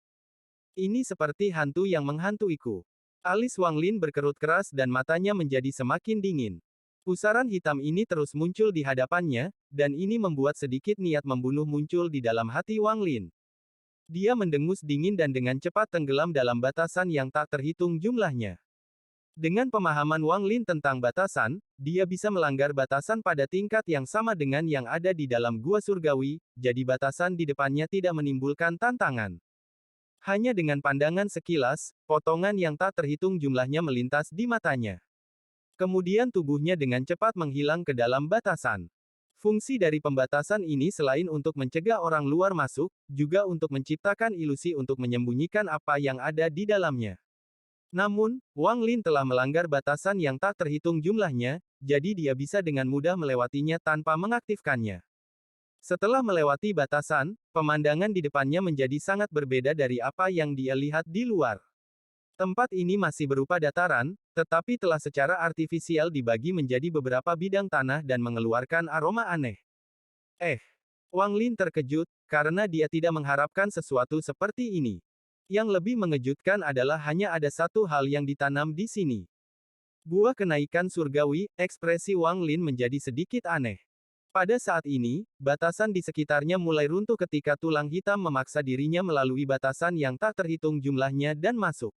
Ini seperti hantu yang menghantuiku. Alis Wang Lin berkerut keras dan matanya menjadi semakin dingin. Pusaran hitam ini terus muncul di hadapannya, dan ini membuat sedikit niat membunuh muncul di dalam hati Wang Lin. Dia mendengus dingin dan dengan cepat tenggelam dalam batasan yang tak terhitung jumlahnya. Dengan pemahaman Wang Lin tentang batasan, dia bisa melanggar batasan pada tingkat yang sama dengan yang ada di dalam gua surgawi, jadi batasan di depannya tidak menimbulkan tantangan. Hanya dengan pandangan sekilas, potongan yang tak terhitung jumlahnya melintas di matanya. Kemudian tubuhnya dengan cepat menghilang ke dalam batasan. Fungsi dari pembatasan ini selain untuk mencegah orang luar masuk, juga untuk menciptakan ilusi untuk menyembunyikan apa yang ada di dalamnya. Namun, Wang Lin telah melanggar batasan yang tak terhitung jumlahnya, jadi dia bisa dengan mudah melewatinya tanpa mengaktifkannya. Setelah melewati batasan, pemandangan di depannya menjadi sangat berbeda dari apa yang dia lihat di luar. Tempat ini masih berupa dataran, tetapi telah secara artifisial dibagi menjadi beberapa bidang tanah dan mengeluarkan aroma aneh. Wang Lin terkejut, karena dia tidak mengharapkan sesuatu seperti ini. Yang lebih mengejutkan adalah hanya ada satu hal yang ditanam di sini. Buah kenaikan surgawi, ekspresi Wang Lin menjadi sedikit aneh. Pada saat ini, batasan di sekitarnya mulai runtuh ketika tulang hitam memaksa dirinya melalui batasan yang tak terhitung jumlahnya dan masuk.